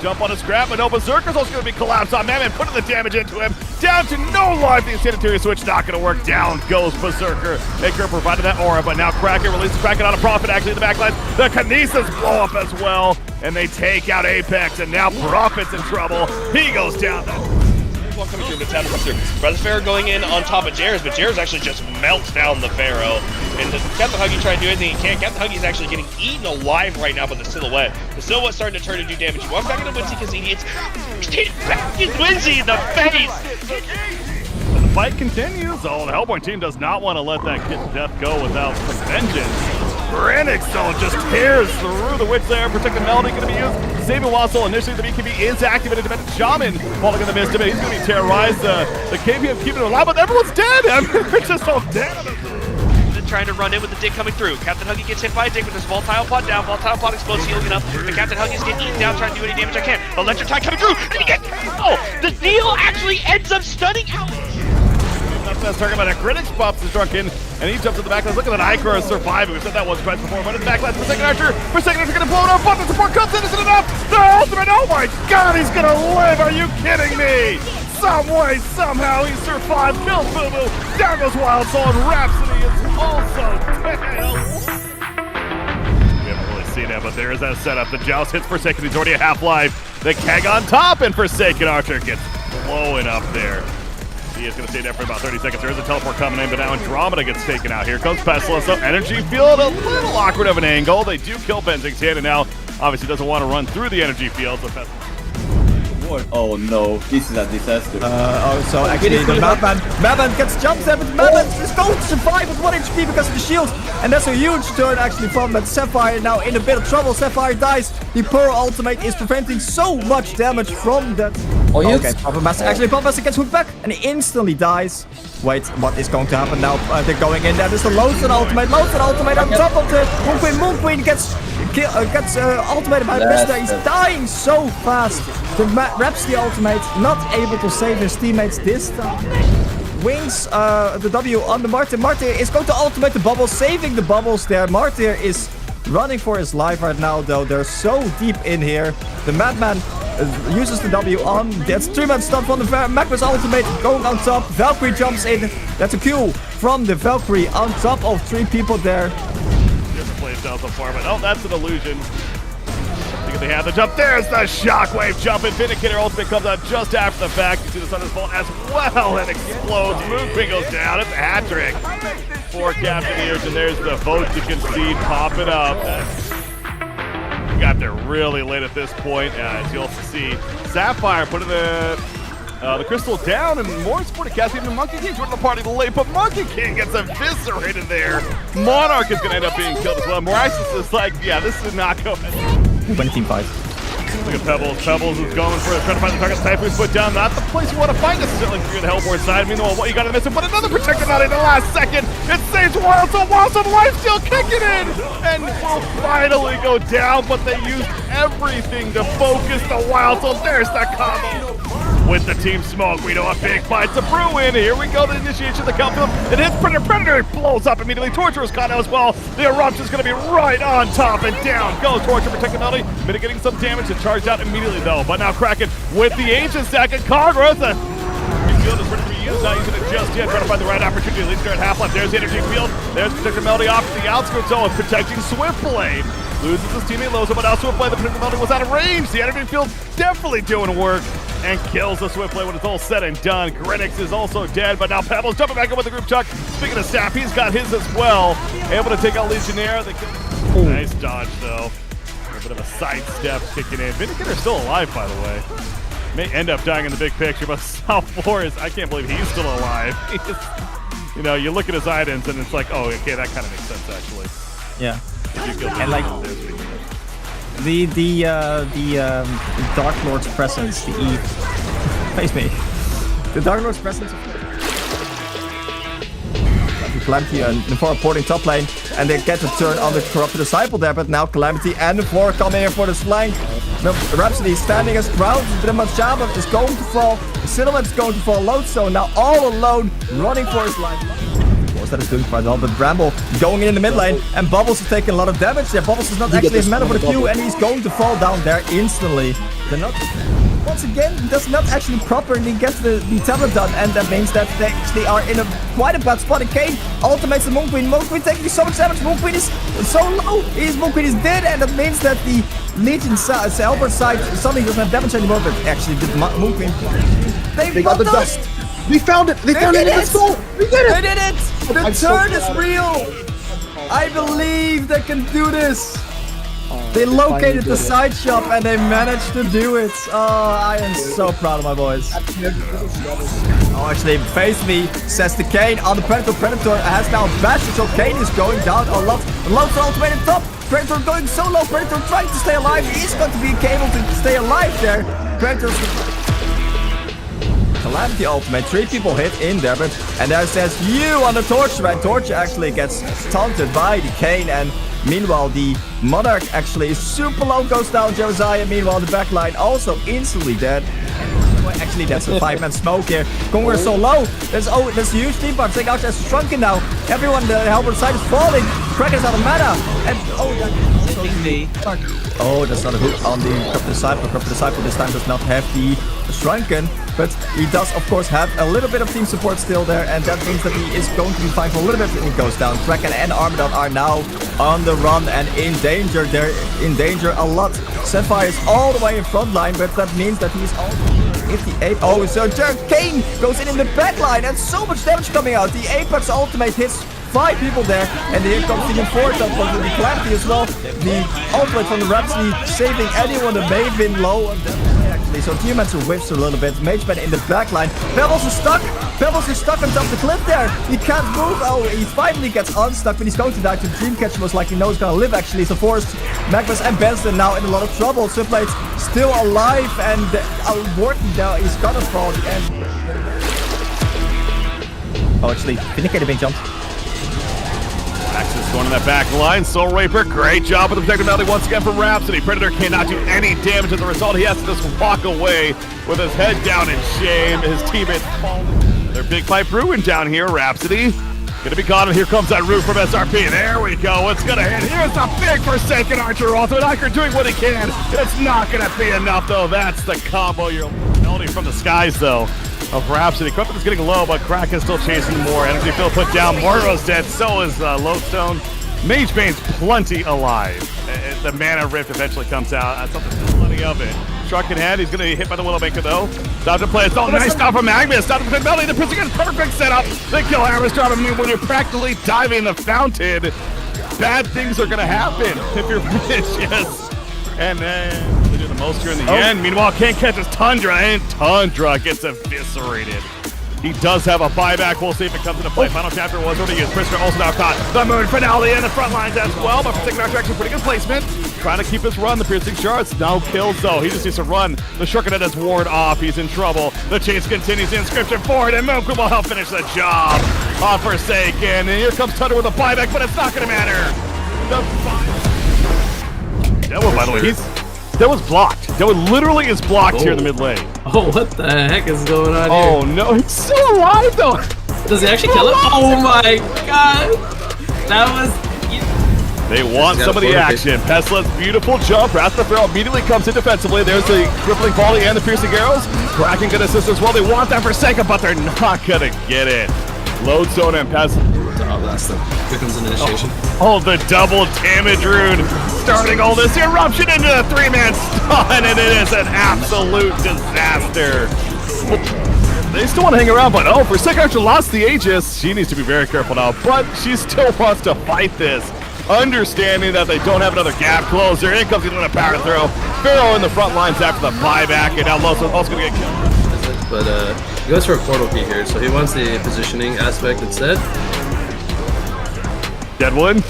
Jump on his grab, but no, Berserker's also going to be collapsed on Mammon, putting the damage into him. Down to no life, the sanitary switch not going to work. Down goes Berserker. Maker provided that aura, but now Kraken releases Kraken on a profit actually in the backline. The Kinesis blow up as well, and they take out Apex, and now Profit's in trouble. He goes down. One coming through, Mid-Town comes through. Brothers Pharaoh going in on top of Jairus, but Jairus actually just melts down the Pharaoh. And Captain Huggy trying to do anything he can. Captain Huggy's actually getting eaten alive right now by the Silhouette. The Silhouette's starting to turn and do damage. He walks back into Winsy because he gets Winsy in the face! And the fight continues. Oh, the Hellpoint team does not want to let that kid to death go without some vengeance. Renix, though, just tears through the Witch there. Protected Melody going to be used. Saving Wassel. Initially, the BKB is activated. Demented Shaman falling in the midst of it. He's going to be terrorized. The KPM keeping it alive, but everyone's dead. They're just all dead. Trying to run in with the dig coming through. Captain Huggy gets hit by a dig with his Volatile Pod down. Volatile Pod explodes, healing up. The Captain Huggy's getting eaten down, trying to do any damage I can. Electric Tide coming through, and he gets... Oh! The deal actually ends up stunning out! That's talking about a Critics pops is drunken. and he jumps in the backline. Look at that Icar surviving. We've said that once twice before, but in the backline for second Archer. For second Archer gonna blow it up, but the support comes in, isn't enough! The ultimate, oh my god, he's gonna live! Are you kidding me? Some way, somehow, he survived, kills Boo Boo, down goes Wild Soul, and Rhapsody is also dead. We haven't really seen it, but there is that setup. The Joust hits Forsaken, he's already a half-life. The keg on top, and Forsaken Archer gets blowing up there. He is going to stay there for about 30 seconds. There is a teleport coming in, but now Andromeda gets taken out. Here comes Pestilence. So energy field, a little awkward of an angle. They do kill Benzing's hand, and now obviously doesn't want to run through the energy field. So oh no, this is a disaster. So actually the Madman gets jumps there, but Madman is going to survive with 1 HP because of the shield. And that's a huge turn actually from that Sapphire now in a bit of trouble. Sapphire dies. The Pearl ultimate is preventing so much damage from that. Oh, yes. Okay, Puppet Master. Actually, Puppet Master gets hooked back and he instantly dies. Wait, what is going to happen now? They're going in there. There's the Loathsome ultimate. Loathsome ultimate on top of the Moon Queen. Moon Queen gets ultimated by Mister. He's dying so fast. The Rhapsody ultimate not able to save his teammates this time. Wings the W on the Martyr. Martyr is going to ultimate the bubbles, saving the bubbles there. Martyr is running for his life right now, though. They're so deep in here. The Madman uses the W on. That's 3-man stun from the Magnus ultimate going on top. Valkyrie jumps in. That's a Q from the Valkyrie on top of 3 people there. Different playstyle so far, but oh, that's an illusion. Because they have the jump. There's the shockwave jump, and Vindicator ultimate comes out just after the fact. You see the Thunder's Bolt as well and explodes. Moon Queen goes down. It's a hat trick for Captain Ears, and there's the vote to concede popping up. Got there really late at this point, as you'll see. Sapphire putting the crystal down, and more supported cast. Even Monkey King joining the party late, but Monkey King gets eviscerated there. Monarch is going to end up being killed as well. Moraxis is like, yeah, this did not go. When team fight. Look at Pebbles. Pebbles is going for it, trying to find the target. Typhoon's put down. Not the place you want to find necessarily if you're the Hellbourne side. Meanwhile, what you got in the missing, but another protector not in the last second. It saves Wild Soul. Wild Soul lifesteal kicking in, and will finally go down. But they used everything to focus the Wild Soul. There's the combo. With the team smoke, we know a big fight's a brewing. Here we go, the initiation of the countdown. It hits Predator. Predator blows up immediately. Torture is caught out as well. The eruption's going to be right on top, and down goes Torture, protecting Melody, mitigating some damage and charged out immediately though. But now Kraken with the Ancient Stack and Congress. The field is ready to be used, not using it just yet. Trying to find the right opportunity. At least they're at half-life. There's the energy field. There's Protector Melody off to the outskirts zone, protecting Swiftblade. Loses his teammate Loza, but now Swiftblade, the Protector Melody was out of range. The energy field definitely doing work, and kills the Swiftblade when it's all said and done. Grenix is also dead, but now Pebbles jumping back in with the group chuck. Speaking of Sap, he's got his as well. Able to take out Legionnaire. Nice dodge, though. A little bit of a sidestep kicking in. Vindicator's still alive, by the way. May end up dying in the big picture, but South 4 is, I can't believe he's still alive. You know, you look at his items, and it's like, oh, okay, that kind of makes sense, actually. Yeah. And like the Dark Lord's presence, the E. Face me. The Dark Lord's presence. Calamity and the 4 porting top lane, and they get to turn on the Corrupted Disciple there, but now Calamity and the 4 coming here for the flank. Rhapsody is standing as ground. The Machaba is going to fall. The Silhouette is going to fall. Lodestone now all alone, running for his life. That is doing quite well, but Bramble going in the mid lane, and Bubbles is taking a lot of damage there. Bubbles is not actually a mana for the Q, and he's going to fall down there instantly. They're not, once again, does not actually properly get the tablet done, and that means that they actually are in quite a bad spot. And Kane ultimates the Moon Queen. Moon Queen taking so much damage. Moon Queen is so low. Moon Queen is dead, and that means that the Legion Hellbourne side suddenly doesn't have damage anymore, but actually the Moon Queen, they got the dust. We found it! They found it! Let's go! We did it! They did it! The turn is real! I believe they can do this! They located the side shop and they managed to do it! Oh, I am so proud of my boys. Oh, actually, face me, says the Kane on the Predator. Predator has now bashed, so Kane is going down a lot. Loads ultimated top! Predator going so low. Predator trying to stay alive. He's going to be able to stay alive there. Predator's Calamity ultimate, 3 people hit in there, but and there says you on the Torture, and Torture actually gets taunted by the Kane, and meanwhile the Monarch actually is super low, goes down. Josiah, meanwhile the backline also instantly dead. Actually, that's a 5-man smoke here. Kongor is so low. There's a huge team bar. Take out as Shrunken now. Everyone, the Halberd side is falling. Kraken's out of mana. And that's not a hook on the Corrupt Disciple. Corrupt Disciple this time does not have the Shrunken, but he does of course have a little bit of team support still there, and that means that he is going to be fine for a little bit when he goes down. Kraken and Armadon are now on the run and in danger. They're in danger a lot. Sapphire is all the way in front line, but that means that he's also 58. Oh, so Kane goes in the back line and so much damage coming out. The Apex ultimate hits 5 people there, and here comes the Enforcer with the Calamity as well. The ultimate from the Rhapsody saving anyone that may have been low. Actually, so Geomancer whiffs a little bit. Mageman in the back line. Pebbles is stuck. Pebbles is stuck on top of the cliff there. He can't move. Oh, he finally gets unstuck, but he's going to die to Dreamcatcher. Most likely knows he's gonna live actually. So Forrest, Magnus, and Benson now in a lot of trouble. Swiftlite's still alive, and Wharton now is gonna fall at the end. Oh, actually, Vindicator being jumped. Axis going in that back line. Soul Raper, great job with the protective melody once again from Rhapsody. Predator cannot do any damage as a result. He has to just walk away with his head down in shame. His teammates falling. Their big pipe ruined down here. Rhapsody gonna be caught, and here comes that root from SRP. There we go. It's gonna hit. Here's a big Forsaken Archer ultimate. Iker doing what he can. It's not gonna be enough though. That's the combo. You're melody from the skies though. Of Rhapsody. Equipment is getting low, but Kraken's still chasing more. Energy field put down. Morro's dead. So is Lodestone. Magebane's plenty alive. The Mana Rift eventually comes out. That's something, plenty of it. Shrunk in hand. He's going to be hit by the Willowmaker, though. Stop to play. It's all nice stuff from Magnus. Stop to play Melody. The Prince again. Perfect setup. The kill hammer's drop. I mean, when you're practically diving the fountain, bad things are going to happen if you're vicious. And then they do the most here in the end. Meanwhile, can't catch his Tundra, and Tundra gets eviscerated. He does have a buyback. We'll see if it comes into play. Final chapter was already used. Prisoner also now caught. The Moon finale in the front lines as well, but Forsaken Archer actually pretty good placement. Trying to keep his run. The piercing shards. No kills though. He just needs to run. The Shurkenet has ward off. He's in trouble. The chase continues. The inscription forward, and Moonku will help finish the job on Forsaken. And here comes Tundra with a buyback, but it's not going to matter. Devil, by the way, that was blocked. That one literally is blocked here in the mid lane. Oh, what the heck is going on here? Oh no, he's still alive though. Does he actually kill him? Oh my god. That was... They want some of the action. Pesla's beautiful jump. Wrath the Pharaoh immediately comes in defensively. There's the crippling volley and the piercing arrows. Kraken gonna assist as well. They want that Forsaken, but they're not gonna get it. Lodestone and Pesla. Oh, that's the... Here comes an initiation. Oh, the double damage rune. Starting all this eruption into a 3-man stun, and it is an absolute disaster. They still want to hang around, but oh, Forsaken Archer lost the Aegis. She needs to be very careful now, but she still wants to fight this. Understanding that they don't have another gap closer. In comes into a power throw. Pharaoh in the front lines after the buyback, and now Lo's also going to get killed. But he goes for a portal key here, so he wants the positioning aspect instead. Deadwood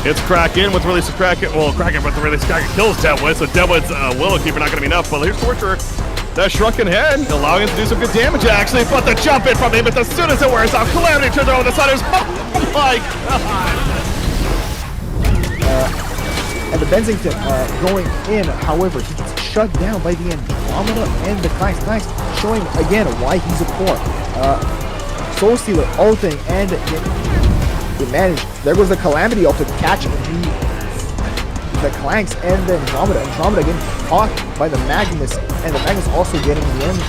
hits Kraken with release of Kraken. Well, Kraken with the release of Kraken kills Deadwood, so Deadwood's Willowkeeper not going to be enough. But here's Torture. That Shrunken Head, allowing him to do some good damage actually, but the jump in from him, but as soon as it wears off, Calamity turns over the Sliders. Oh my god! And the Bensington going in, however, he gets shut down by the Andromeda and the Knights, showing again why he's a core. Soul Stealer ulting and they managed. There goes the Calamity off to catch the Clanks and the Andromeda. Andromeda getting caught by the Magnus, and the Magnus also getting the end.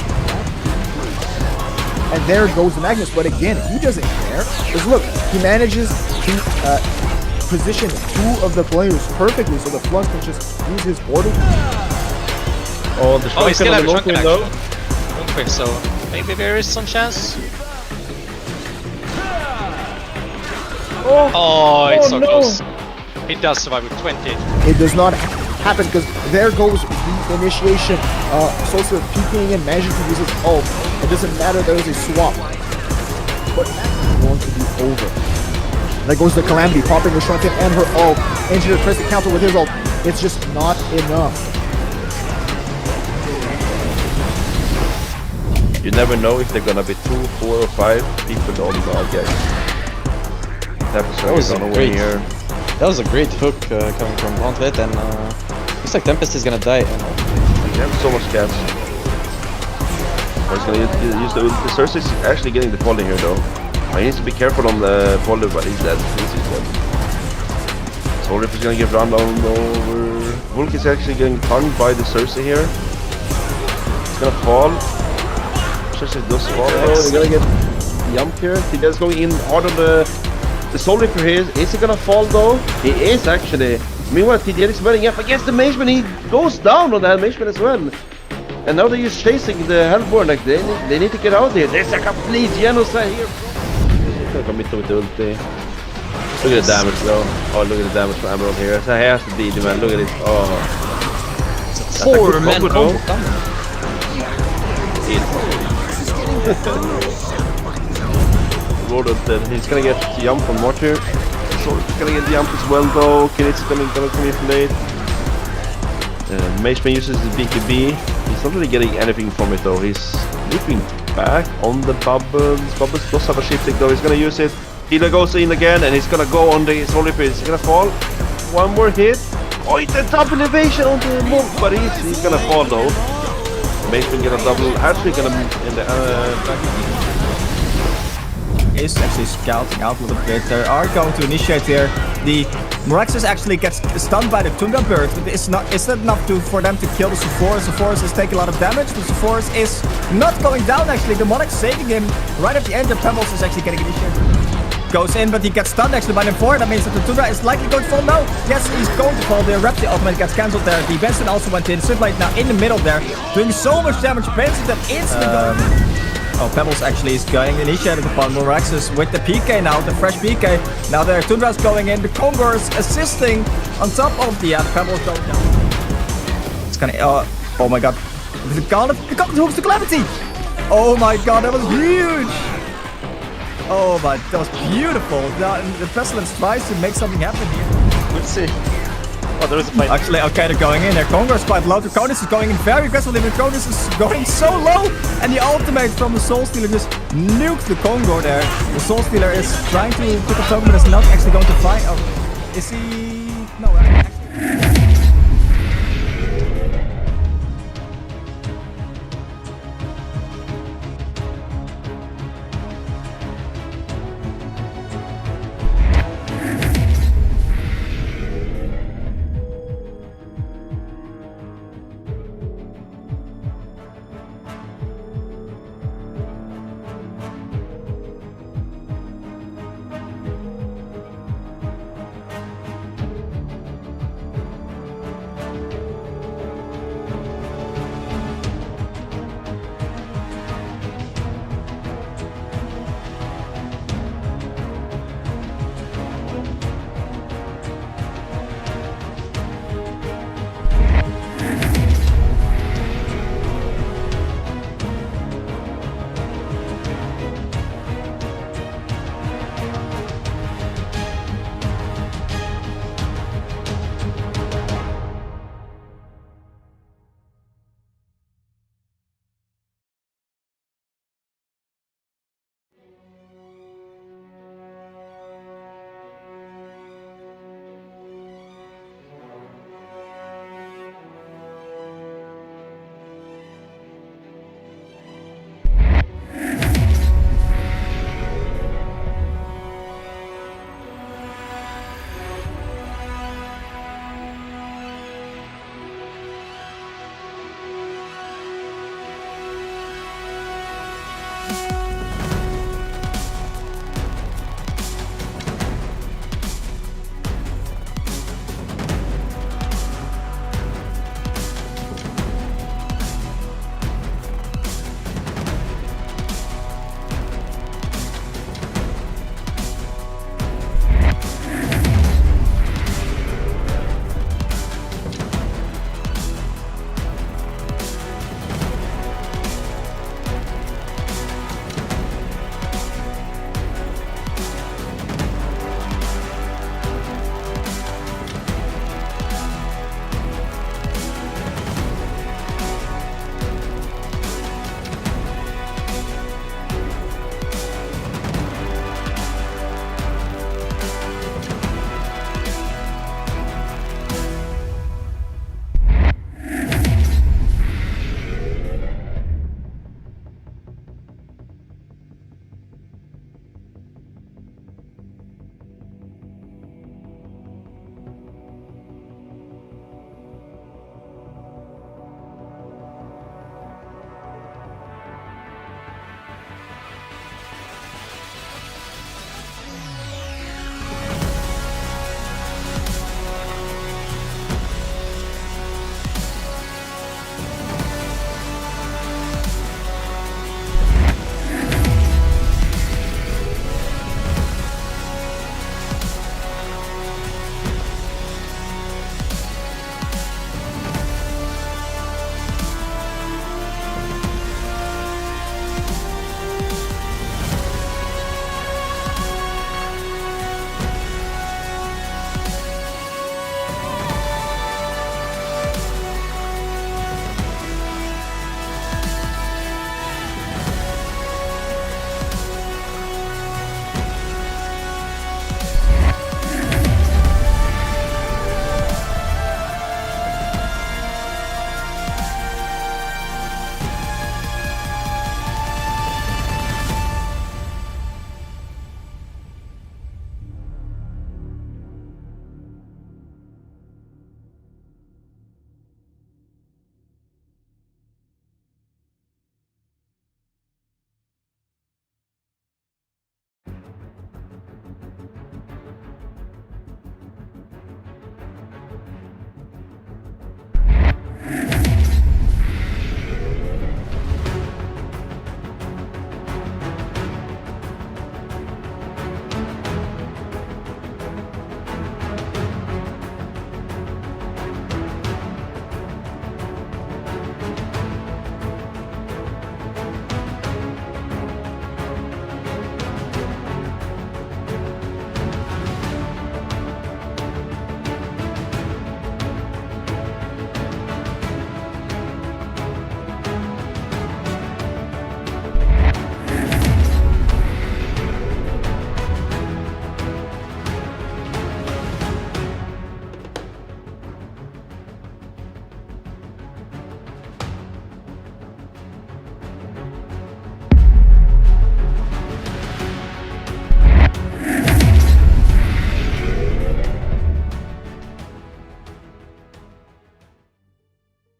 And there goes the Magnus, but again, he doesn't care. Because look, he manages to position 2 of the players perfectly, so the Flux can just use his portal. Oh, the he's gonna have a Shrunken though. Okay, so maybe there is some chance. Oh, it's so close. He does survive with 20. It does not happen because there goes the initiation. Sosa peeking and managing to use his ult. It doesn't matter, there is a swap. But that's going to be over. There goes the Calamity, popping the Shrunken and her ult. Engineer tries to counter with his ult. It's just not enough. You never know if they're gonna be 2, 4, or 5 people on the guys. That was That was a great hook coming from Gauntlet, and looks like Tempest is gonna die. They have so much gas. he's gonna use the ult. The Cersei is actually getting the volley here though. He needs to be careful on the volley, but he's dead. He's dead. Soul Reaper is gonna get run down over. Vulk is actually getting punched by the Cersei here. He's gonna fall. Cersei does fall. Oh, they're gonna get jumped here. TD's going in hard on the Soul Reaper here. Is he gonna fall though? He is actually. Meanwhile, TD is running up against the Mageman. He goes down on the Mageman as well. And now they're just chasing the Hellborn. Like they need to get out there. There's a complete genocide here. He's gonna commit with the ulti. Look at the damage though. Oh, look at the damage from Emerald here. So he has to beat him, man. Look at this. Oh. 4-man combo. He's gonna get the jump from Mort here. So he's gonna get the jump as well though. Kinit's gonna come in late. Mageman uses his BKB. He's not really getting anything from it though. He's leaping back on the bubbles. Bubbles does have a shifting though. He's gonna use it. Healer goes in again and he's gonna go on the Soul Reaper. He's gonna fall. One more hit. Oh, it's a double evasion on the move, but he's gonna fall though. Mageman gonna double. Actually gonna in the back. Is actually scouting out a little bit. They are going to initiate here. The Moraxis actually gets stunned by the Tundra Bird, but it's not enough for them to kill the Sephoris. Sephoris is taking a lot of damage. The Sephoris is not going down actually. The Monarch saving him right at the end. The Pebbles is actually getting initiated. Goes in, but he gets stunned actually by them 4. That means that the Tundra is likely going to fall now. Yes, he's going to fall. The Raptor ultimate gets cancelled there. The Benson also went in. Slither now in the middle there, doing so much damage. Benson that instantly going. Oh, Pebbles actually is going initiated upon Moraxis with the PK now, the fresh PK. Now the Tundra's going in, the Kongors assisting on top of the Pebbles going down. It's gonna, oh my god. The God hooks the Calamity! Oh my god, that was huge! Oh my, that was beautiful. The Pestilence tries to make something happen here. Let's see. Oh, there is a fight. Actually, okay, they're going in. Their Kongor is quite low. The Draconis is going in very aggressively. The Draconis is going so low. And the ultimate from the Soul Stealer just nuked the Kongor there. The Soul Stealer is trying to pick a token, but is not actually going to fight. Oh, is he? No, actually.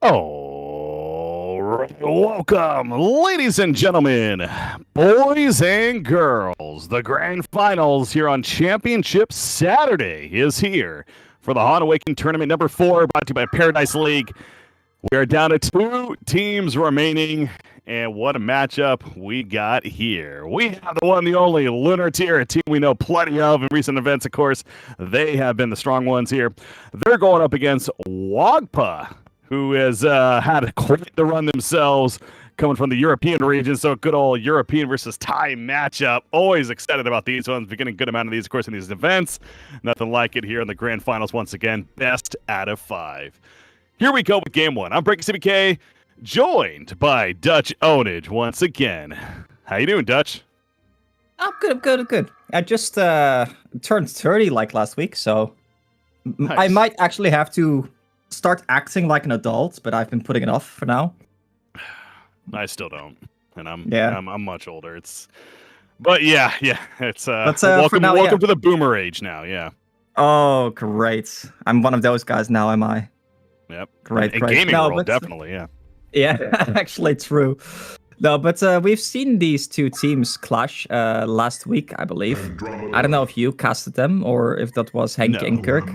All right, welcome, ladies and gentlemen, boys and girls. The grand finals here on Championship Saturday is here for the HoN Awakening Tournament number 4, brought to you by Paradise League. We are down to 2 teams remaining, and what a matchup we got here. We have the one, the only Lunar Tier, a team we know plenty of in recent events, of course. They have been the strong ones here. They're going up against Wagpa, who has had quite the run themselves, coming from the European region. So good old European versus Thai matchup. Always excited about these ones. We're getting a good amount of these, of course, in these events. Nothing like it here in the grand finals once again. Best out of 5. Here we go with game 1. I'm Breaking CBK, joined by Dutch Ownage once again. How you doing, Dutch? I'm good. I just turned 30 like last week, so Nice. I might actually have to start acting like an adult, but I've been putting it off for now. I still don't, and I'm much older. It's welcome to the boomer age now. Yeah. Oh, great! I'm one of those guys now, am I? Yep. Great. Gaming world, definitely. Yeah. Yeah, actually true. No, but we've seen these 2 teams clash last week, I believe. I don't know if you casted them or if that was Henk and Kirk.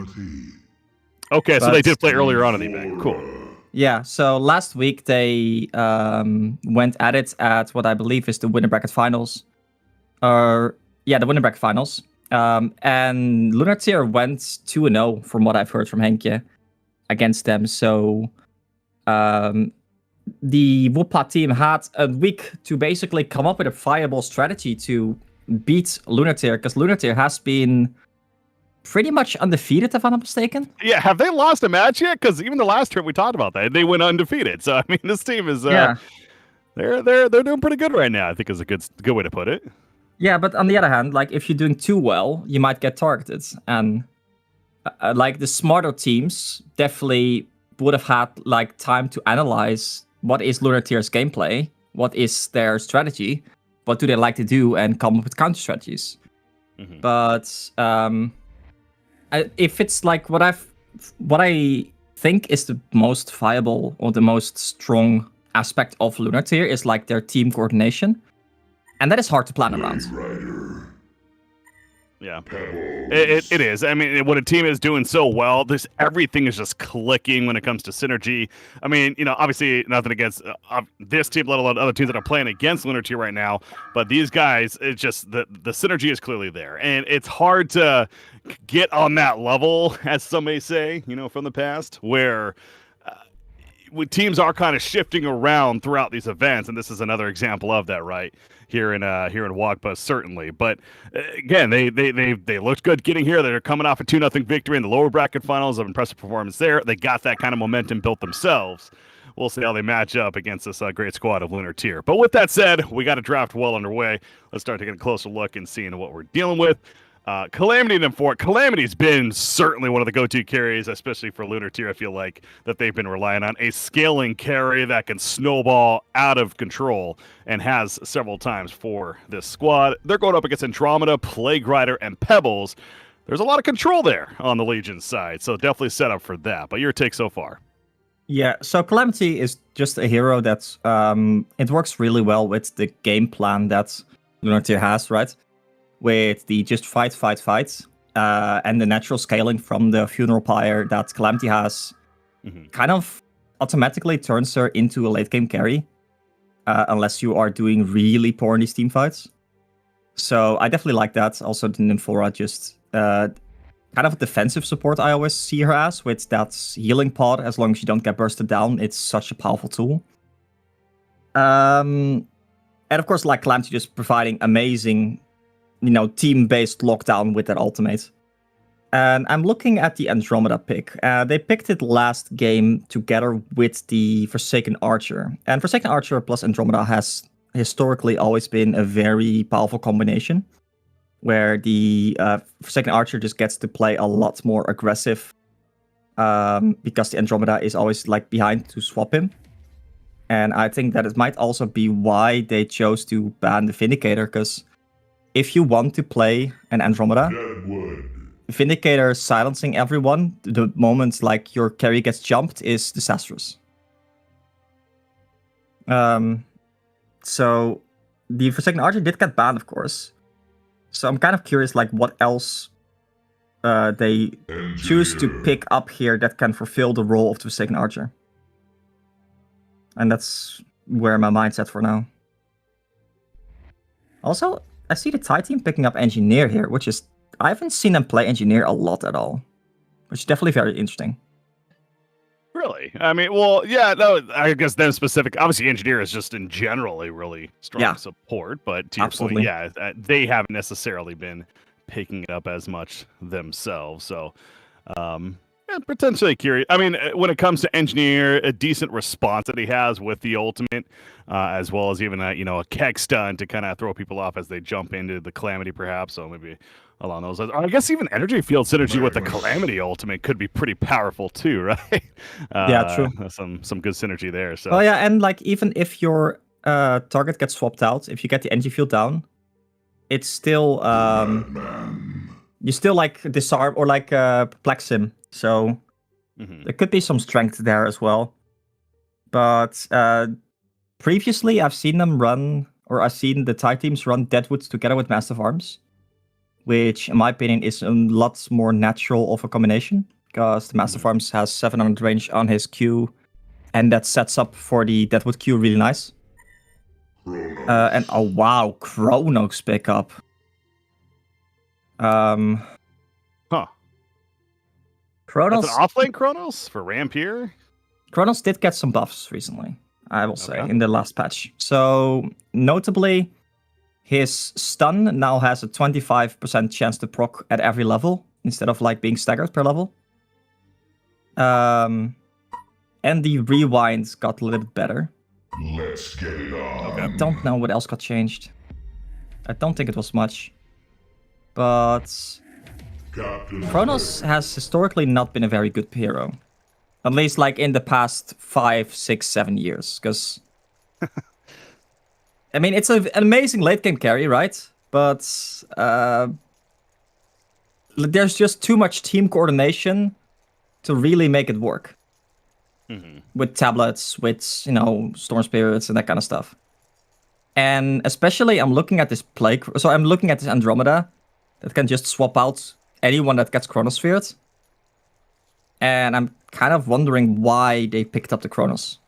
Okay, so they did play earlier on in the event. Cool. Yeah, so last week they went at it at what I believe is the winner bracket finals. The winner bracket finals. And Lunar Tier went 2-0 from what I've heard from Henk against them. So the Wuppa team had a week to basically come up with a viable strategy to beat Lunar Tier, because Lunar Tier has been pretty much undefeated, if I'm not mistaken. Yeah, have they lost a match yet? Because even the last turn we talked about that, they went undefeated. So I mean, this team is they're doing pretty good right now. I think is a good way to put it. Yeah, but on the other hand, like if you're doing too well, you might get targeted, and like the smarter teams definitely would have had like time to analyze what is Lunar Tier's gameplay, what is their strategy, what do they like to do, and come up with counter strategies. Mm-hmm. But if it's like what I think is the most viable or the most strong aspect of Lunar Tier is like their team coordination, and that is hard to plan around. Yeah, it is. I mean, when a team is doing so well, everything is just clicking when it comes to synergy. I mean, obviously nothing against this team, let alone other teams that are playing against Lunar Tier right now. But these guys, it's just the synergy is clearly there, and it's hard to get on that level, as some may say, from the past, where teams are kind of shifting around throughout these events, and this is another example of that, right? Here in Wagpa, certainly. But again, they looked good getting here. They're coming off a 2-0 victory in the lower bracket finals. Of impressive performance there. They got that kind of momentum built themselves. We'll see how they match up against this great squad of Lunar Tier. But with that said, we got a draft well underway. Let's start taking a closer look and seeing what we're dealing with. Calamity and Fort. Calamity's been certainly one of the go-to carries, especially for Lunar Tier. I feel like that they've been relying on a scaling carry that can snowball out of control, and has several times for this squad. They're going up against Andromeda, Plague Rider, and Pebbles. There's a lot of control there on the Legion's side, so definitely set up for that. But your take so far? Yeah, so Calamity is just a hero that it works really well with the game plan that Lunar Tier has, right? With the just fight, and the natural scaling from the Funeral Pyre that Calamity has, kind of automatically turns her into a late game carry, unless you are doing really poor in these team fights. So I definitely like that. Also, the Nymphora just kind of defensive support I always see her as, with that healing pod. As long as you don't get bursted down, it's such a powerful tool. And of course, like Calamity just providing amazing team-based lockdown with that ultimate. And I'm looking at the Andromeda pick. They picked it last game together with the Forsaken Archer. And Forsaken Archer plus Andromeda has historically always been a very powerful combination, where the Forsaken Archer just gets to play a lot more aggressive, because the Andromeda is always like behind to swap him. And I think that it might also be why they chose to ban the Vindicator, because if you want to play an Andromeda, Vindicator silencing everyone the moment like your carry gets jumped is disastrous. So the Forsaken Archer did get banned, of course. So I'm kind of curious, like, what else they choose to pick up here that can fulfill the role of the Forsaken Archer. And that's where my mind's at for now. Also, I see the Thai team picking up Engineer here, which is... I haven't seen them play Engineer a lot at all. Which is definitely very interesting. Really? I mean, well, yeah, no, I guess them specific. Obviously, Engineer is just in general a really strong support, but to your point, yeah, they haven't necessarily been picking it up as much themselves. So, potentially curious. I mean, when it comes to Engineer, a decent response that he has with the ultimate, as well as even a keg stun to kind of throw people off as they jump into the Calamity, perhaps. So maybe along those lines. Or I guess even Energy Field synergy with the Calamity ultimate could be pretty powerful too, right? Yeah, true. Some good synergy there. So. Oh yeah, and like even if your target gets swapped out, if you get the Energy Field down, it's still you still like disarm or like perplex him. So there could be some strength there as well. But previously, I've seen them run, or I've seen the Thai teams run Deadwoods together with Master of Arms, which, in my opinion, is a lot more natural of a combination, because the Master of Arms has 700 range on his Q, and that sets up for the Deadwood Q really nice. And oh wow, Chronos pickup. Chronos. That's an offlane Chronos for Rampier? Chronos did get some buffs recently, I will say, in the last patch. So, notably, his stun now has a 25% chance to proc at every level, instead of like being staggered per level. And the rewind got a little bit better. Let's get it on. I don't know what else got changed. I don't think it was much. But Chronos has historically not been a very good hero. At least like in the past 5, 6, 7 years. Because I mean, it's an amazing late game carry, right? But there's just too much team coordination to really make it work. With tablets, with, Storm Spirits and that kind of stuff. And especially I'm looking at this plague. So I'm looking at this Andromeda that can just swap out anyone that gets Chronosphered. And I'm kind of wondering why they picked up the Chronos.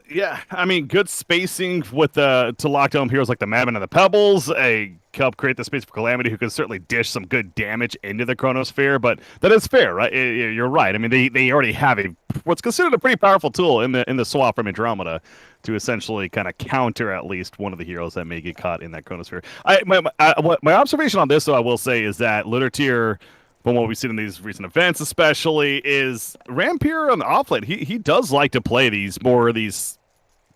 Yeah, I mean, good spacing with to lock down heroes like the Madman and the Pebbles. Help create the space for Calamity, who can certainly dish some good damage into the Chronosphere. But that is fair, right? You're right. I mean, they already have what's considered a pretty powerful tool in the swap from Andromeda to essentially kind of counter at least one of the heroes that may get caught in that Chronosphere. My observation on this, though, I will say, is that Litter Tier, from what we've seen in these recent events, especially, is Rampier on the offlane. He does like to play these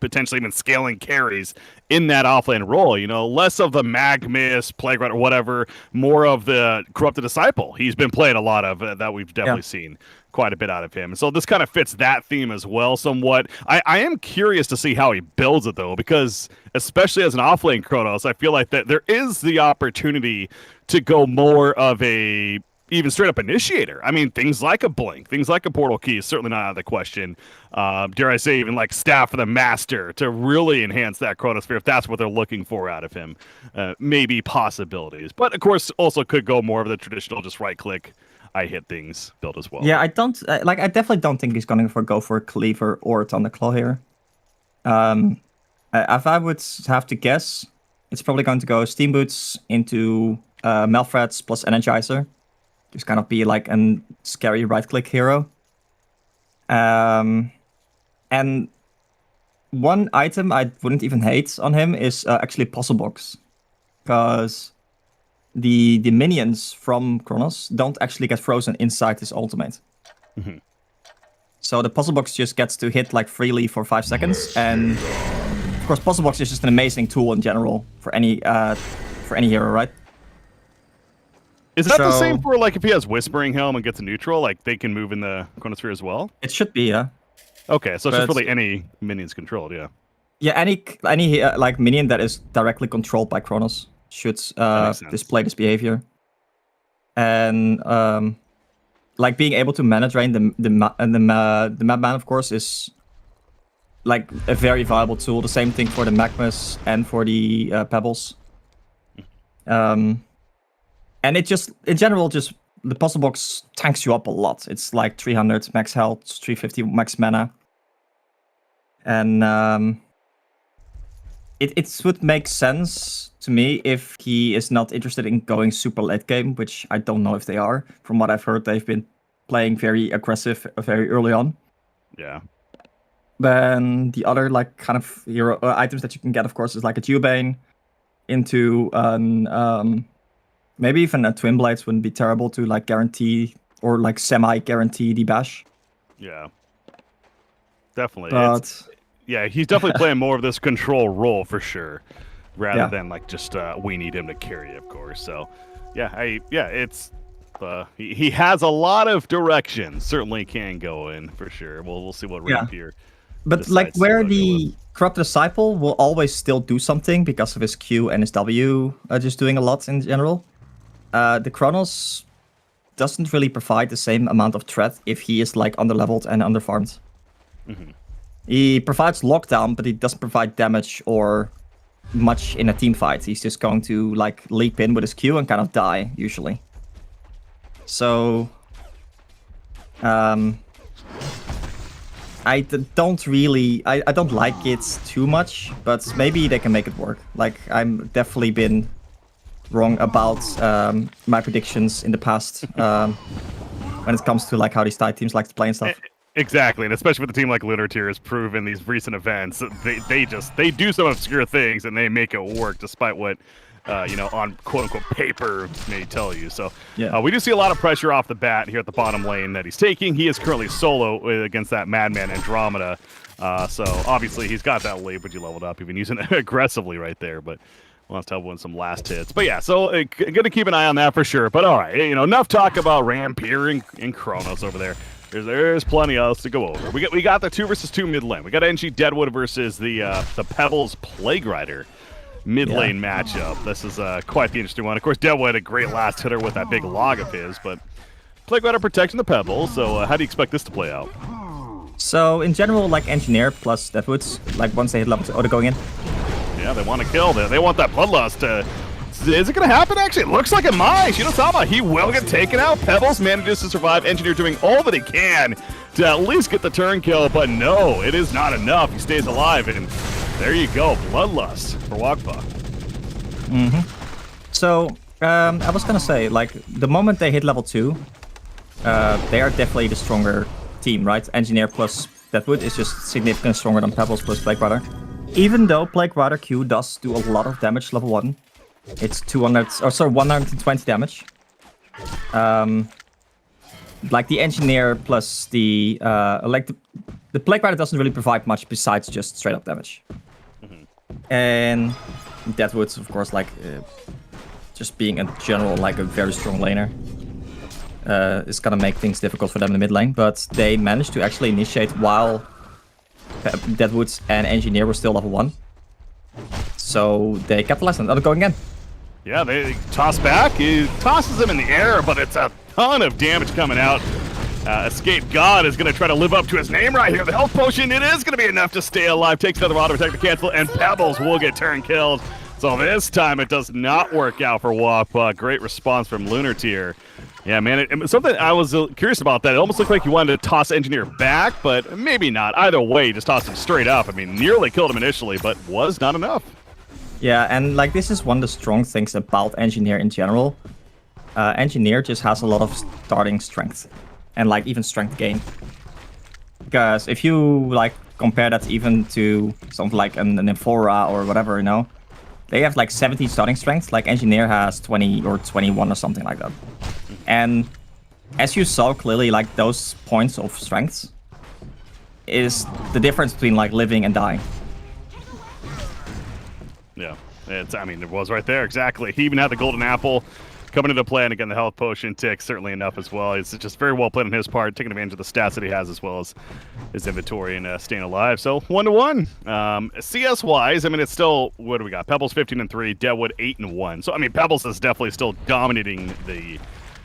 potentially even scaling carries in that offlane role, less of the Magmus, Plague Rider, or whatever, more of the Corrupted Disciple. He's been playing a lot of that. We've definitely seen quite a bit out of him. And so this kind of fits that theme as well somewhat. I am curious to see how he builds it, though, because especially as an offlane Chronos, I feel like that there is the opportunity to go more of a even straight up initiator. I mean, things like a Blink, things like a Portal Key is certainly not out of the question. Dare I say, even like Staff of the Master to really enhance that Chronosphere, if that's what they're looking for out of him. Maybe possibilities. But of course, also could go more of the traditional just right click, I hit things build as well. Yeah, I definitely don't think he's going to go for a Cleaver or a Thunderclaw here. If I would have to guess, it's probably going to go Steam Boots into Malthreats plus Energizer. Just kind of be like a scary right-click hero. And one item I wouldn't even hate on him is actually Puzzle Box. Because the minions from Chronos don't actually get frozen inside his ultimate. So the Puzzle Box just gets to hit like freely for 5 seconds. And of course, Puzzle Box is just an amazing tool in general for any hero, right? Is that the same for like if he has Whispering Helm and gets a neutral, like they can move in the Chronosphere as well? It should be, yeah. Okay, so it's just really any minions controlled, yeah. Yeah, any like minion that is directly controlled by Chronos should display this behavior. And like being able to mana drain the Madman, of course, is like a very viable tool. The same thing for the Magmas and for the Pebbles. And it just, in general, just the puzzle box tanks you up a lot. It's like 300 max health, 350 max mana. And it would make sense to me if he is not interested in going super late game, which I don't know if they are. From what I've heard, they've been playing very aggressive very early on. Yeah. Then the other like kind of hero items that you can get, of course, is like a Geobane into an maybe even a Twin Blades wouldn't be terrible to like guarantee or like semi-guarantee the bash. Yeah. Definitely. But yeah, he's definitely playing more of this control role for sure, rather than like just we need him to carry, of course. So, yeah, it's he has a lot of directions. Certainly can go in for sure. We'll see what ramp here. But like where the Corrupt Disciple will always still do something because of his Q and his W just doing a lot in general. The Chronos doesn't really provide the same amount of threat if he is like underleveled and underfarmed. Mm-hmm. He provides lockdown, but he doesn't provide damage or much in a team fight. He's just going to like leap in with his Q and kind of die usually. So, I don't like it too much, but maybe they can make it work. Like I'm definitely been wrong about my predictions in the past when it comes to like how these teams like to play and stuff. Exactly, and especially with a team like Lunar has proven these recent events, they do some obscure things and they make it work despite what on quote-unquote paper may tell you. So we do see a lot of pressure off the bat here at the bottom lane that he's taking. He is currently solo against that Madman Andromeda. So obviously he's got that lead, but you leveled up. You've been using it aggressively right there, but we'll have to win some last hits. But yeah, so gonna keep an eye on that for sure. But all right, enough talk about Rampier and Kronos over there. There's plenty else to go over. We got the 2 versus 2 mid lane. We got NG Deadwood versus the Pebbles Plague Rider mid lane matchup. This is quite the interesting one. Of course, Deadwood a great last hitter with that big log of his, but Plague Rider protecting the Pebbles. So how do you expect this to play out? So in general, like Engineer plus Deadwoods, like once they hit level 2, they're going in. Yeah, they want to kill. They want that bloodlust to. Is it going to happen, actually? It looks like it might. Shinosama, he will get taken out. Pebbles manages to survive. Engineer doing all that he can to at least get the turn kill, but no, it is not enough. He stays alive, and there you go. Bloodlust for Wagpa. So, I was going to say, like, the moment they hit level 2, they are definitely the stronger team, right? Engineer plus Deadwood is just significantly stronger than Pebbles plus Plague Rider. Even though Plague Rider Q does do a lot of damage level 1, it's 120 damage. Like the Engineer plus the the Plague Rider doesn't really provide much besides just straight up damage. And Deadwood's of course like just being in general like a very strong laner. Is gonna make things difficult for them in the mid lane, but they managed to actually initiate while Deadwoods and Engineer were still level 1. So they capitalized on it. Going again. Yeah, they toss back. He tosses him in the air, but it's a ton of damage coming out. Escape God is going to try to live up to his name right here. The health potion, it is going to be enough to stay alive. Takes another auto attack to cancel, and Pebbles will get turn killed. So this time it does not work out for Wappa. Great response from Lunar. Yeah, man, something I was curious about that. It almost looked like you wanted to toss Engineer back, but maybe not. Either way, just tossed him straight up. I mean, nearly killed him initially, but was not enough. Yeah, and like this is one of the strong things about Engineer in general. Engineer just has a lot of starting strength, and like even strength gain. Because if you like compare that even to something like an Amphora or whatever, they have like 17 starting strength. Like Engineer has 20 or 21 or something like that. And as you saw clearly, like those points of strength is the difference between like living and dying. Yeah, it was right there, exactly. He even had the golden apple coming into play, and again, the health potion tick, certainly enough as well. It's just very well played on his part, taking advantage of the stats that he has as well as his inventory and staying alive. So 1-1. CS-wise, it's still, what do we got? Pebbles 15-3, Deadwood 8-1. So, Pebbles is definitely still dominating the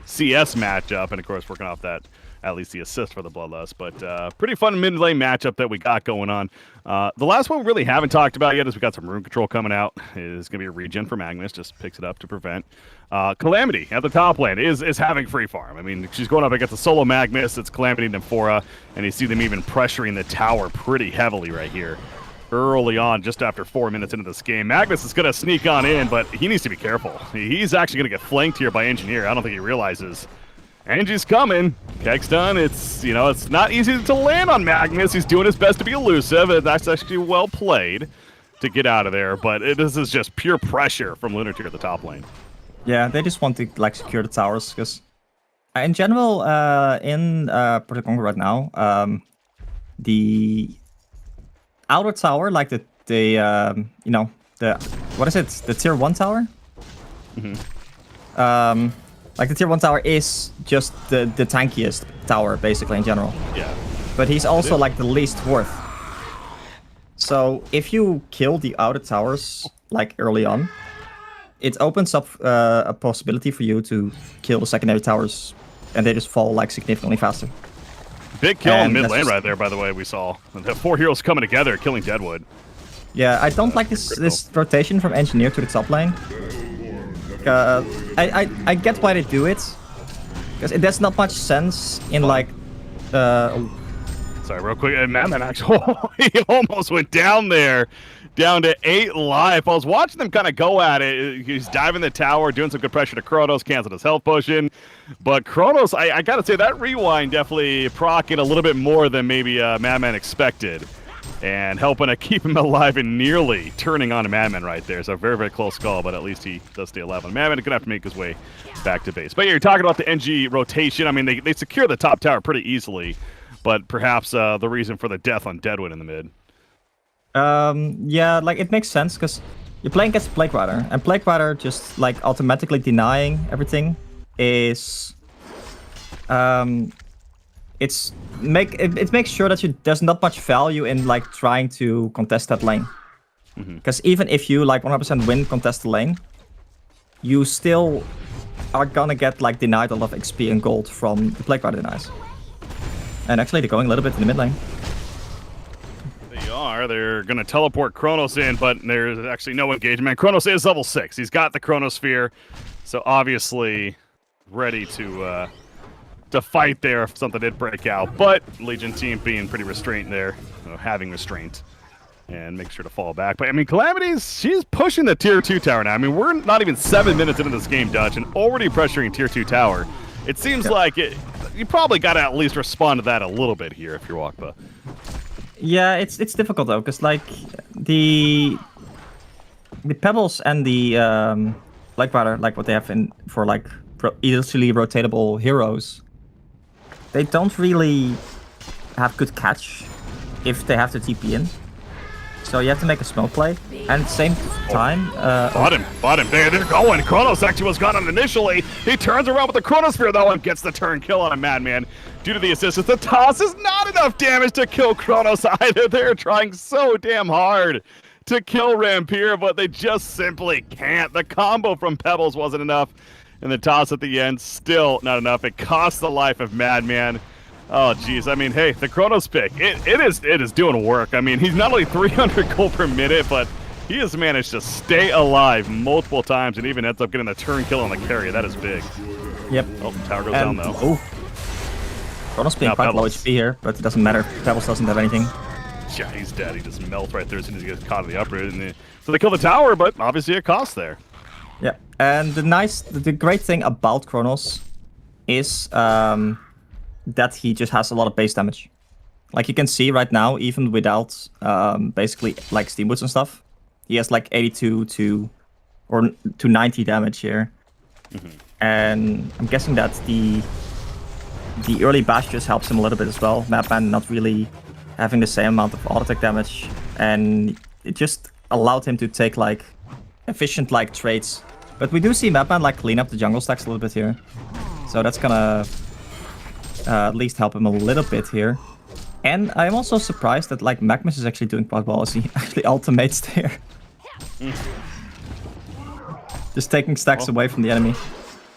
CS matchup, and of course, working off that at least the assist for the Bloodlust. But pretty fun mid lane matchup that we got going on. The last one we really haven't talked about yet is we got some rune control coming out. Is going to be a regen for Magnus, just picks it up to prevent. Calamity at the top lane is having free farm. I mean, she's going up against a solo Magnus. It's Calamity and Nymphora, and you see them even pressuring the tower pretty heavily right here. Early on, just after 4 minutes into this game. Magnus is going to sneak on in, but he needs to be careful. He's actually going to get flanked here by Engineer. I don't think he realizes. Angie's coming. Keg's done. It's not easy to land on Magnus. He's doing his best to be elusive, and that's actually well played to get out of there, but this is just pure pressure from Lunatic at the top lane. Yeah, they just want to like secure the towers, because in general, in Project Conquer right now, the outer tower, like the what is it? The tier 1 tower? Mm-hmm. Like the tier 1 tower is just the tankiest tower, basically, in general. Yeah. But he's also like the least worth. So if you kill the outer towers like early on, it opens up a possibility for you to kill the secondary towers, and they just fall like significantly faster. Big kill in mid lane right there, by the way, we saw. The 4 heroes coming together, killing Deadwood. Yeah, I don't like this rotation from Engineer to the top lane. I get why they do it, because there's not much sense in like... Sorry, real quick, Madman actually, he almost went down there, down to 8 life. I was watching them kind of go at it. He's diving the tower, doing some good pressure to Kronos, canceled his health potion. But Kronos, I gotta say, that rewind definitely proccing a little bit more than maybe Madman expected, and helping to keep him alive and nearly turning on a Madman right there. So very, very close call, but at least he does stay alive. And Madman is gonna have to make his way back to base. But yeah, you're talking about the NG rotation. I mean, they secure the top tower pretty easily, but perhaps the reason for the death on Deadwood in the mid. Yeah, like it makes sense, because you're playing against Plague Rider, and Plague Rider just like automatically denying everything is it makes sure that there's not much value in like trying to contest that lane, because even if you like 100% win contest the lane, you still are gonna get like denied a lot of XP and gold from the Plague Rider denies. And actually they're going a little bit in the mid lane. They're going to teleport Kronos in, but there's actually no engagement. Kronos is level 6. He's got the Chronosphere, so obviously ready to fight there if something did break out. But Legion team being pretty restrained there, having restraint, and make sure to fall back. But I mean, she's pushing the tier 2 tower now. I mean, we're not even 7 minutes into this game, Dutch, and already pressuring tier 2 tower. It seems like you probably got to at least respond to that a little bit here if you're Wakba. Yeah, it's difficult though, because like the Pebbles and the Plague Rider, like what they have for like easily rotatable heroes, they don't really have good catch if they have to TP in. So you have to make a smoke play, and at the same time... Bottom, they're going. Kronos actually was gone on initially. He turns around with the Chronosphere though and gets the turn kill on a Madman. Due to the assistance, the toss is not enough damage to kill Kronos either. They're trying so damn hard to kill Rampier, but they just simply can't. The combo from Pebbles wasn't enough, and the toss at the end still not enough. It cost the life of Madman. Oh, geez. I mean, hey, the Kronos pick, it is doing work. I mean, he's not only 300 gold per minute, but he has managed to stay alive multiple times and even ends up getting the turn kill on the carry. That is big. Yep. Oh, the tower goes down, though. Oh. Kronos being quite low HP here, but it doesn't matter. Pebbles doesn't have anything. Yeah, he's dead. He just melts right there as soon as he gets caught in the uproot. So they kill the tower, but obviously it costs there. Yeah, and the great thing about Kronos is that he just has a lot of base damage. Like you can see right now, even without basically like steam boots and stuff, he has like 82 to 90 damage here. And I'm guessing that the early bash just helps him a little bit as well. Madman not really having the same amount of auto attack damage, and it just allowed him to take like efficient like trades. But we do see Madman like clean up the jungle stacks a little bit here, so that's gonna at least help him a little bit here. And I'm also surprised that like Magnus is actually doing quite well as he actually ultimates there. Just taking stacks away from the enemy.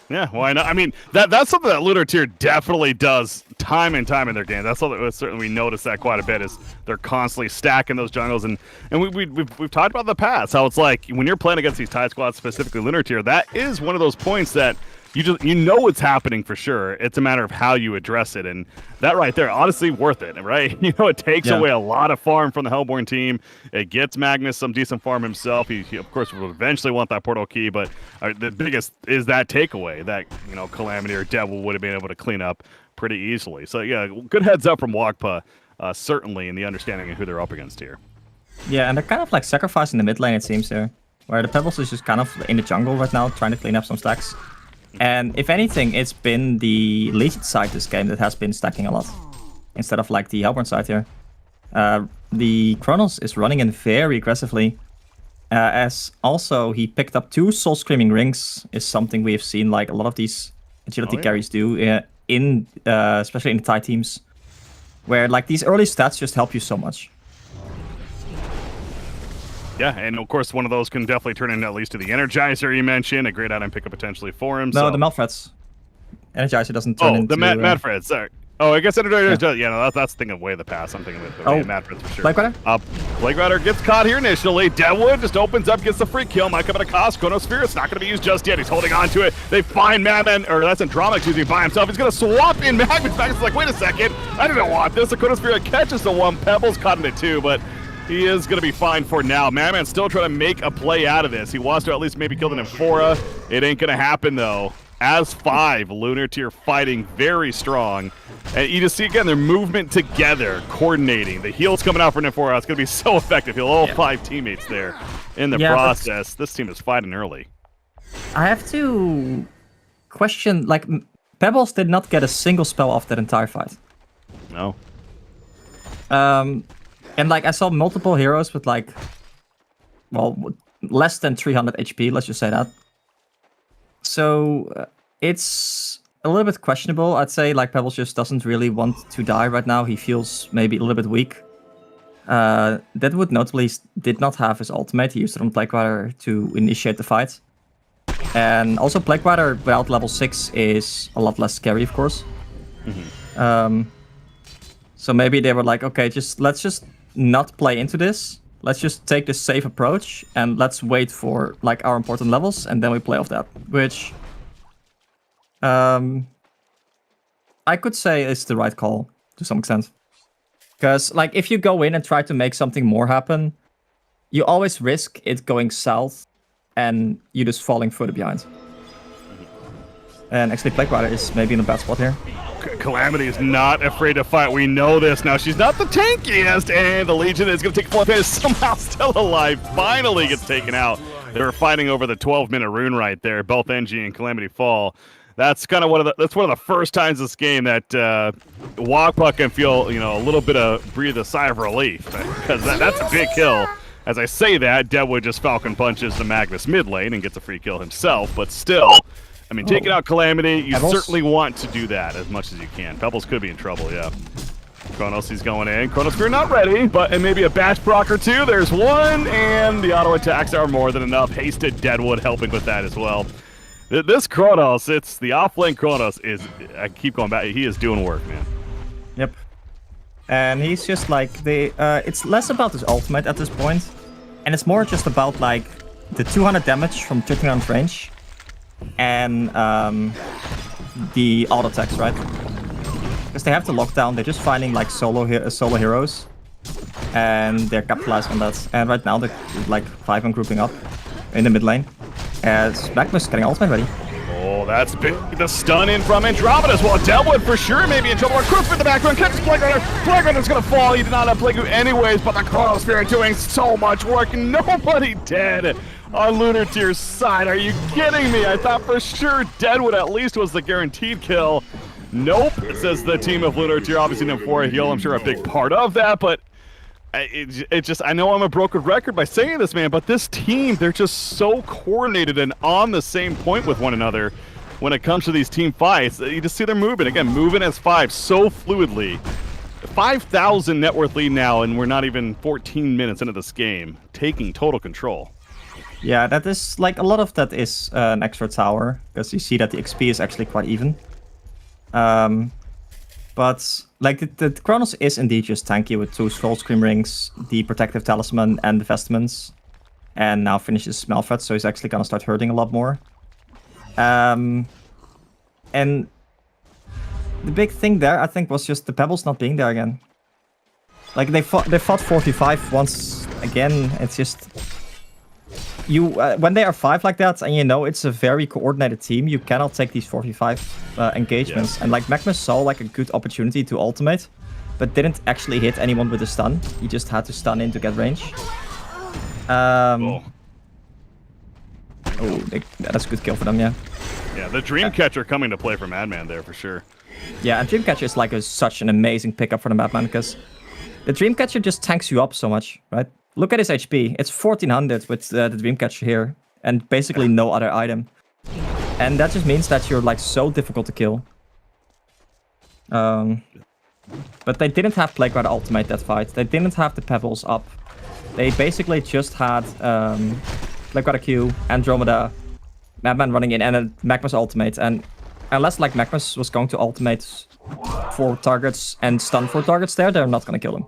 Yeah, why not? I mean, that's something that Lunar Tier definitely does time and time in their game. That's something that certainly we notice that quite a bit is they're constantly stacking those jungles. And we've talked about in the past how it's like when you're playing against these Tide squads, specifically Lunar Tier, that is one of those points that you know what's happening for sure. It's a matter of how you address it, and that right there, honestly, worth it, right? You know, it takes away a lot of farm from the Hellborn team. It gets Magnus some decent farm himself. He of course will eventually want that portal key, but the biggest is that takeaway that Calamity or Devil would have been able to clean up pretty easily. So yeah, good heads up from Wagpa, certainly in the understanding of who they're up against here. Yeah, and they're kind of like sacrificing the mid lane, it seems here, where the Pebbles is just kind of in the jungle right now, trying to clean up some stacks. And if anything, it's been the Legion side this game that has been stacking a lot, instead of like the Hellborn side here. The Chronos is running in very aggressively, as also he picked up 2 Soul Screaming Rings, is something we have seen like a lot of these agility carries do, especially in the Thai teams, where like these early stats just help you so much. Yeah, and of course one of those can definitely turn into at least to the Energizer you mentioned, a great item pickup potentially for him. No, the Melfreds. Energizer doesn't turn into... Oh, the Madfreds, sorry. Oh, I guess Energizer does. Yeah, no, that's thinking way of the past. I'm thinking of the Madfreds for sure. Plague Rider? Plague Rider gets caught here initially. Deadwood just opens up, gets the free kill. Might come at a cost. Chronosphere, it's not going to be used just yet. He's holding on to it. They find Madman, or that's Andromeda using by himself. He's going to swap in Magnus. Magnus is like, wait a second. I didn't want this. The Chronosphere catches the one. Pebbles caught in it too, but he is going to be fine for now. Madman's still trying to make a play out of this. He wants to at least maybe kill the Nymphora. It ain't going to happen, though. As 5, Lunar Tier fighting very strong. And you just see, again, their movement together, coordinating. The heals coming out for Nymphora. It's going to be so effective. He'll all 5 teammates there in the process. This team is fighting early. I have to question, like, Pebbles did not get a single spell off that entire fight. No. And like I saw multiple heroes with like, well, less than 300 HP, let's just say that. So it's a little bit questionable. I'd say like Pebbles just doesn't really want to die right now. He feels maybe a little bit weak. Deadwood notably did not have his ultimate. He used it on Plague Rider to initiate the fight. And also Plague Rider without level 6 is a lot less scary, of course. So maybe they were like, okay, let's just not play into this. Let's just take this safe approach and let's wait for like our important levels and then we play off that. Which I could say is the right call to some extent. Because like if you go in and try to make something more happen, you always risk it going south and you just falling further behind. And actually Plague Rider is maybe in a bad spot here. Calamity is not afraid to fight. We know this now. She's not the tankiest, and the Legion is going to take full advantage. Somehow still alive. Finally gets taken out. They were fighting over the 12-minute rune right there. Both NG and Calamity fall. That's kind of one of the first times this game that Wagpa can feel a little bit of breathe a sigh of relief because that's a big kill. As I say that, Deadwood just Falcon punches the Magnus mid lane and gets a free kill himself, but still. I mean, taking out Calamity, you certainly want to do that as much as you can. Pebbles could be in trouble, yeah. Chronos, he's going in. Chronosphere not ready, and maybe a bash proc or two. There's one, and the auto attacks are more than enough. Hasted Deadwood helping with that as well. This Chronos, it's the off-lane Chronos I keep going back, he is doing work, man. Yep. And he's just like, it's less about his ultimate at this point, and it's more just about like the 200 damage from 1300 range. And the auto attacks, right? Because they have the lockdown, they're just finding like solo heroes, and they're capitalizing on that. And right now they're like 5 and grouping up in the mid lane. As Magnus getting ultimate ready. Oh, that's big. The stun in from Andromeda as well. Deadwood for sure maybe in trouble. Crook in the background, catches Plague Rider. Plague Rider's gonna fall. He did not have Plague anyways, but the Chronosphere doing so much work. Nobody dead on Lunar Tier's side. Are you kidding me? I thought for sure Deadwood at least was the guaranteed kill. Nope, it says the team of Lunar Tier. Obviously Nymphora heal, I'm sure a big part of that, but I know I'm a broken record by saying this, man, but this team, they're just so coordinated and on the same point with one another when it comes to these team fights. You just see they're moving. Again, moving as 5 so fluidly. 5,000 net worth lead now, and we're not even 14 minutes into this game, taking total control. Yeah, that is like a lot of that is an extra tower because you see that the XP is actually quite even. But like the Kronos is indeed just tanky with 2 Skull Scream Rings, the Protective Talisman, and the Vestments, and now finishes Malphite, so he's actually gonna start hurting a lot more. And the big thing there, I think, was just the Pebbles not being there again. Like they fought 4v5 once again. It's just you when they are 5 like that, and you know it's a very coordinated team, you cannot take these 4v5 engagements. And like Magmus saw like a good opportunity to ultimate, but didn't actually hit anyone with a stun. He just had to stun in to get range. Oh, that's a good kill for them, yeah. Yeah, the Dreamcatcher coming to play for Madman there for sure. Yeah, and Dreamcatcher is like such an amazing pickup for the Madman because the Dreamcatcher just tanks you up so much, right? Look at his HP. It's 1400 with the Dreamcatcher here, and basically no other item. And that just means that you're like so difficult to kill. But they didn't have Plagueguard ultimate that fight. They didn't have the Pebbles up. They basically just had Plagueguard Q, Andromeda, Madman running in, and a Magmus ultimate. And unless like Magmus was going to ultimate 4 targets and stun 4 targets there, they're not going to kill him.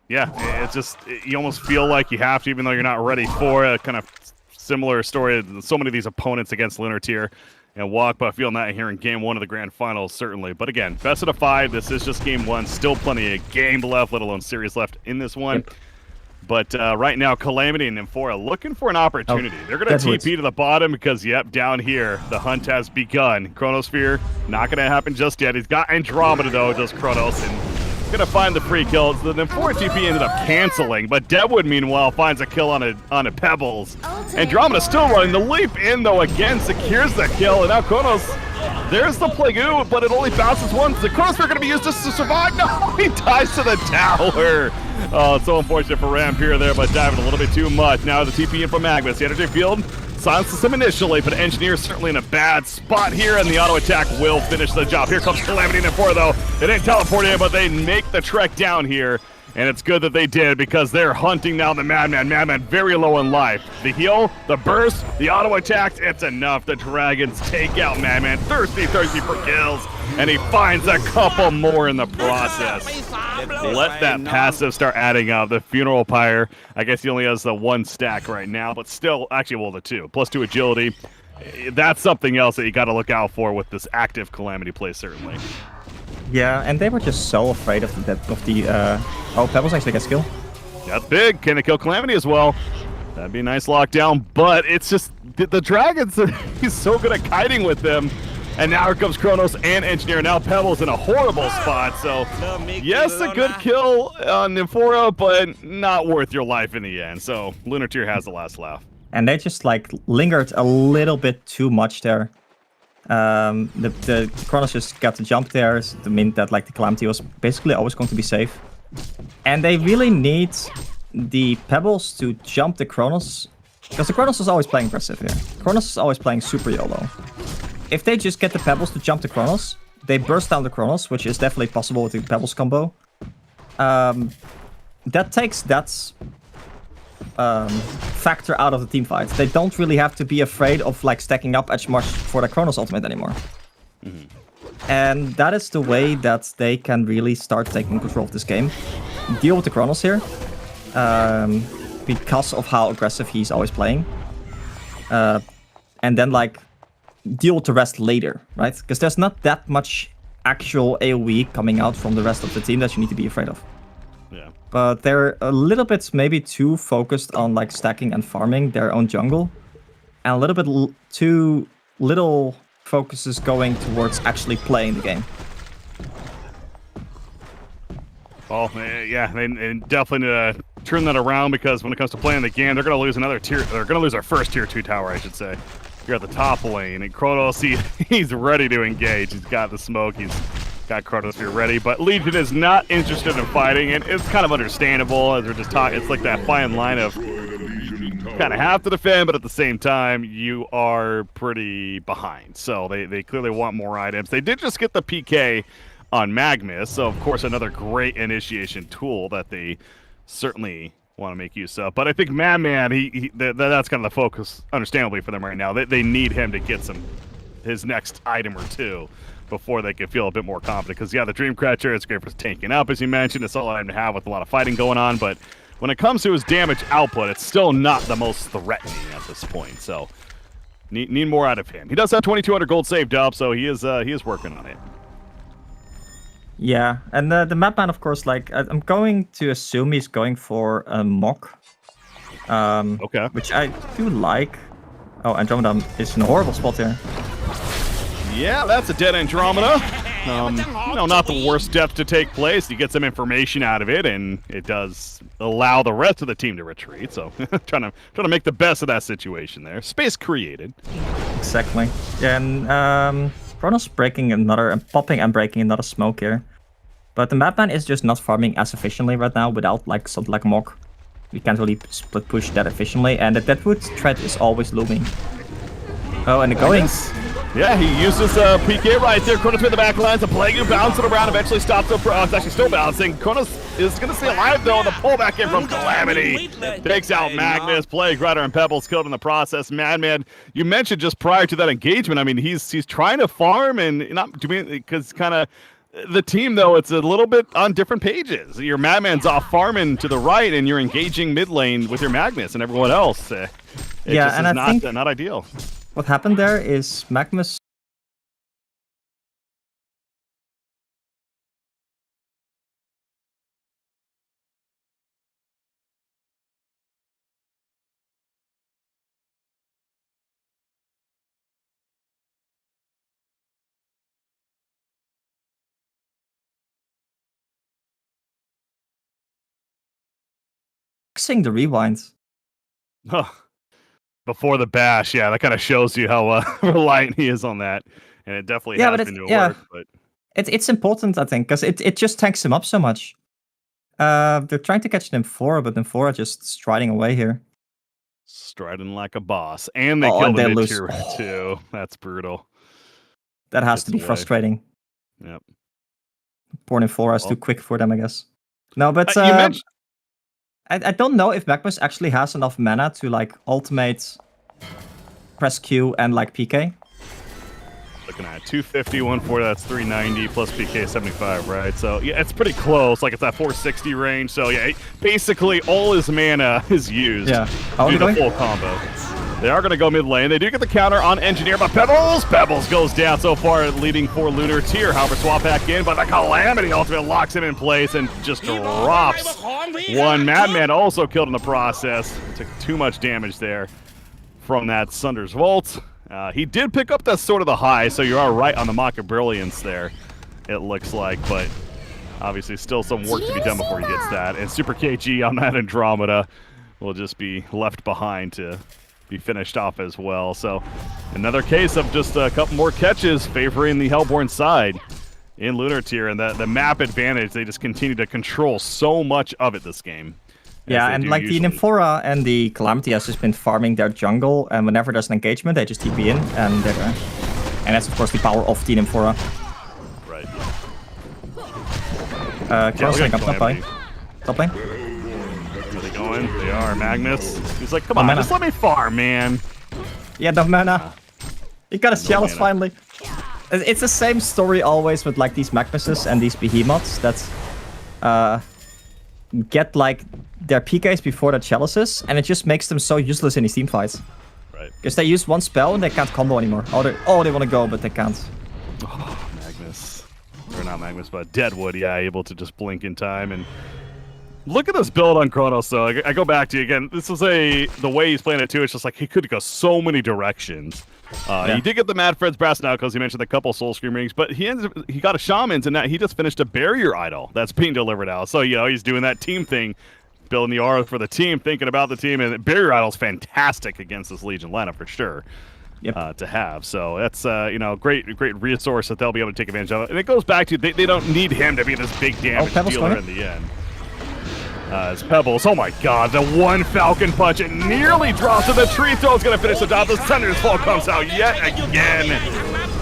Yeah, it's just, you almost feel like you have to, even though you're not ready for a kind of similar story. So many of these opponents against Lunar Tier and Walkba feeling that here in Game 1 of the Grand Finals, certainly. But again, best of the 5, this is just Game 1. Still plenty of game left, let alone series left in this one. Yep. But right now, Calamity and Nymphora looking for an opportunity. They're going to TP to the bottom because, yep, down here, the hunt has begun. Chronosphere, not going to happen just yet. He's got Andromeda, though, just Kronos, and going to find the free kill. The Nymphora TP ended up canceling, but Deadwood, meanwhile, finds a kill on a Pebbles. Andromeda still running. The leap in, though, again secures the kill, and now Kronos, there's the Plague, but it only bounces once. The Chronosphere going to be used just to survive. No, he dies to the tower. Oh, it's so unfortunate for Rampire there, but diving a little bit too much. Now the TP in from Magmus. The energy field silences him initially, but Engineer certainly in a bad spot here, and the auto attack will finish the job. Here comes Calamity and Nymphora, though. They didn't teleport in, but they make the trek down here. And it's good that they did because they're hunting now the Madman. Madman very low in life. The heal, the burst, the auto attacks, it's enough. The Dragons take out Madman. Thirsty for kills. And he finds a couple more in the process. Let that passive start adding up. The Funeral Pyre, I guess he only has the 1 stack right now, but still, actually, well, the 2. +2 agility. That's something else that you got to look out for with this active Calamity play, certainly. Yeah, and they were just so afraid of the oh, Pebbles actually gets kill. That's big. Can they kill Calamity as well? That'd be a nice lockdown, but it's just the Dragons, he's so good at kiting with them. And now here comes Kronos and Engineer. Now Pebbles in a horrible spot. So, yes, a good kill on Nymphora, but not worth your life in the end. So, Lunar Tier has the last laugh. And they just, like, lingered a little bit too much there. The Kronos just got the jump there. So it meant that, like, the Calamity was basically always going to be safe. And they really need the Pebbles to jump the Kronos. Because the Kronos is always playing aggressive here. Kronos is always playing super YOLO. If they just get the Pebbles to jump the Kronos, they burst down the Kronos, which is definitely possible with the Pebbles combo. That takes that factor out of the team fight. They don't really have to be afraid of like stacking up as much for the Kronos ultimate anymore. And that is the way that they can really start taking control of this game. Deal with the Kronos here. Because of how aggressive he's always playing. And then like deal with the rest later, right? Because there's not that much actual AoE coming out from the rest of the team that you need to be afraid of. Yeah. But they're a little bit maybe too focused on like stacking and farming their own jungle. And a little bit too little focus is going towards actually playing the game. Well, yeah, they definitely need to turn that around because when it comes to playing the game, they're going to lose another tier. They're going to lose our first tier 2 tower, I should say. Here at the top lane, and Kronos, he's ready to engage. He's got the smoke. He's got Kronos here ready, but Legion is not interested in fighting, and it's kind of understandable as we're just talking. It's like that fine line of kind of have to defend, but at the same time, you are pretty behind. So they clearly want more items. They did just get the PK on Magmus, so of course another great initiation tool that they certainly want to make use of. But I think Madman, that's kind of the focus, understandably, for them right now. They need him to get his next item or two before they can feel a bit more confident. Because, yeah, the Dreamcatcher, it's great for tanking up, as you mentioned. It's all item to have with a lot of fighting going on. But when it comes to his damage output, it's still not the most threatening at this point. So need more out of him. He does have 2,200 gold saved up, so he is working on it. Yeah, and the Madman, of course, like, I'm going to assume he's going for a mock. Okay. Which I do like. Oh, Andromeda is in a horrible spot here. Yeah, that's a dead Andromeda. Not the worst death to take place. You get some information out of it, and it does allow the rest of the team to retreat. So, trying to make the best of that situation there. Space created. Exactly. Yeah, and Chronos breaking another and popping and breaking another smoke here. But the Madman is just not farming as efficiently right now without like something like Mock. We can't really split push that efficiently, and the Deadwood threat is always looming. Oh, and the goings. Yeah, he uses PK right there. Kronos with the back lines. The Plague bouncing around. Eventually stops up. It's actually still bouncing. Kronos is going to stay alive, though. The pullback in from Calamity takes out Magnus. Plague, Rider, and Pebbles killed in the process. Madman, you mentioned just prior to that engagement, I mean, he's trying to farm and not doing because kind of the team, though, it's a little bit on different pages. Your Madman's off farming to the right, and you're engaging mid lane with your Magnus and everyone else. Yeah, and I think not ideal. What happened there is Magnus fixing the rewinds. Huh. Before the bash, yeah, that kind of shows you how reliant he is on that, and it definitely has been doing work. But it's important, I think, because it just tanks him up so much. They're trying to catch Nymphora, but Nymphora just striding away here. Striding like a boss, and they killed the mid-tier too. That's brutal. That has to be frustrating. Yep. Poor Nymphora is too quick for them, I guess. No, but you mentioned. I don't know if Magnus actually has enough mana to like ultimate, press Q, and like PK. Looking at 250, 140, that's 390 plus PK 75, right? So yeah, it's pretty close. Like it's that 460 range. So yeah, basically all his mana is used. Yeah. To do the full combo. They are going to go mid lane. They do get the counter on Engineer, but Pebbles goes down so far, leading for Lunar Tier. However, swap back in, but the Calamity ultimate locks him in place and just drops one. Madman also killed in the process. Took too much damage there from that Sunder's Vault. He did pick up that sort of the high, so you are right on the Mock of Brilliance there, it looks like, but obviously still some work to be done before he gets that. And Super KG on that Andromeda will just be left behind to be finished off as well. So another case of just a couple more catches favoring the Hellborn side in Lunar Tier, and the map advantage, they just continue to control so much of it this game. Yeah, and like the Nymphora and the Calamity has just been farming their jungle, and whenever there's an engagement, they just TP in, and they're there. And that's of course the power of the Nymphora. Right. Crossing up top lane. Top lane. Are they going? They are. Magnus. He's like, come on, just let me farm, man. Yeah, no mana. You got his chalice finally. It's the same story always with like these Magnuses and these behemoths that get like their PKs before their chalices, and it just makes them so useless in these team fights. Right. Because they use one spell and they can't combo anymore. Oh, they want to go, but they can't. Oh, Magnus. Or not Magnus, but Deadwood, yeah, able to just blink in time. And look at this build on Chronos, so I go back to you again. This is the way he's playing it too. It's just like he could go so many directions. He did get the Mad Fred's Brass Knuckles. He mentioned a couple Soul Scream rings, but he got a Shaman's, and he just finished a Barrier Idol that's being delivered out. So, he's doing that team thing, building the aura for the team, thinking about the team, and Barrier Idol's fantastic against this Legion lineup for sure. To have. So that's great resource that they'll be able to take advantage of. And it goes back to they don't need him to be this big damage dealer in the end. As Pebbles, oh my god, the one Falcon punch, it nearly drops to the tree throw. Is going to finish the job. The Thunder's Fall comes out yet again.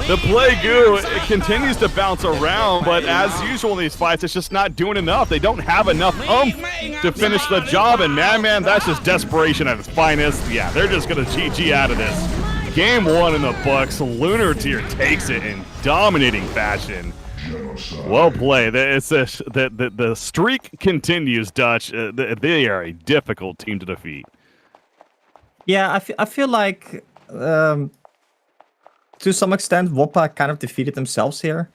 The play goo, it continues to bounce around, but as usual in these fights, it's just not doing enough. They don't have enough oomph to finish the job, and man, that's just desperation at its finest. Yeah, they're just gonna GG out of this. Game 1 in the books. Lunar Tier takes it in dominating fashion. Well played. The streak continues, Dutch. They are a difficult team to defeat. Yeah, I feel like to some extent Woppa kind of defeated themselves here.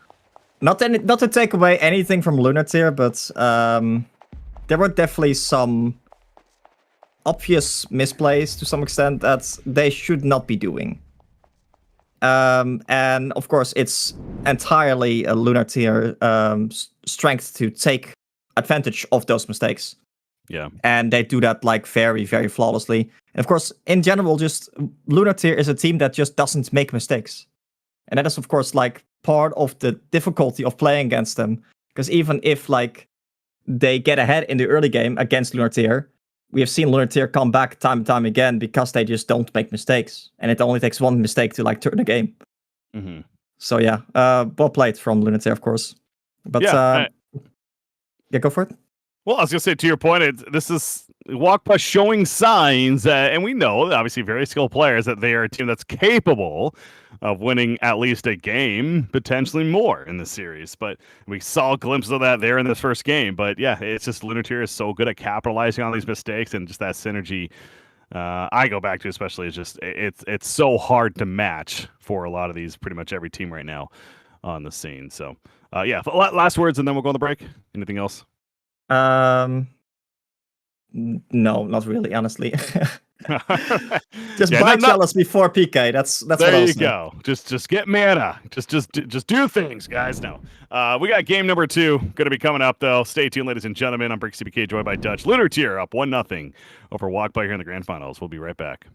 Not to take away anything from Lunatir, but there were definitely some obvious misplays to some extent that they should not be doing. And of course, it's entirely a Lunatir strength to take advantage of those mistakes. Yeah. And they do that like very, very flawlessly. And of course, in general, just Lunatir is a team that just doesn't make mistakes. And that is, of course, like part of the difficulty of playing against them. Because even if like they get ahead in the early game against Lunatir, we have seen Lunatir come back time and time again because they just don't make mistakes. And it only takes one mistake to like turn the game. Mm-hmm. So yeah, well played from Lunatir, of course. But yeah, go for it. Well, I was going to say, to your point, this is Walkpa showing signs, and we know, obviously, very skilled players, that they are a team that's capable of winning at least a game, potentially more in this series. But we saw glimpses of that there in this first game. But yeah, it's just Lunatir is so good at capitalizing on these mistakes, and just that synergy I go back to especially is just, it's so hard to match for a lot of these, pretty much every team right now on the scene. So yeah, last words, and then we'll go on the break. Anything else? No, not really, honestly. Just buy Chalice before PK. That's there what you go. Just get mana. Just do things, guys. No. We got game number 2 going to be coming up, though. Stay tuned, ladies and gentlemen. I'm Brick CBK, joined by Dutch. Lunar Tier up 1-0 over Walkpa here in the grand finals. We'll be right back.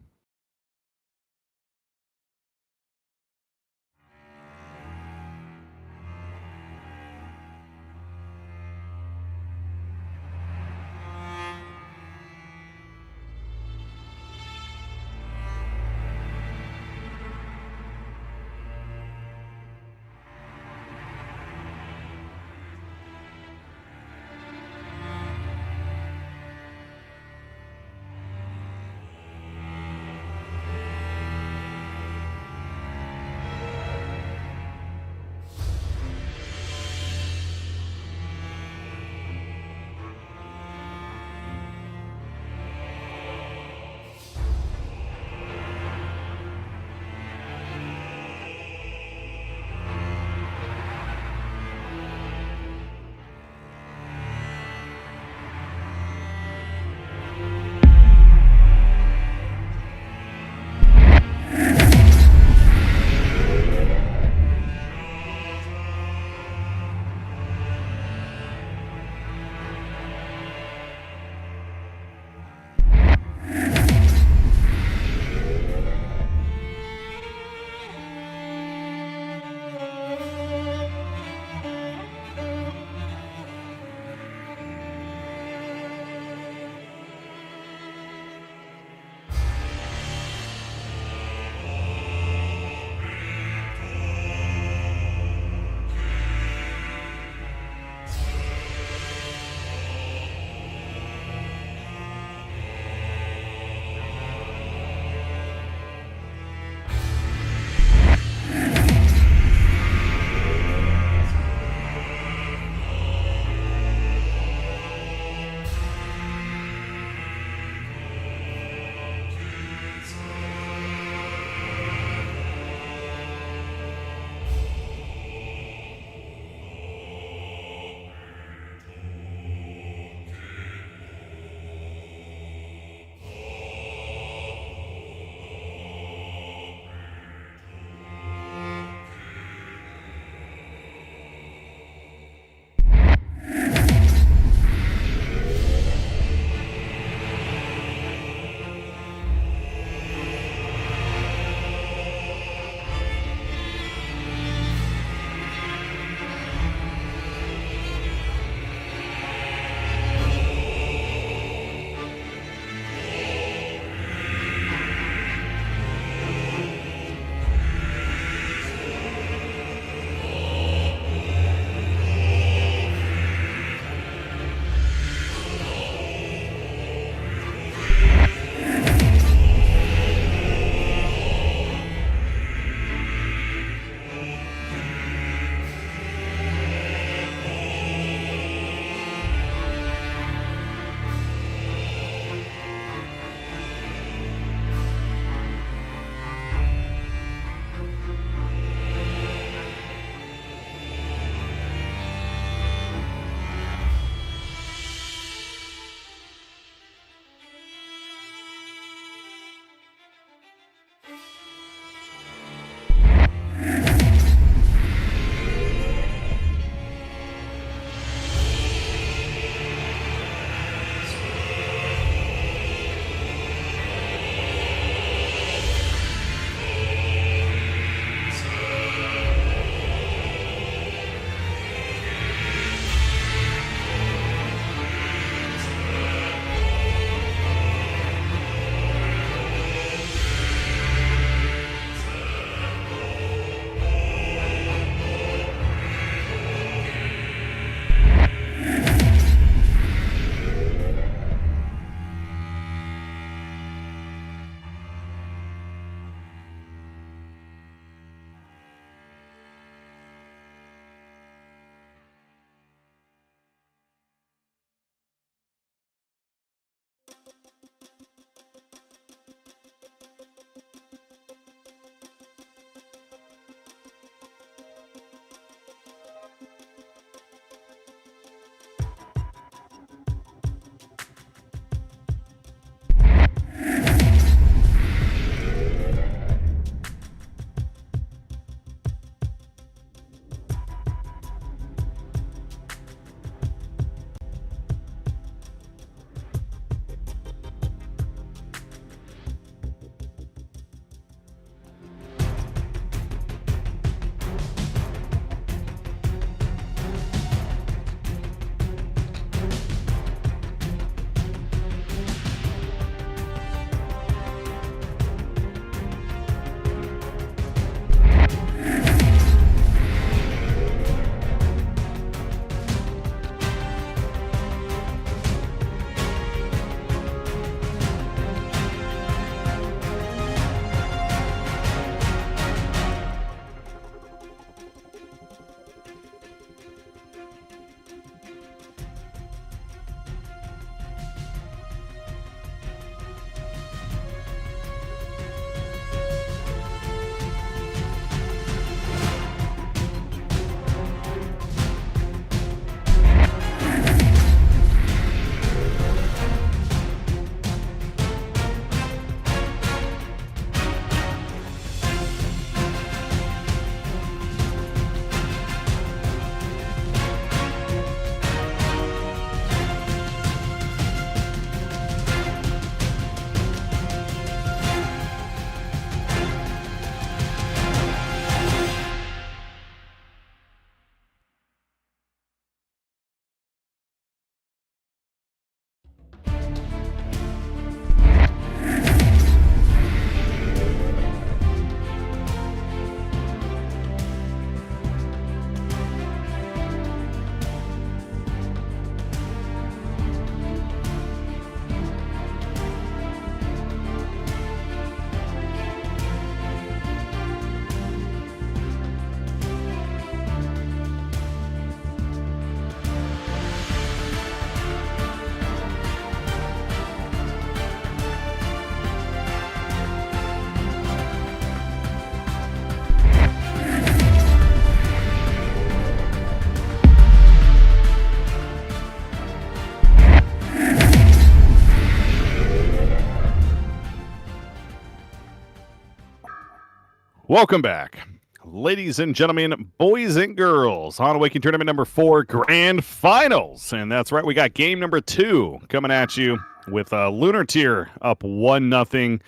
Welcome back, ladies and gentlemen, boys and girls. HoN Awakening Tournament number 4 Grand Finals. And that's right, we got game number 2 coming at you with Lunar Tier up 1-0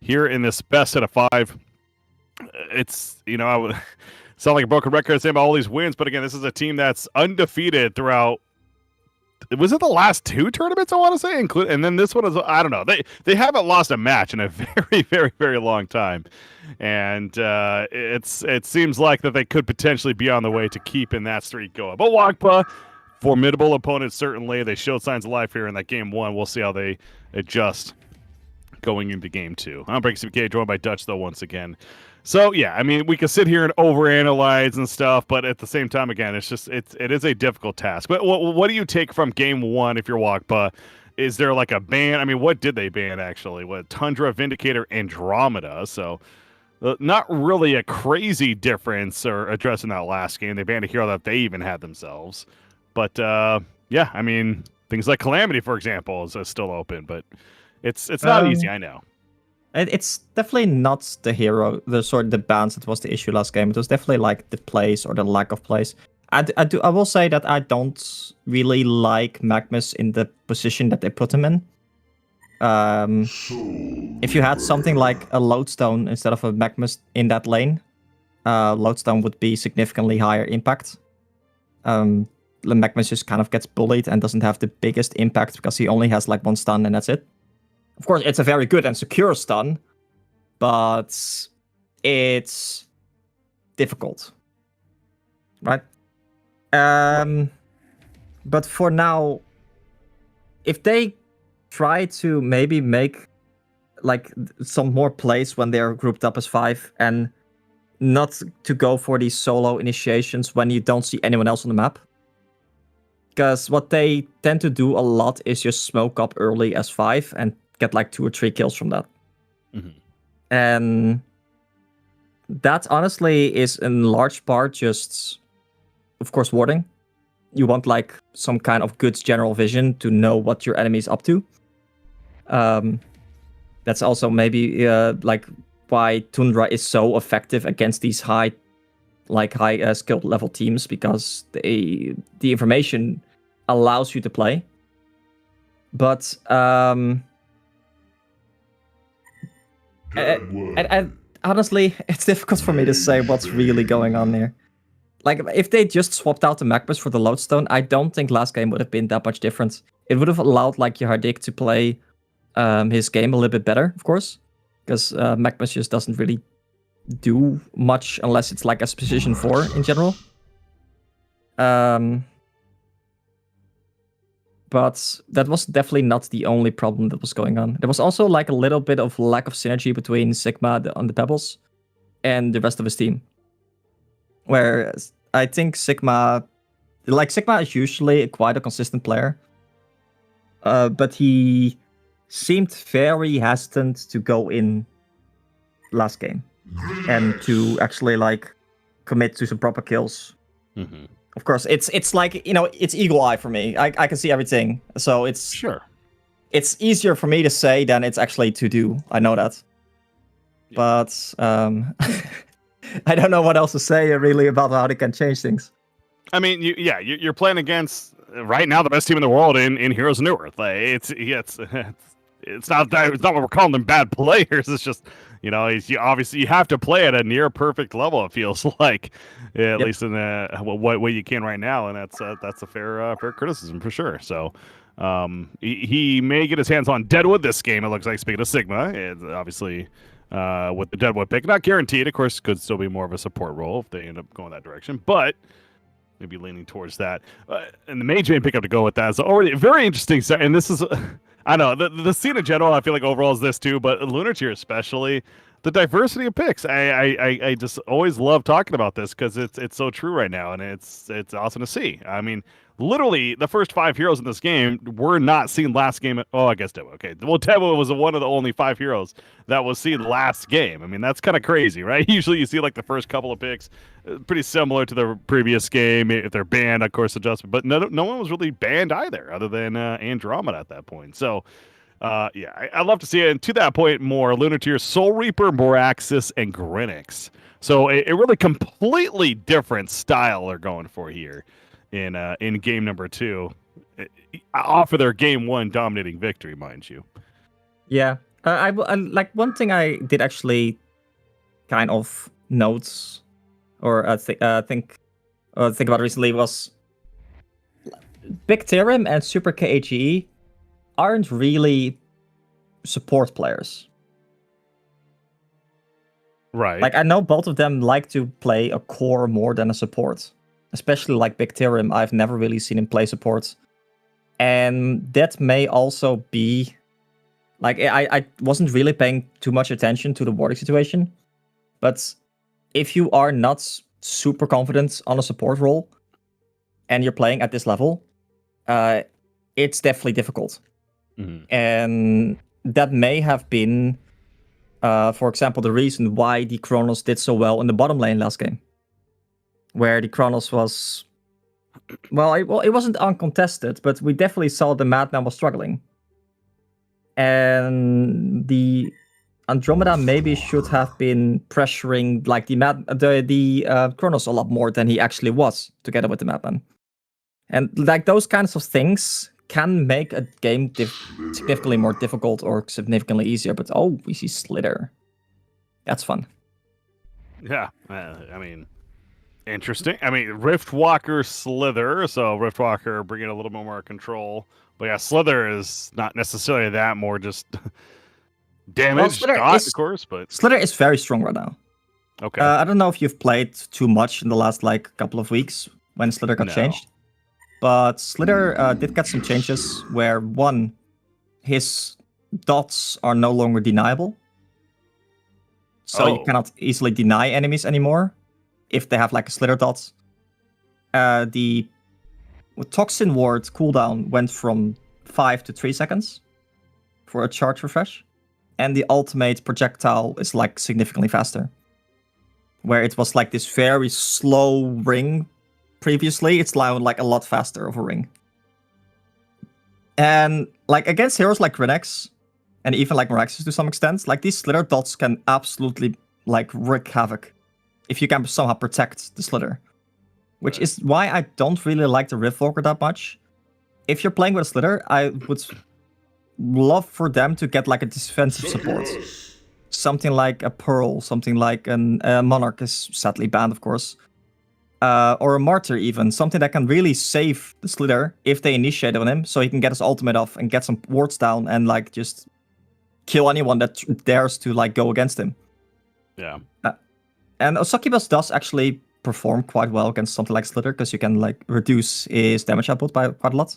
here in this best out of 5. It's, I would sound like a broken record saying about all these wins, but again, this is a team that's undefeated throughout. Was it the last 2 tournaments, I want to say? And then this one is, I don't know. They haven't lost a match in a very, very, very long time. And it seems like that they could potentially be on the way to keeping that streak going. But Wakpa, formidable opponent, certainly. They showed signs of life here in that game 1. We'll see how they adjust going into game 2. I'm BreakCBK, joined by Dutch, though, once again. So, yeah, I mean, we can sit here and overanalyze and stuff, but at the same time, again, it is a difficult task. But what do you take from game 1 if you're Wakpa? Is there like a ban? I mean, what did they ban, actually? What, Tundra, Vindicator, Andromeda? So, not really a crazy difference or addressing that last game. They banned a hero that they even had themselves. But, yeah, I mean, things like Calamity, for example, is still open, but it's not easy, I know. It's definitely not the hero, the bans that was the issue last game. It was definitely like the plays or the lack of plays. I will say that I don't really like Magnus in the position that they put him in. If you had something like a Lodestone instead of a Magnus in that lane, Lodestone would be significantly higher impact. Magnus just kind of gets bullied and doesn't have the biggest impact because he only has like 1 stun and that's it. Of course, it's a very good and secure stun, but it's difficult, right? But for now, if they try to maybe make like some more plays when they're grouped up as 5 and not to go for these solo initiations when you don't see anyone else on the map. Because what they tend to do a lot is just smoke up early as 5 and get like 2 or 3 kills from that. Mm-hmm. And that honestly is in large part just, of course, warding. You want like some kind of good general vision to know what your enemy is up to. That's also maybe like why Tundra is so effective against these high skilled level teams, because the information allows you to play. But and honestly, it's difficult for me to say what's really going on here. Like, if they just swapped out the Magnus for the Lodestone, I don't think last game would have been that much different. It would have allowed like Yardik to play his game a little bit better, of course, because Magnus just doesn't really do much unless it's like a position 4 in general. But that was definitely not the only problem that was going on. There was also like a little bit of lack of synergy between Sigma on the Pebbles and the rest of his team. Where I think Sigma is usually quite a consistent player. But he seemed very hesitant to go in last game and to actually like commit to some proper kills. Mm-hmm. Of course, it's like, it's eagle eye for me. I can see everything, so it's sure. It's easier for me to say than it's actually to do. I know that, but I don't know what else to say really about how they can change things. I mean, you're playing against right now the best team in the world in Heroes of Newerth. Like, it's not what we're calling them bad players. It's just, obviously you have to play at a near perfect level. It feels like, at least in what way you can right now, and that's a fair criticism for sure. So, he may get his hands on Deadwood this game. It looks like, speaking of Sigma, and obviously with the Deadwood pick, not guaranteed. Of course, could still be more of a support role if they end up going that direction, but maybe leaning towards that. And the Mage Main pickup to go with that is already very interesting. And this is. I know, the scene in general, I feel like overall is this too, but Lunar Tier especially, the diversity of picks. I just always love talking about this because it's so true right now, and it's awesome to see. I mean, literally, the first 5 heroes in this game were not seen last game. Oh, I guess Devo. Okay, well, Devo was one of the only 5 heroes that was seen last game. I mean, that's kind of crazy, right? Usually you see like the first couple of picks pretty similar to the previous game. If they're banned, of course, adjustment. But no one was really banned either, other than Andromeda at that point. So, I love to see it. And to that point more, Lunar Tier, Soul Reaper, Moraxis, and Grinix. So a really completely different style they're going for here in game number 2, off of their game 1 dominating victory, mind you. Yeah, I like one thing I did actually kind of note or think about recently was Big Theorem and Super KHE aren't really support players. Right. Like, I know both of them like to play a core more than a support. Especially like Big Theorem, I've never really seen him play support. And that may also be... Like, I wasn't really paying too much attention to the warding situation. But if you are not super confident on a support role, and you're playing at this level, it's definitely difficult. Mm-hmm. And that may have been... for example, the reason why the Chronos did so well in the bottom lane last game. Where the Chronos was... Well, it wasn't uncontested, but we definitely saw the Madman was struggling. And the Andromeda maybe should have been pressuring like the Chronos a lot more than he actually was, together with the Madman. And like those kinds of things can make a game significantly more difficult or significantly easier. But oh, we see Slither. That's fun. Yeah, I mean, interesting. I mean, Riftwalker, Slither. So Riftwalker bringing a little bit more control. But yeah, Slither is not necessarily that, more just damage, dot, of course. But Slither is very strong right now. Okay. I don't know if you've played too much in the last like couple of weeks when Slither got changed. But Slither did get some changes where, one, his dots are no longer deniable. So you cannot easily deny enemies anymore if they have like a Slither dot. The Toxin Ward cooldown went from 5 to 3 seconds for a charge refresh. And the ultimate projectile is like significantly faster. Where it was like this very slow ring previously, it's now like a lot faster of a ring. And like against heroes like Renex, and even like Meraxes to some extent, like these Slither dots can absolutely like wreak havoc if you can somehow protect the Slither. Which is why I don't really like the Riftwalker that much. If you're playing with a Slither, I would love for them to get like a defensive support. Something like a Pearl, something like a Monarch is sadly banned, of course. Or a Martyr even, something that can really save the Slither if they initiate on him, so he can get his ultimate off and get some wards down and like just kill anyone that dares to like go against him. Yeah. And Succubus does actually perform quite well against something like Slither, because you can like reduce his damage output by quite a lot.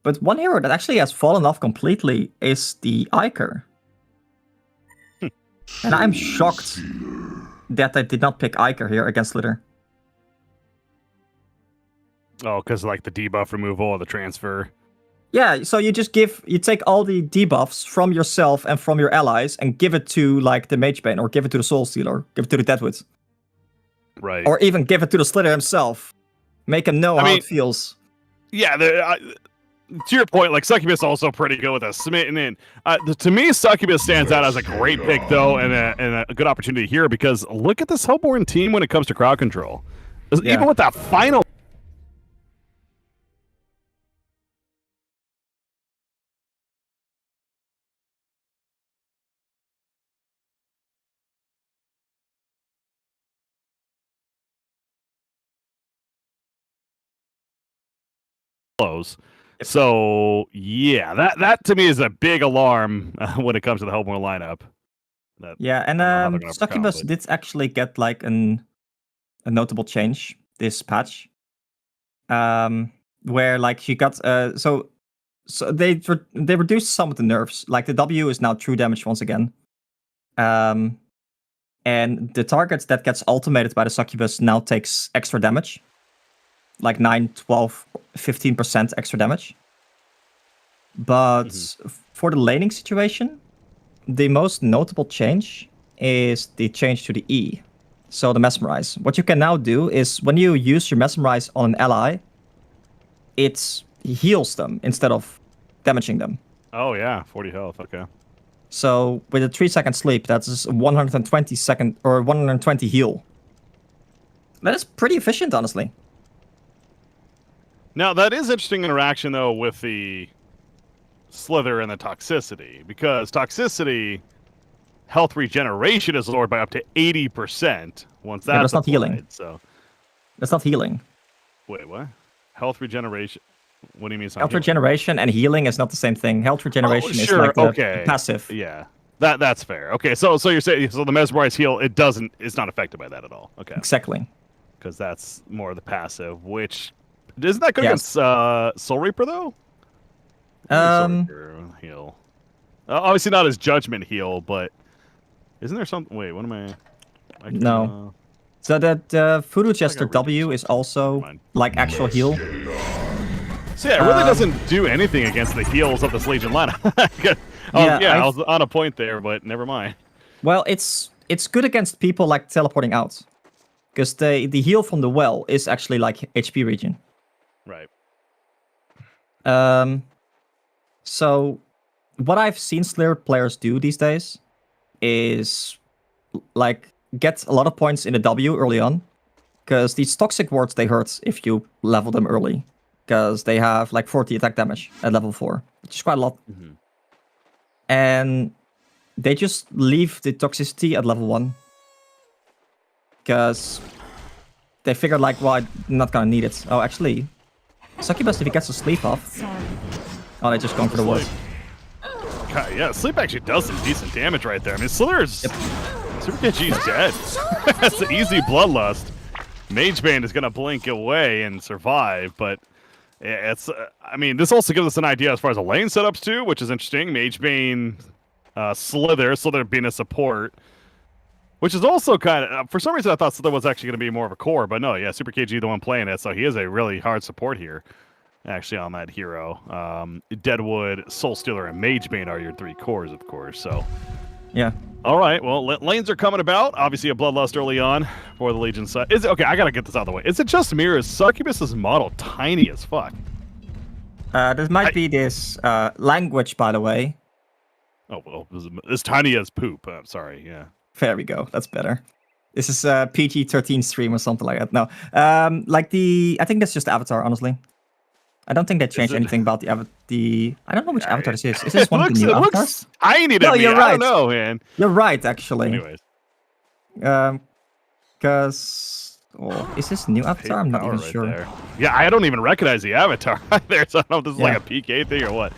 But one hero that actually has fallen off completely is the Iker. And I'm shocked that I did not pick Iker here against Slither. Oh, because like the debuff removal or the transfer. Yeah, so you take all the debuffs from yourself and from your allies and give it to like the Magebane, or give it to the Soul Stealer, give it to the Deadwood. Right. Or even give it to the Slither himself. Make him know how it feels. Yeah, to your point, like Succubus also pretty good with a smitten in. To me, Succubus stands out as a great pick though, and a good opportunity here, because look at this Hellborn team when it comes to crowd control. Yeah. Even with that final close. So yeah, that to me is a big alarm when it comes to the Hellborn lineup. Yeah, and Succubus did actually get like a notable change this patch, where like he got so they reduced some of the nerfs. Like the W is now true damage once again, and the target that gets ultimated by the Succubus now takes extra damage. Like 9, 12, 15% extra damage. But for the laning situation, the most notable change is the change to the E. So the Mesmerize. What you can now do is when you use your Mesmerize on an ally, it heals them instead of damaging them. Oh yeah, 40 health, okay. So with a 3-second sleep, that's 120 second or 120 heal. That is pretty efficient, honestly. Now, that is interesting interaction, though, with the Slither and the toxicity, because toxicity health regeneration is lowered by up to 80% once that's that's not healing. So that's not healing. Wait, what? Health regeneration? What do you mean? Health regeneration and healing is not the same thing. Health regeneration is like the passive. Yeah, that's fair. Okay, so you're saying the mesmerize heal it's not affected by that at all. Okay, exactly. Because that's more of the passive, which isn't that good against Soul Reaper though? Soul Reaper heal. Obviously not as judgment heal, but isn't there something? Wait, what am I? No. So that Voodoo Jester W is also like actual heal. So yeah, it really doesn't do anything against the heals of this Legion lineup. I was on a point there, but never mind. Well, it's good against people like teleporting out, because the heal from the well is actually like HP regen. Right. So what I've seen Slither players do these days is like get a lot of points in the W early on, because these toxic wards they hurt if you level them early, because they have like 40 attack damage at level 4, which is quite a lot. Mm-hmm. And they just leave the toxicity at level 1, because they figured like, well, I'm not gonna need it. Oh, actually, Succubus, if he gets a sleep off, oh, they're just going for the ward. God, yeah, sleep actually does some decent damage right there. I mean, Slither's Super KG's dead. That's an easy bloodlust. Magebane is gonna blink away and survive, but it's. I mean, this also gives us an idea as far as the lane setups too, which is interesting. Magebane, Slither being a support, which is also kind of. For some reason, I thought Slither was actually going to be more of a core, but no, yeah, Super KG the one playing it, so he is a really hard support here. Actually, on that hero, Deadwood, Soul Stealer, and Magebane are your 3 cores, of course. So, yeah. All right. Well, lanes are coming about. Obviously, a bloodlust early on for the Legion side. Is it okay? I gotta get this out of the way. Is it just me, or is Succubus's model tiny as fuck? There might be this language, by the way. Oh well, it's tiny as poop. I'm sorry. Yeah. There we go. That's better. This is a PG-13 stream or something like that. No, I think that's just the avatar, honestly. I don't think they changed anything about the avatar. I don't know which avatar this is. Is this one of the new avatars? Tiny to me. You're right. I don't know, man. You're right, actually. Anyways. Because... Oh, is this new avatar? I'm not even sure. There. Yeah, I don't even recognize the avatar there, so I don't know if this is like a PK thing or what.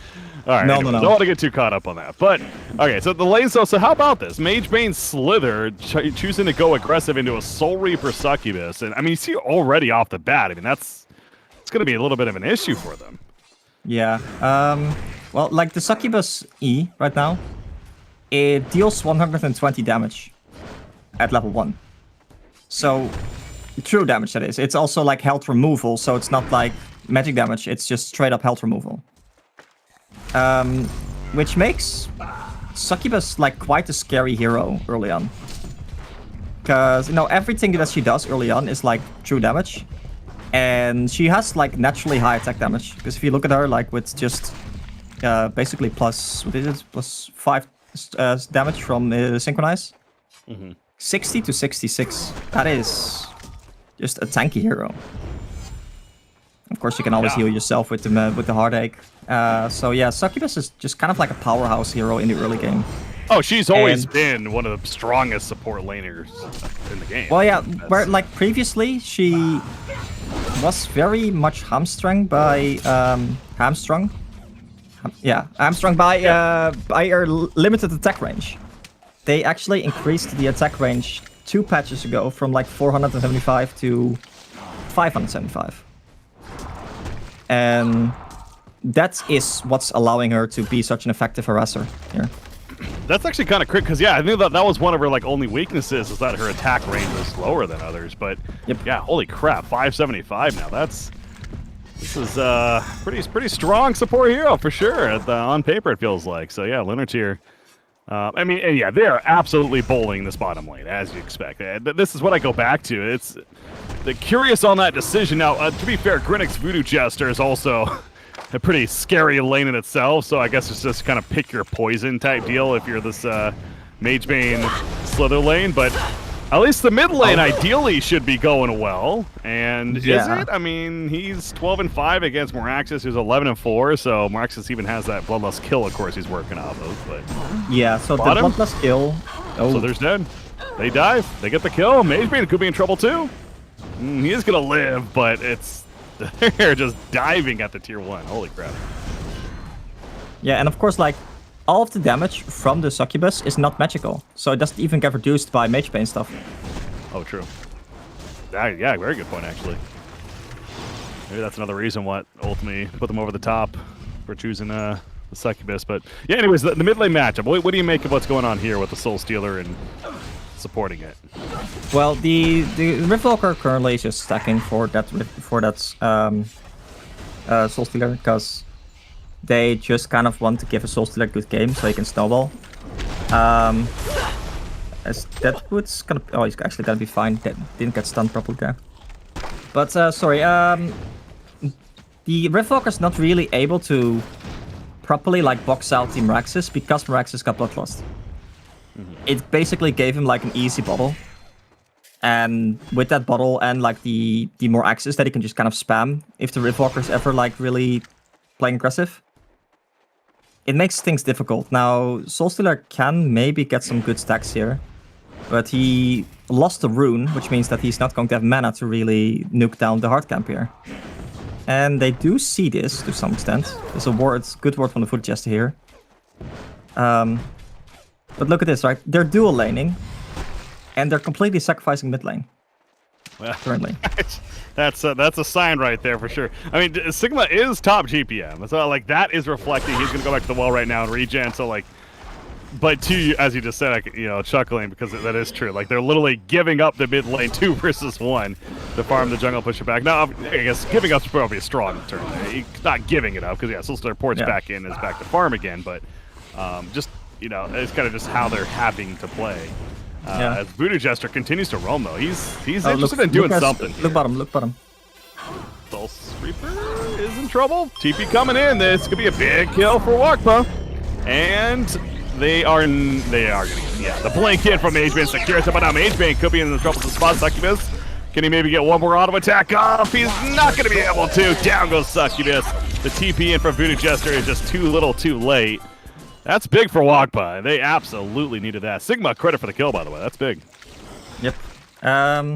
All right, no. Don't want to get too caught up on that. But, okay, so the lane, so how about this? Magebane Slither choosing to go aggressive into a Soul Reaper Succubus. And, I mean, you see already off the bat, I mean, it's going to be a little bit of an issue for them. Yeah. Well, like the Succubus E right now, it deals 120 damage at level 1. So, true damage, that is. It's also like health removal, so it's not like magic damage, it's just straight up health removal. Which makes Succubus like quite a scary hero early on. Because, you know, everything that she does early on is like true damage. And she has like naturally high attack damage. Because if you look at her, like with just basically plus 5 damage from Synchronize. 60 to 66. That is just a tanky hero. Of course, you can always heal yourself with the heartache. So yeah, Succubus is just kind of like a powerhouse hero in the early game. Oh, she's always been one of the strongest support laners in the game. Well, yeah, where like previously she was very much hamstrung by hamstrung by her limited attack range. They actually increased the attack range 2 patches ago from like 475 to 575. And that is what's allowing her to be such an effective harasser here. That's actually kind of quick, because yeah, I knew that was one of her like only weaknesses, is that her attack range is lower than others. But yeah, holy crap, 575 now. This is pretty strong support hero for sure. On paper, it feels like. So yeah, Lunartier. I mean, and yeah, they are absolutely bowling this bottom lane, as you expect. This is what I go back to. It's curious on that decision. Now, to be fair, Grinnick's Voodoo Jester is also a pretty scary lane in itself, so I guess it's just kind of pick your poison type deal if you're this Mage Bane Slither lane, but at least the mid lane ideally should be going well, and is it? I mean, he's 12-5 against Moraxis, who's 11-4, so Moraxis even has that Bloodlust kill, of course, he's working off of, but... Yeah, so the Bloodlust kill... So there's dead. They dive, they get the kill, Mage Bane could be in trouble too. He is gonna live, but it's... they're just diving at the tier 1, holy crap. Yeah, and of course, like, all of the damage from the Succubus is not magical, so it doesn't even get reduced by Mage Bane stuff. Oh, true. Yeah, very good point, actually. Maybe that's another reason what ultimately put them over the top for choosing the Succubus. But yeah, anyways, the mid lane matchup. What do you make of what's going on here with the Soul Stealer and supporting it? Well, the Riftwalker currently is just stacking for that Soul Stealer because they just kind of want to give a Soul Stealer a good game so he can snowball. As Deadwood's gonna... Oh, he's actually gonna be fine. That didn't get stunned properly there. But, sorry, the Riftwalker's not really able to properly, like, box out the Moraxis because Moraxis got Bloodlust. It basically gave him, like, an easy bottle. And with that bottle and, like, the more axes that he can just kind of spam if the Riftwalker's ever, like, really playing aggressive, it makes things difficult. Now, Soulstealer can maybe get some good stacks here, but he lost a rune, which means that he's not going to have mana to really nuke down the hard camp here. And they do see this to some extent. There's a word, good word from the Voodoo Jester here. But look at this, right? They're dual laning, and they're completely sacrificing mid lane. Well, currently. That's a sign right there for sure. I mean, Sigma is top GPM, so like that is reflecting. He's gonna go back to the wall right now and regen. So like, but two, as you just said, like, you know, chuckling because that is true. Like they're literally giving up the mid lane 2 versus 1 to farm the jungle, push it back. Now I guess giving up's probably a strong term. He's not giving it up because Soulstealer ports back in, is back to farm again. But just, you know, it's kind of just how they're having to play. As Voodoo Jester continues to roam, though, he's interested in doing something. Look bottom, look bottom. Soul Reaper is in trouble. TP coming in. This could be a big kill for Wakpa, and they are gonna get the blanket from Mage Bane secures it, but now Mage Bane could be in the troublesome spot. Succubus, can he maybe get one more auto attack off? He's not gonna be able to. Down goes Succubus. The TP in from Voodoo Jester is just too little, too late. That's big for Wakpa. They absolutely needed that. Sigma, credit for the kill, by the way. That's big. Yep. Yeah,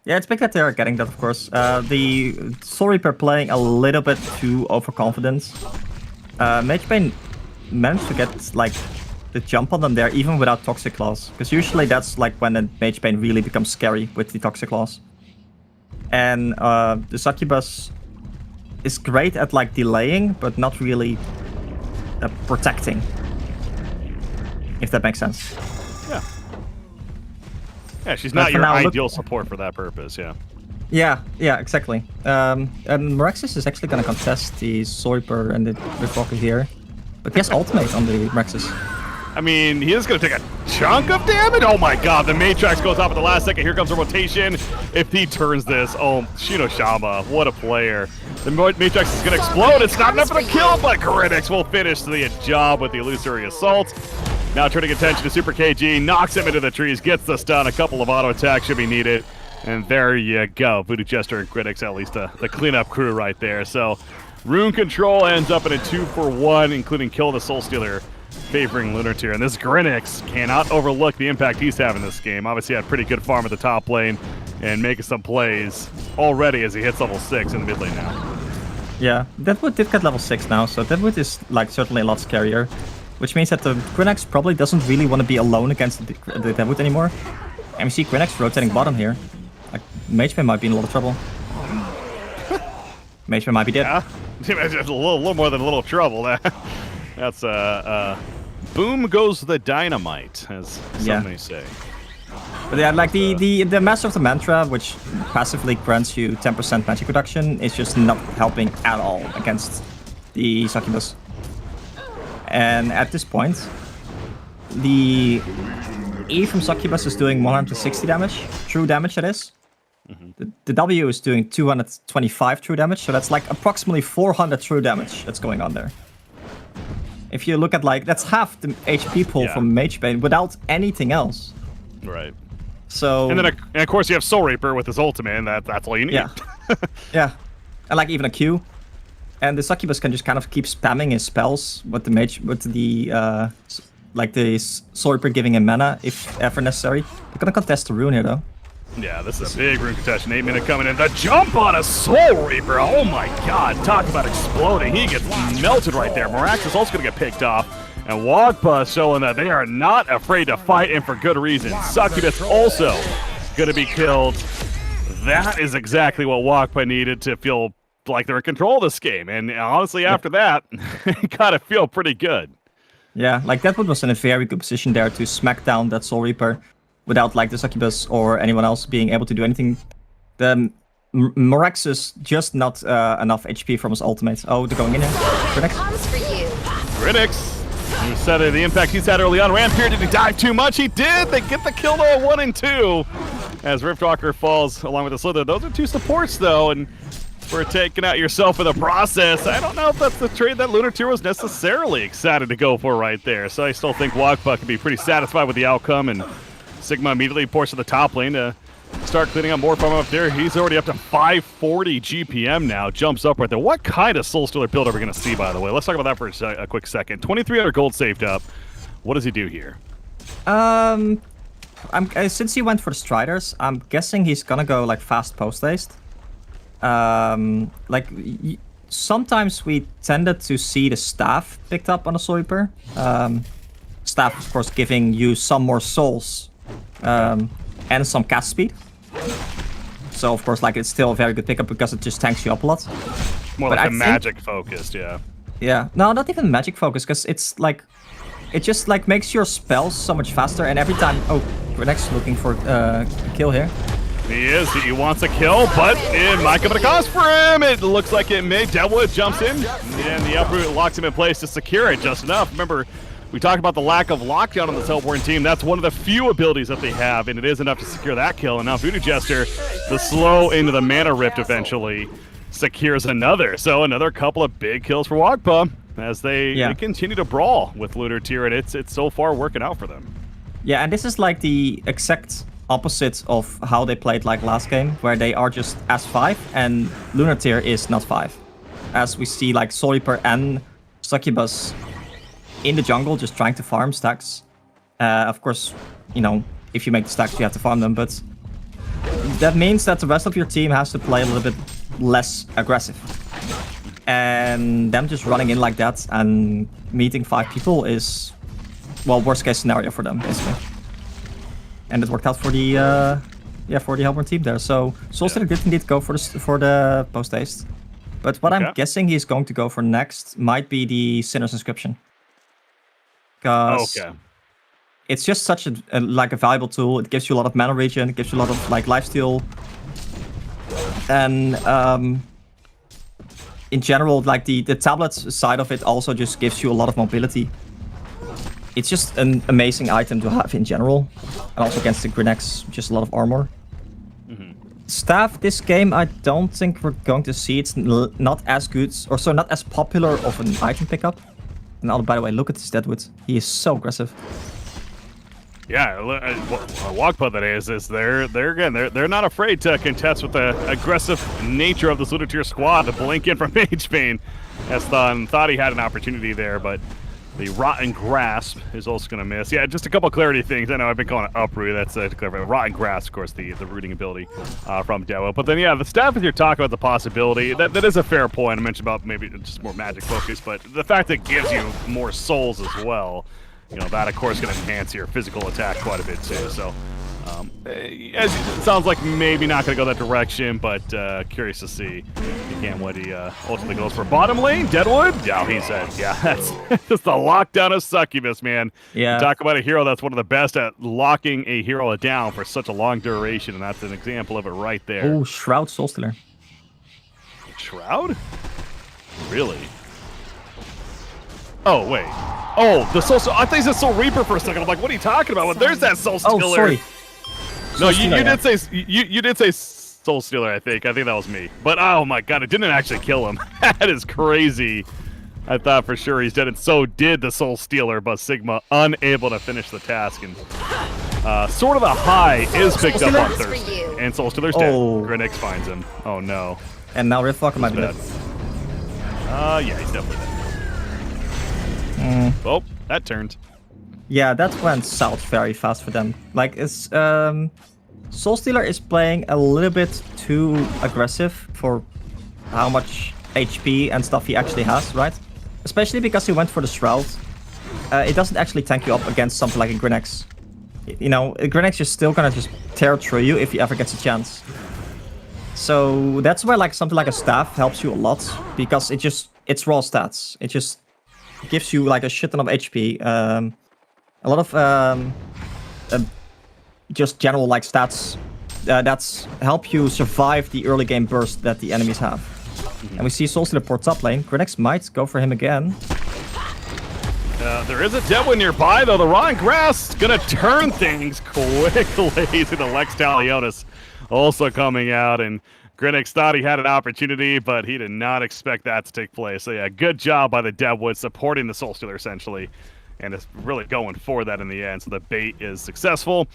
it's big that they're getting that, of course. The Soul Reaper playing a little bit too overconfident. Mage Bane managed to get, like, the jump on them there, even without Toxic Claws. Because usually that's, like, when the Mage Bane really becomes scary with the Toxic Claws. And the Succubus is great at, like, delaying, but not really... protecting, if that makes sense. Yeah, she's not your ideal support for that purpose, yeah, exactly. And Moraxis is actually going to contest the Soul Reaper and the Riftwalker here, but he has ultimate on the Moraxis. I mean, he is going to take a chunk of damage. Oh my god, the Matrix goes off at the last second. Here comes a rotation. If he turns this, oh, Shinoshama, what a player. The Matrix is going to explode. It's not enough for the kill, but Critics will finish the job with the Illusory Assault. Now turning attention to Super KG, knocks him into the trees, gets the stun. A couple of auto attacks should be needed. And there you go. Voodoo Jester and Critics, at least the cleanup crew right there. So Rune Control ends up in a 2-for-1, including kill the Soul Stealer, favoring Lunatir. And this Grinix cannot overlook the impact he's having this game. Obviously had pretty good farm at the top lane and making some plays already as he hits level 6 in the mid lane now. Yeah, Deadwood did get level 6 now, so Deadwood is like certainly a lot scarier. Which means that the Grinix probably doesn't really want to be alone against the Deadwood anymore. And we see Grinix rotating bottom here. Like, Mage Bane might be in a lot of trouble. Mage Bane might be dead. Yeah, a little more than a little trouble. That's boom goes the dynamite, as some may say. But yeah, like the Master of the Mantra, which passively grants you 10% magic reduction, is just not helping at all against the Succubus. And at this point, the E from Succubus is doing 160 damage, true damage that is. The W is doing 225 true damage, so that's like approximately 400 true damage that's going on there. If you look at like, that's half the HP pull from Mage Bane without anything else. Right. So. And then of course you have Soul Reaper with his ultimate, and that's all you need. Yeah. Yeah. And like even a Q. And the Succubus can just kind of keep spamming his spells with the mage, with the like the Soul Reaper giving him mana if ever necessary. They're gonna contest the rune here though. Yeah, this is a big rune contestation. 8 minute coming in. The jump on a Soul Reaper. Oh my god. Talk about exploding. He gets melted right there. Mirax is also going to get picked off. And Wagpa showing that they are not afraid to fight, and for good reason. Succubus also going to be killed. That is exactly what Wagpa needed to feel like they're in control of this game. And honestly, after that, got to feel pretty good. Yeah, like Deadwood was in a very good position there to smack down that Soul Reaper without like the Succubus or anyone else being able to do anything. The Moraxus just not enough HP from his ultimate. Oh, they're going in here. Grinix. He said the impact he's had early on. Rampere, did he dive too much? He did. They get the kill though, 1 and 2. As Riftwalker falls along with the Slither. Those are 2 supports though, and for taking out yourself in the process, I don't know if that's the trade that Lunar Tier was necessarily excited to go for right there. So I still think Wagpa could be pretty satisfied with the outcome, and Sigma immediately ports to the top lane to start cleaning up more from up there. He's already up to 540 GPM now. Jumps up right there. What kind of Soul Stealer build are we going to see, by the way? Let's talk about that for a quick second. 2,300 gold saved up. What does he do here? Since he went for the Striders, I'm guessing he's going to go like fast post-haste. Sometimes we tended to see the Staff picked up on a Soul Reaper. Staff, of course, giving you some more souls. And some cast speed. So of course, like it's still a very good pickup because it just tanks you up a lot. More like magic focused, yeah. Yeah, no, not even magic focused, because it's like, it just like makes your spells so much faster. And every time, oh, Renex looking for a kill here. He is. He wants a kill, but it might come at a cost for him. It looks like it may. Deadwood jumps in, and the uproot locks him in place to secure it just enough. Remember, we talked about the lack of lockdown on the teleporting team. That's one of the few abilities that they have, and it is enough to secure that kill. And now Voodoo Jester, the slow into the Mana Rift eventually, secures another. So another couple of big kills for Wagpa as they continue to brawl with Lunar Tier, and it's so far working out for them. Yeah, and this is like the exact opposite of how they played like last game, where they are just S5 and Lunar Tier is not 5. As we see like Soul Reaper and Succubus in the jungle, just trying to farm stacks. Of course, you know, if you make the stacks, you have to farm them, but that means that the rest of your team has to play a little bit less aggressive. And them just running in like that and meeting 5 people is, well, worst case scenario for them, basically. And it worked out for the Hellborn team there. So Soul Stealer did indeed go for the post haste. But what I'm guessing he's going to go for next might be the Sinner's Inscription. Because it's just such a valuable tool. It gives you a lot of mana regen, it gives you a lot of like lifesteal, and in general, like the tablet side of it also just gives you a lot of mobility. It's just an amazing item to have in general, and also against the Grinex, just a lot of armor. Staff this game, I don't think we're going to see. It's not as good, or so not as popular of an item pickup. And by the way, look at this Deadwood. He is so aggressive. Yeah, Wagpa that is they're not afraid to contest with the aggressive nature of this Lunar Tier squad. The blink in from Mage Bane. Esthon thought he had an opportunity there, but the Rotten Grasp is also going to miss. Yeah, just a couple clarity things. I know I've been calling it Uproot. That's to clarify. Rotten Grasp, of course, the rooting ability from Dewo. But then, yeah, the staff, as you're talking about the possibility, that is a fair point. I mentioned about maybe just more magic focus, but the fact that it gives you more souls as well, you know, that, of course, going to enhance your physical attack quite a bit, too. So, it sounds like maybe not going to go that direction, but curious to see again what he ultimately goes for. Bottom lane, Deadwood. Yeah, he said, yeah, that's just the lockdown of Succubus, man. Yeah. You talk about a hero that's one of the best at locking a hero down for such a long duration, and that's an example of it right there. Oh, Shroud Soul Stealer. Shroud? Really? Oh, wait. Oh, the Soul. I thought he said Soul Reaper for a second. I'm like, what are you talking about? Well, there's that Soul Stealer. Oh, sorry. No, you did say Soul Stealer, I think. I think that was me. But oh my god, it didn't actually kill him. That is crazy. I thought for sure he's dead, and so did the Soul Stealer, but Sigma unable to finish the task. And Sword of the High is picked up on Thirsty. And Soul Stealer's dead. Grenix finds him. Oh no. And now Riftwalker might be dead. Yeah, he's definitely dead. Oh, that turned. Yeah, that went south very fast for them. Like, it's Soul Stealer is playing a little bit too aggressive for how much HP and stuff he actually has, right? Especially because he went for the Shroud. It doesn't actually tank you up against something like a Grenix. You know, a Grenix is still gonna just tear through you if he ever gets a chance. So that's where like something like a Staff helps you a lot, because it's raw stats. It just gives you like a shit ton of HP. A lot of just general like stats that's help you survive the early game burst that the enemies have. And we see Soul Stealer port top lane. Grenix might go for him again. There is a Deadwood nearby, though. The Rotten Grass gonna turn things quickly to the Lex Talionis also coming out. And Grenix thought he had an opportunity, but he did not expect that to take place. So yeah, good job by the Deadwood supporting the Soul Stealer essentially. And it's really going for that in the end. So the bait is successful.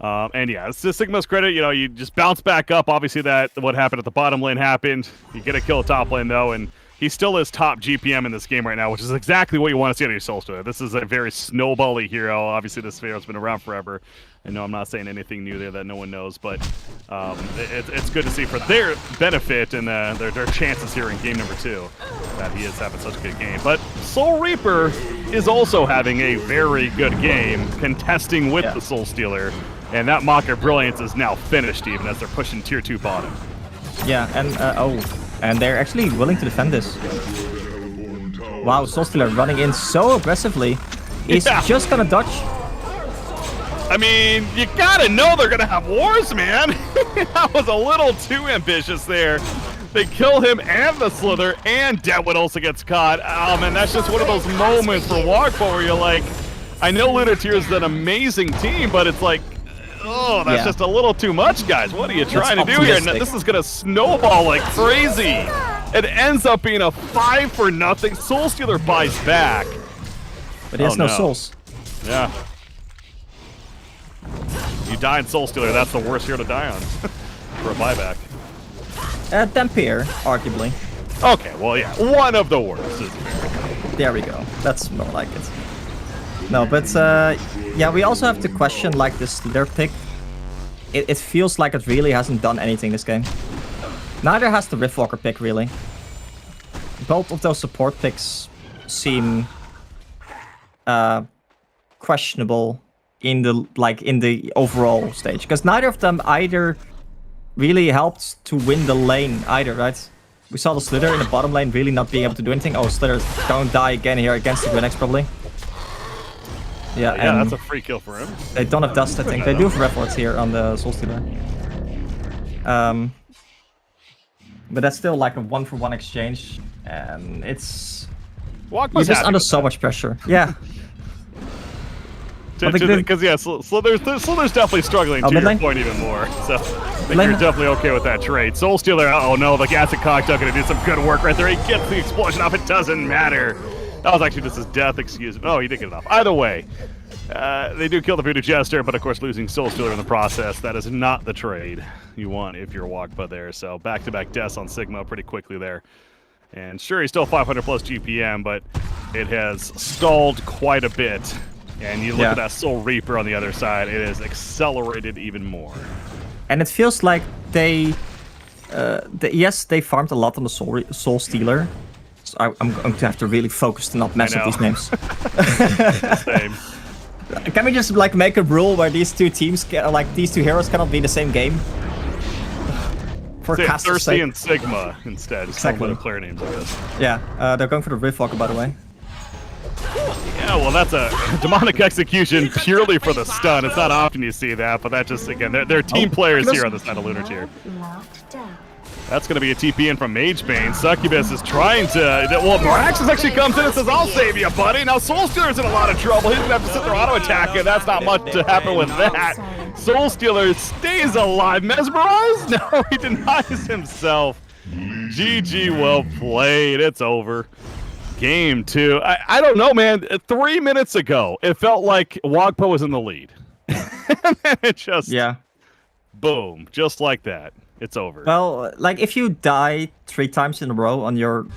And yeah, it's to Sigma's credit, you know, you just bounce back up. Obviously, that what happened at the bottom lane happened. You get a kill at top lane, though, and he still is top GPM in this game right now, which is exactly what you want to see out of your Soul Stealer. This is a very snowbally hero. Obviously, this hero's been around forever. I know I'm not saying anything new there that no one knows, but it's good to see for their benefit and their chances here in game number 2 that he is having such a good game. But Soul Reaper is also having a very good game, contesting with the Soul Stealer. And that Mocker Brilliance is now finished, even as they're pushing tier 2 bottom. Yeah, and and they're actually willing to defend this. Wow, Soul Stealer running in so aggressively. He's just gonna dodge. I mean, you gotta know they're gonna have wars, man. That was a little too ambitious there. They kill him and the Slither, and Deadwood also gets caught. Oh man, that's just one of those moments for Walkball where you're like, I know Lunateer is an amazing team, but it's like, oh, that's just a little too much, guys. What are you trying to do here? And this is gonna snowball like crazy. It ends up being a 5-0. Soul Stealer buys back. But he has no souls. Yeah. You die in Soul Stealer, that's the worst hero to die on for a buyback. Dampier, arguably. Okay, well, yeah, one of the worst. There we go. That's more like it. No, but yeah, we also have to question like this Slither pick. It feels like it really hasn't done anything this game. Neither has the Riftwalker pick really. Both of those support picks seem questionable in the overall stage, because neither of them either really helped to win the lane either, right? We saw the Slither in the bottom lane really not being able to do anything. Oh, Slither don't die again here against the Grenix probably. Yeah, that's a free kill for him. They don't have dust, I think. They do have rewards here on the Soul Stealer. But that's still like a 1-for-1 exchange, and it's you're just under so much pressure. Yeah. Because yeah, Slither's definitely struggling to your point even more. So I think you're definitely okay with that trade. Soul Stealer, oh no, the Acid Cocktail gonna do some good work right there. He gets the explosion off. It doesn't matter. That was actually just his death, excuse me. Oh, he did get it off. Either way, they do kill the Voodoo Jester, but of course losing Soul Stealer in the process. That is not the trade you want if you're Wakba there. So back-to-back deaths on Sigma pretty quickly there. And sure, he's still 500 plus GPM, but it has stalled quite a bit. And you look at that Soul Reaper on the other side, it is accelerated even more. And it feels like they yes, they farmed a lot on the Soul Stealer. So I'm going to have to really focus to not mess up these names. Same. Can we just like make a rule where these two teams, these two heroes cannot be in the same game? For Caster's Thirsty sake. and Sigma instead. Exactly. Player names, I guess. Yeah, they're going for the Riftwalker, by the way. Yeah, well, that's a demonic execution purely for the stun. It's not often you see that, but that just, again, they're team players here on the side of Lunateer. That's going to be a TP in from Magebane. Succubus is trying to... Well, Miraxus actually comes in and says, I'll save you, buddy. Now, Soul Stealer's in a lot of trouble. He's going to have to sit there auto-attack, and that's not much to happen with that. Soul Stealer stays alive. Mesmerized? No, he denies himself. GG, well played. It's over. Game 2. I don't know, man. 3 minutes ago, it felt like Wagpa was in the lead. And then it just... Yeah. Boom. Just like that. It's over. Well, like, if you die 3 times in a row on your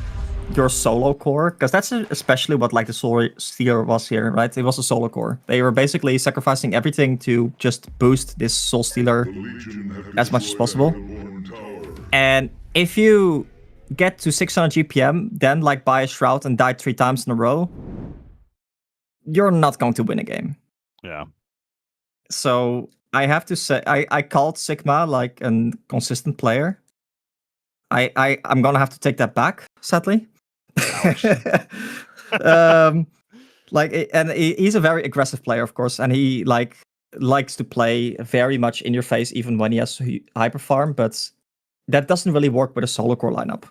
solo core, because that's especially what, like, the Soul Stealer was here, right? It was a solo core. They were basically sacrificing everything to just boost this Soul Stealer as much as possible. And if you get to 600 GPM, then, like, buy a Shroud and die 3 times in a row, you're not going to win a game. Yeah. So I have to say, I called Sigma like a consistent player. I'm gonna have to take that back, sadly. He's a very aggressive player, of course, and he likes to play very much in your face, even when he has hyper farm. But that doesn't really work with a solo core lineup,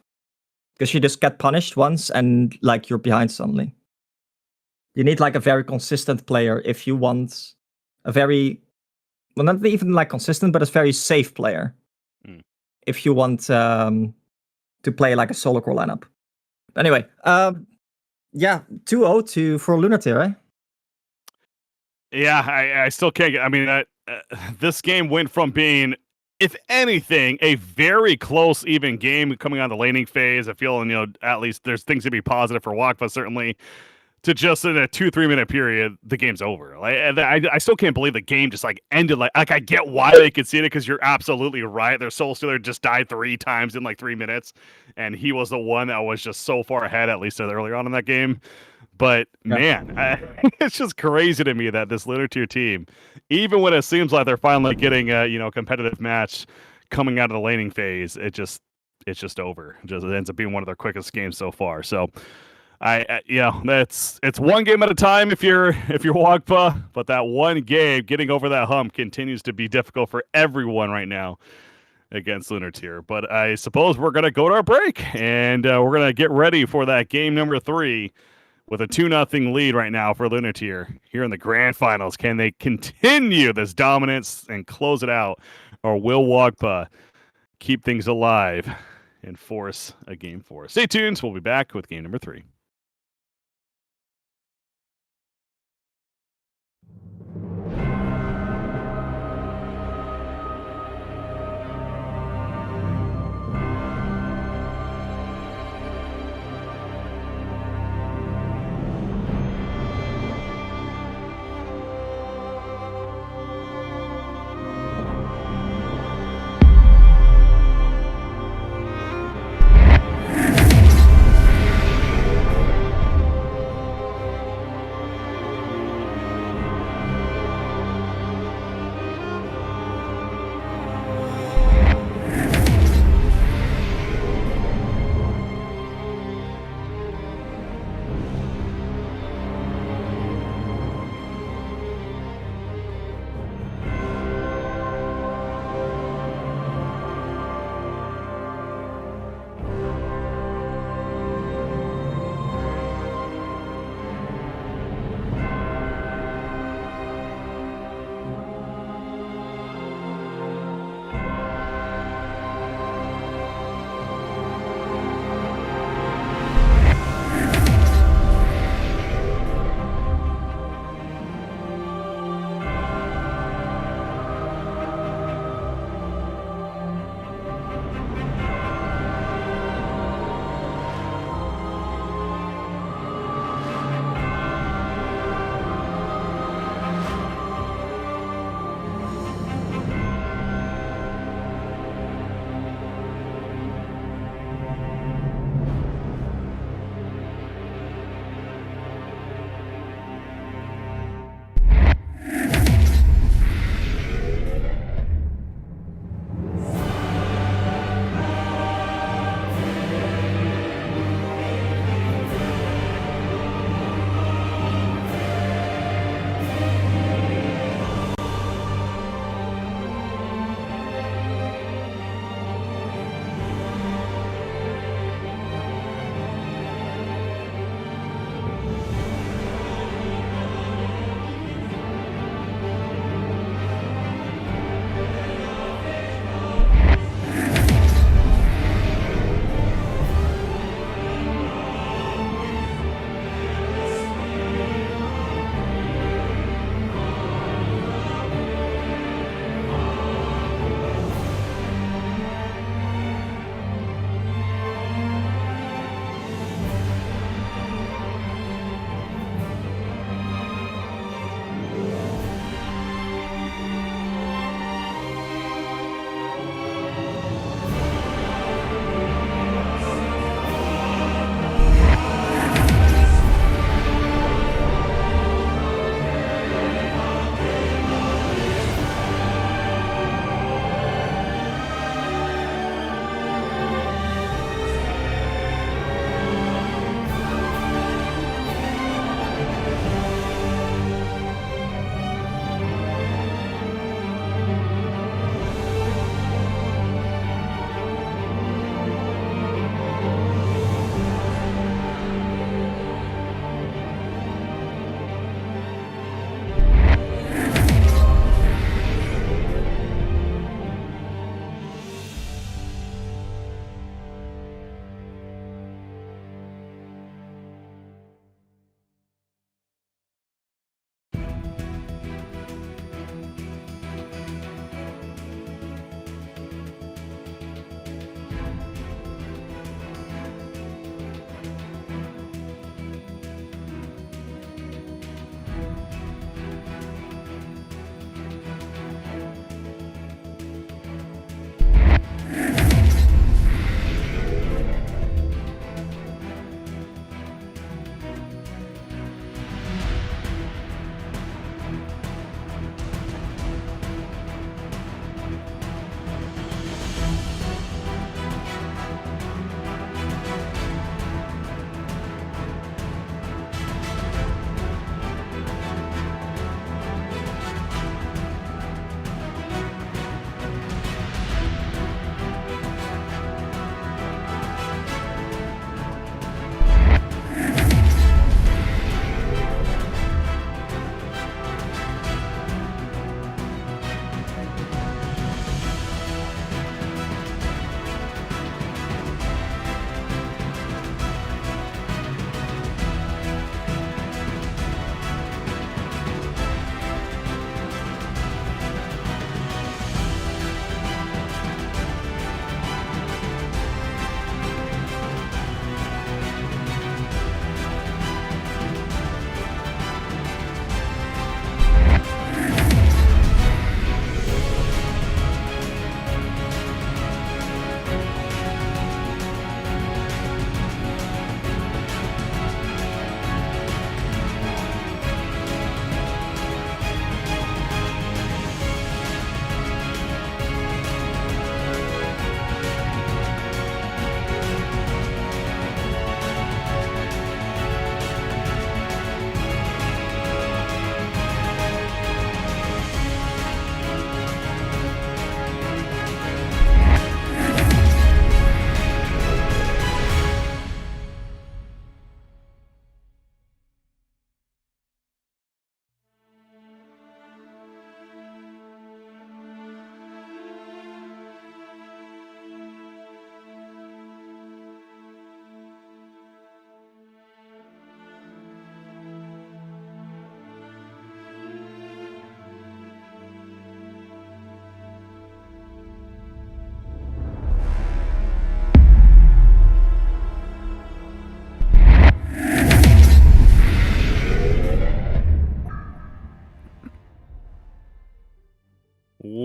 because you just get punished once and like you're behind suddenly. You need like a very consistent player if you want a very, well, not even like consistent, but a very safe player. If you want to play like a solo core lineup. Anyway, yeah, 2-0 for Lunatic, right? Yeah, I still can't get. I mean, this game went from being, if anything, a very close, even game coming on the laning phase. I feel, at least there's things to be positive for Wakfa, certainly, to just in a 2-3 minute period, the game's over. Like, I still can't believe the game just like ended. Like I get why they could see it, because you're absolutely right. Their Soul Stealer just died 3 times in like 3 minutes, and he was the one that was just so far ahead, at least earlier on in that game. But man, it's just crazy to me that this Lunatic team, even when it seems like they're finally getting a competitive match coming out of the laning phase, it's just over. It ends up being one of their quickest games so far. So. It's one game at a time if you're Wagpa, but that one game, getting over that hump, continues to be difficult for everyone right now against Lunatic. But I suppose we're gonna go to our break, and we're gonna get ready for that game number 3 with a 2-0 lead right now for Lunatic here in the grand finals. Can they continue this dominance and close it out, or will Wagpa keep things alive and force a game 4? Stay tuned. We'll be back with game number 3.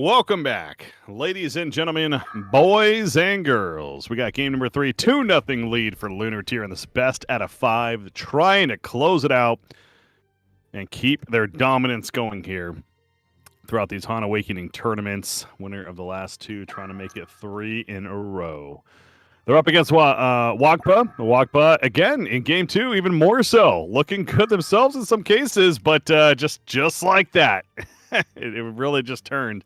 Welcome back, ladies and gentlemen, boys and girls. We got game number 3, 2-0 lead for Lunar Tier in this best out of 5, trying to close it out and keep their dominance going here throughout these HoN Awakening tournaments. Winner of the last 2, trying to make it 3 in a row. They're up against Wakpa. Wakpa, again, in game 2, even more so. Looking good themselves in some cases, but just like that. it really just turned.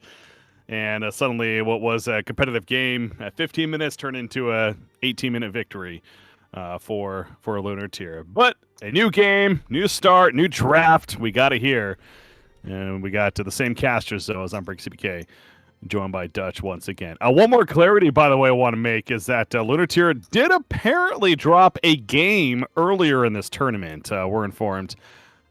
And suddenly what was a competitive game at 15 minutes turned into a 18-minute victory for Lunar Tier. But a new game, new start, new draft. We got it here. And we got to the same casters, though, as Unbreak CPK. Joined by Dutch once again. One more clarity, by the way, I want to make is that Lunar Tier did apparently drop a game earlier in this tournament, we're informed.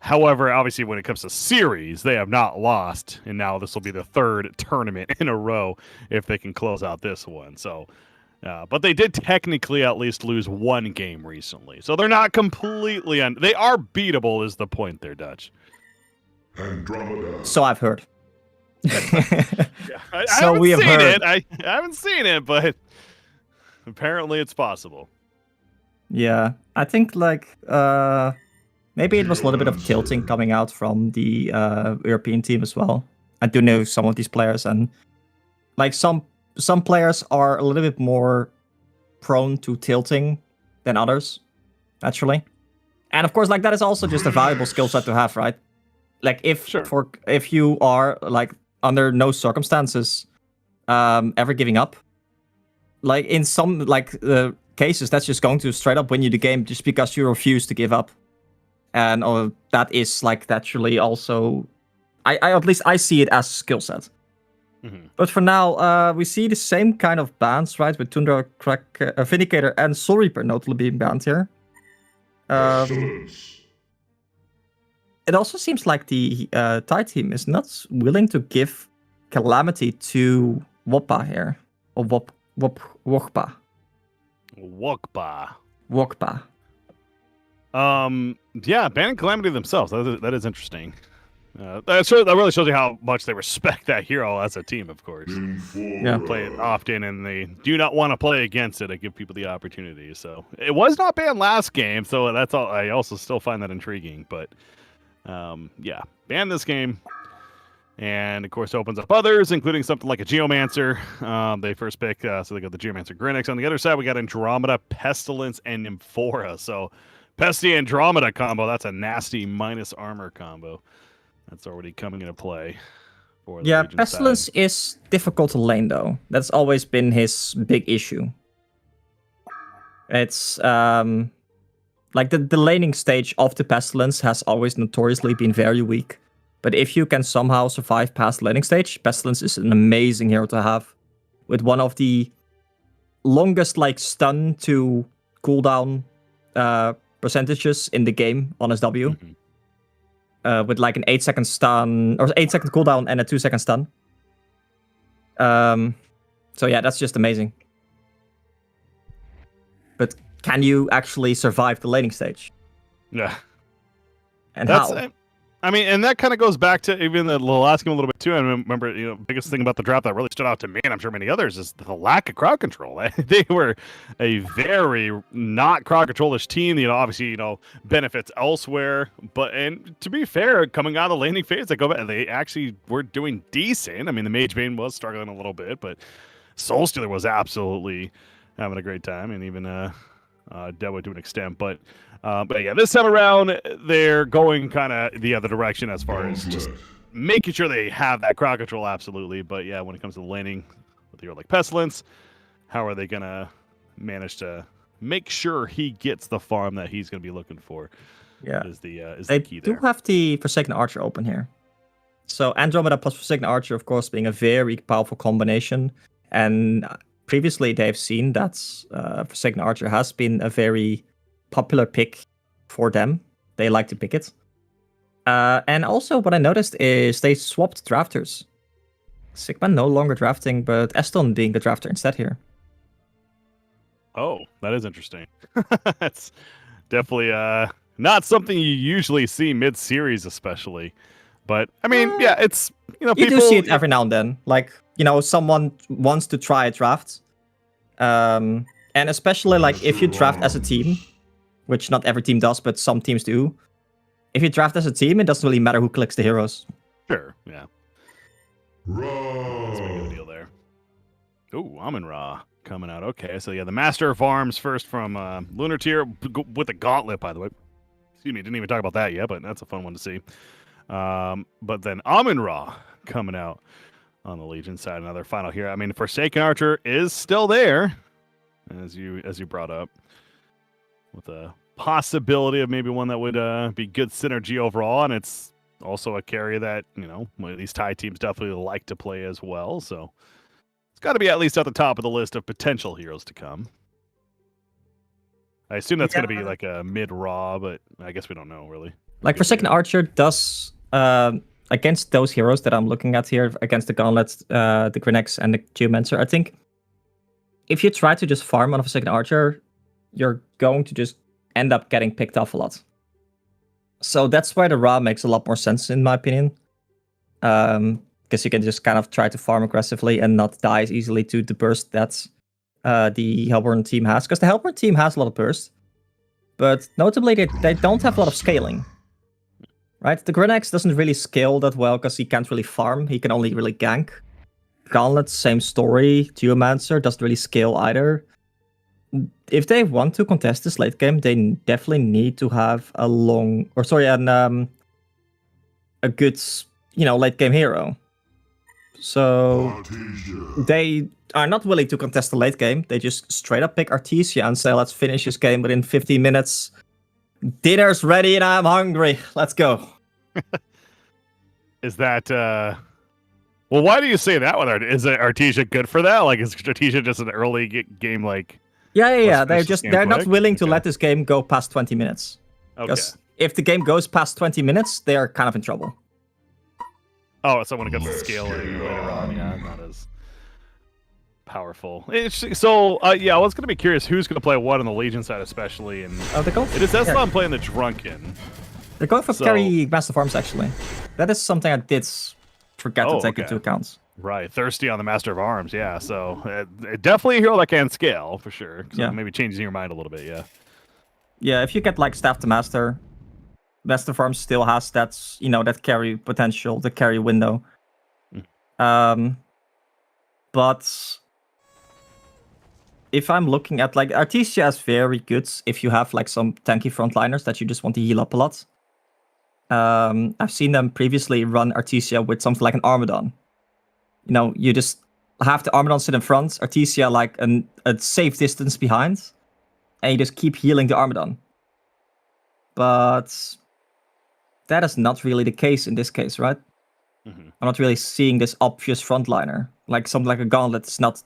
However, obviously, when it comes to series, they have not lost, and now this will be the 3rd tournament in a row if they can close out this one. So, but they did technically at least lose 1 game recently, so they're not completely they are beatable, is the point there, Dutch. Andromeda. So I've heard. I haven't seen it, but apparently it's possible. Yeah, I think like maybe it was a little bit of tilting coming out from the European team as well. I do know some of these players, and like some players are a little bit more prone to tilting than others, naturally. And of course, like that is also just a valuable skill set to have, right? Like if you are like under no circumstances ever giving up, like in some cases that's just going to straight up win you the game just because you refuse to give up. And that is like naturally also I at least I see it as a skill set. Mm-hmm. But for now we see the same kind of bans, right, with Tundra, Vindicator and Soul Reaper notably being banned here. It also seems like the Thai team is not willing to give Calamity to Wokpa here. Or Wokpa. Wokpa. Yeah, banning Calamity themselves. That is interesting. That really shows you how much they respect that hero as a team, of course. Yeah. Play it often, and they do not want to play against it. I give people the opportunity. So it was not banned last game, so that's all. I also still find that intriguing, but yeah, ban this game. And of course opens up others, including something like a Geomancer. They first pick, so they got the Geomancer Grinix. On the other side, we got Andromeda, Pestilence, and Nymphora. So Pesty Andromeda combo, that's a nasty minus armor combo. That's already coming into play. For the Legion Pestilence side. is difficult to lane though. That's always been his big issue. It's like the laning stage of the Pestilence has always notoriously been very weak. But if you can somehow survive past the laning stage, Pestilence is an amazing hero to have. With one of the longest like stun to cooldown percentages in the game on his W. Mm-hmm. With like an 8-second stun, or 8-second cooldown and a 2-second stun. So yeah, that's just amazing. But can you actually survive the laning stage? Yeah. And how? I mean, and that kind of goes back to even the last game a little bit too. I remember, biggest thing about the draft that really stood out to me, and I'm sure many others, is the lack of crowd control. They were a very not crowd control-ish team. Obviously, benefits elsewhere. And to be fair, coming out of the laning phase, they actually were doing decent. I mean, the Mage Bane was struggling a little bit, but Soul Stealer was absolutely having a great time, and even Dewa to an extent, but yeah, this time around they're going kind of the other direction as far as just making sure they have that crowd control, absolutely. But yeah, when it comes to laning with a hero like Pestilence, how are they gonna manage to make sure he gets the farm that he's gonna be looking for? Yeah, is the key there. They do have the Forsaken Archer open here, so Andromeda plus Forsaken Archer, of course, being a very powerful combination. And previously, they've seen that Forsaken Archer has been a very popular pick for them. They like to pick it. And also, what I noticed is they swapped drafters. Sigma no longer drafting, but Eston being the drafter instead here. Oh, that is interesting. That's definitely not something you usually see mid-series, especially. But I mean, yeah, it's you do see it every now and then. Like someone wants to try a draft, and especially like if you draft as a team, which not every team does, but some teams do. If you draft as a team, it doesn't really matter who clicks the heroes. Sure, yeah. That's a big deal there. Ooh, Amun-Ra coming out. Okay, so yeah, the Master of Arms first from Lunar Tier with the Gauntlet, by the way. Excuse me, didn't even talk about that yet, but that's a fun one to see. But then Amun-Ra coming out on the Legion side. Another final here. I mean, Forsaken Archer is still there, as you brought up, with a possibility of maybe one that would be good synergy overall, and it's also a carry that these Thai teams definitely like to play as well. So it's got to be at least at the top of the list of potential heroes to come. I assume that's going to be like a mid-raw, but I guess we don't know really. Like Forsaken Archer does against those heroes that I'm looking at here, against the Gauntlets, the Grenex, and the Geomancer. I think if you try to just farm on a Forsaken Archer, you're going to just end up getting picked off a lot. So that's why the Ra makes a lot more sense, in my opinion. Because you can just kind of try to farm aggressively and not die as easily to the burst that the Hellborn team has. Because the Hellborn team has a lot of burst, but notably they don't have a lot of scaling. Right? The Grenex doesn't really scale that well because he can't really farm. He can only really gank. Gauntlet, same story. Geomancer doesn't really scale either. If they want to contest this late game, they definitely need to have a good, late game hero. So they are not willing to contest the late game. They just straight up pick Artesia and say, let's finish this game within 15 minutes. Dinner's ready and I'm hungry. Let's go. Is that... Well, why do you say that one? Is Artesia good for that? Like, is Artesia just an early game, like... Yeah. They're not willing to let this game go past 20 minutes. Because if the game goes past 20 minutes, they are kind of in trouble. Oh, so when it comes to scaling later on, not as powerful. I was going to be curious who's going to play what on the Legion side, especially. And it is Eslam playing the Drunken. They're going for carry Master Farms, actually. That is something I did forget to take into account. Right, Thirsty on the Master of Arms, yeah. So definitely a hero that can scale, for sure. So maybe changing your mind a little bit, yeah. Yeah, if you get like Staff to Master, Master of Arms still has that, that carry potential, the carry window. But if I'm looking at like Artesia is very good if you have like some tanky frontliners that you just want to heal up a lot. I've seen them previously run Artesia with something like an Armadon. You just have the Armadon sit in front, Artesia like a safe distance behind, and you just keep healing the Armadon. But that is not really the case in this case, right? I'm not really seeing this obvious frontliner. Like something like a Gauntlet does not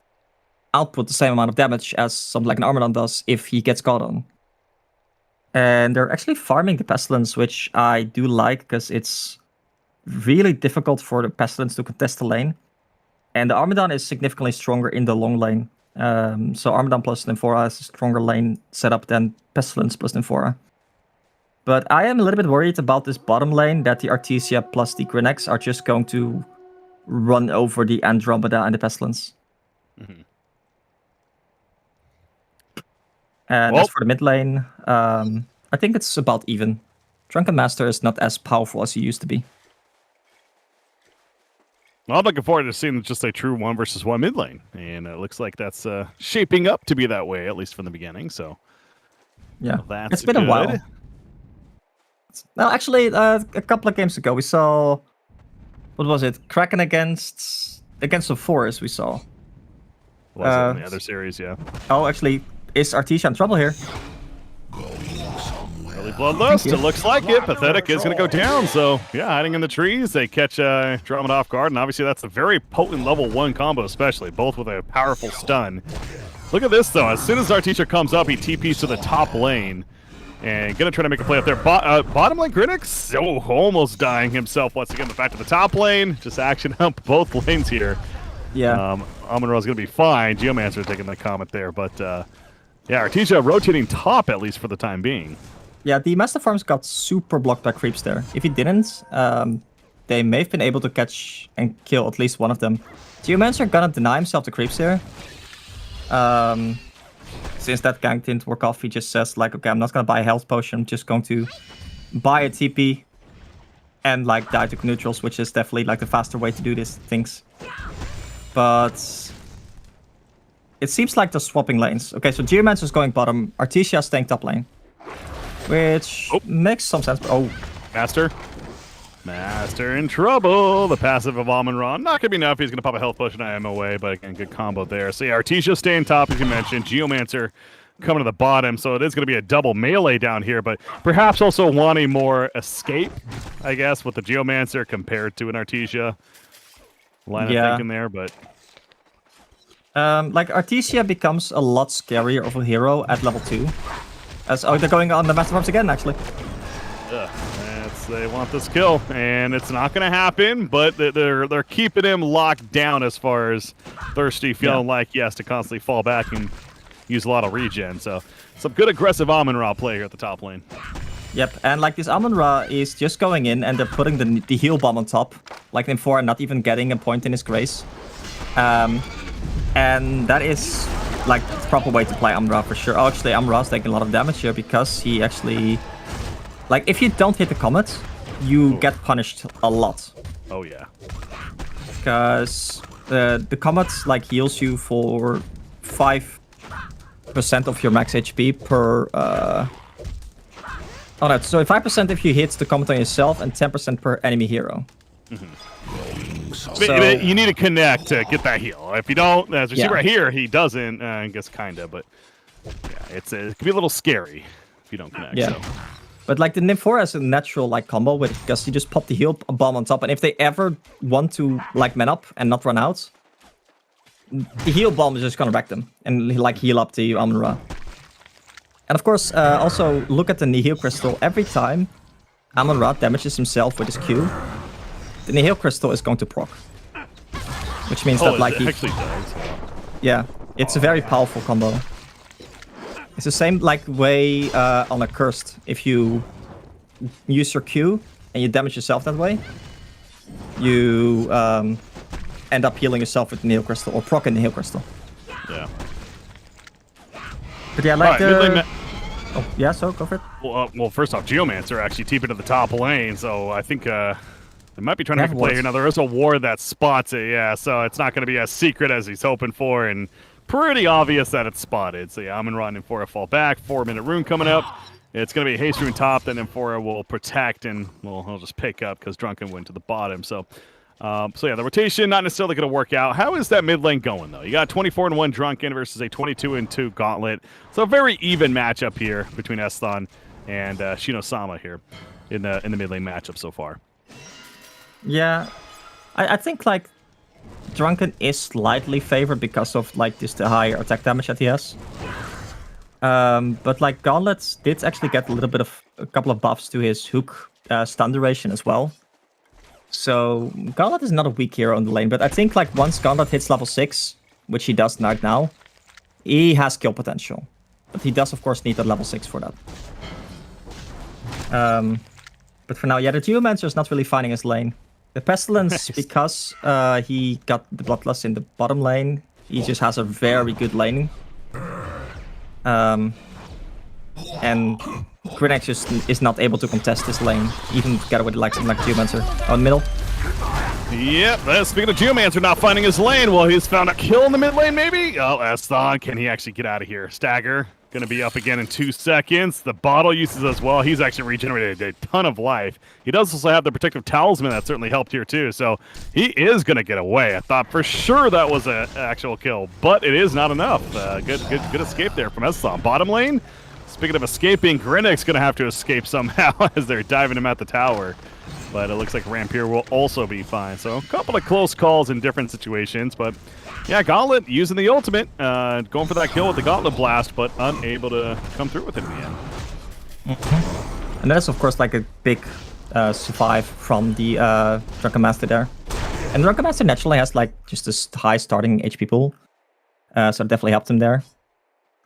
output the same amount of damage as something like an Armadon does if he gets caught on. And they're actually farming the Pestilence, which I do like, because it's really difficult for the Pestilence to contest the lane. And the Armadon is significantly stronger in the long lane. So Armadon plus Nymphora is a stronger lane setup than Pestilence plus Nymphora. But I am a little bit worried about this bottom lane, that the Artesia plus the Grenex are just going to run over the Andromeda and the Pestilence. And as for the mid lane, I think it's about even. Drunken Master is not as powerful as he used to be. Well, I'm looking forward to seeing just a true 1v1 mid lane, and it looks like that's shaping up to be that way, at least from the beginning. So, yeah, that's it's been a while. Well, actually, a couple of games ago, we saw, what was it? Kraken against the Forest. We saw. Was it in the other series? Yeah. Oh, actually, is Artesia in trouble here? Early bloodlust, it looks like it. Pathetic is going to go down, so yeah, hiding in the trees. They catch Drummond off guard, and obviously that's a very potent level 1 combo, especially, both with a powerful stun. Look at this, though. As soon as Artesia comes up, he TPs to the top lane, and going to try to make a play up there. Bottom lane, Grenex, almost dying himself once again, but back to the top lane. Just action up both lanes here. Yeah. Amun-Ra is going to be fine. Geomancer taking the comment there, but yeah, Artesia rotating top, at least for the time being. Yeah, the Master Farms got super blocked by creeps there. If he didn't, they may have been able to catch and kill at least one of them. Geomancer gonna deny himself the creeps here. Since that gank didn't work off, he just says like, okay, I'm not gonna buy a health potion, I'm just going to buy a TP and like die to neutrals, which is definitely like the faster way to do these things. But it seems like they're swapping lanes. Okay, so Geomancer's going bottom, Artesia's staying top lane. Which makes some sense. Oh, Master in trouble. The passive of Amon-Ra not gonna be enough. He's gonna pop a health potion I am away, but again, good combo there. So yeah, Artesia staying top as you mentioned. Geomancer coming to the bottom, so it is gonna be a double melee down here, but perhaps also wanting more escape, I guess, with the Geomancer compared to an Artesia line of thinking there, but like Artesia becomes a lot scarier of a hero at level 2. Oh, they're going on the Master Farms again, actually. They want this kill, and it's not going to happen, but they're keeping him locked down as far as Thirsty feeling like he has to constantly fall back and use a lot of regen. So some good aggressive Amon-Ra play here at the top lane. Yep, and like this Amon-Ra is just going in and they're putting the heal bomb on top, like Nymphora not even getting a point in his grace. And that is like the proper way to play Amon-Ra for sure. Oh, actually Amon-Ra's taking a lot of damage here because he actually... Like, if you don't hit the comet, you get punished a lot. Oh, yeah. Because the comet, like, heals you for 5% of your max HP per... Oh, no, so 5% if you hit the comet on yourself and 10% per enemy hero. So, but you need to connect to get that heal. If you don't, as we see right here, he doesn't, I guess, kind of, but yeah, it can be a little scary if you don't connect. Yeah. So. But like the Nymphora is a natural like combo with it because you just pop the heal bomb on top, and if they ever want to like man up and not run out, the heal bomb is just gonna wreck them and like heal up to you, Amon-Ra. And of course, also look at the Nihil Crystal. Every time Amon-Ra damages himself with his Q, the Nihil Crystal is going to proc, which means that like he actually does. Yeah, it's a very powerful combo. It's the same like way on a cursed. If you use your Q and you damage yourself that way, you end up healing yourself with the Nihil Crystal or proc in the Nihil Crystal. Yeah. But yeah, like oh yeah, so go for it. Well, first off, Geomancer actually TP'd to the top lane, so I think they might be trying to make a play here. Now there is a ward that spots it, yeah, so it's not going to be as secret as he's hoping for, and pretty obvious that it's spotted. So yeah, Amon-Ra and Nymphora fall back. 4-minute rune coming up. It's going to be a haste rune top, then Nymphora will protect, and well, he'll just pick up because Drunken went to the bottom. So yeah, the rotation not necessarily going to work out. How is that mid lane going though? You got 24-1 Drunken versus a 22-2 Gauntlet. So a very even matchup here between Esthon and Shino-sama here in the mid lane matchup so far. Yeah, I think like Drunken is slightly favored because of like just the higher attack damage that he has. But like Gauntlet did actually get a little bit of a couple of buffs to his hook stun duration as well. So Gauntlet is not a weak hero on the lane, but I think like once Gauntlet hits level 6, which he does right now, he has kill potential. But he does of course need a level 6 for that. But for now, yeah, the Geomancer is not really finding his lane. The Pestilence, because he got the Bloodlust in the bottom lane, he just has a very good laning. And Grinnex just is not able to contest this lane, even together with like something like Geomancer. Oh, in the middle. Yep, speaking of Geomancer not finding his lane, well, he's found a kill in the mid lane, maybe? Oh, Esthon, can he actually get out of here? Stagger, gonna be up again in 2 seconds. The bottle uses as well. He's actually regenerated a ton of life. He does also have the protective talisman that certainly helped here too, so he is gonna get away. I thought for sure that was an actual kill, but it is not enough. Good escape there from Esthon. Bottom lane, speaking of escaping, Grinnex gonna have to escape somehow as they're diving him at the tower. But it looks like Rampier will also be fine. So a couple of close calls in different situations. But yeah, Gauntlet using the ultimate, going for that kill with the Gauntlet Blast, but unable to come through with it in the end. And that's of course like a big survive from the Drunken Master there. And Drunken Master naturally has like just this high starting HP pool. So it definitely helped him there.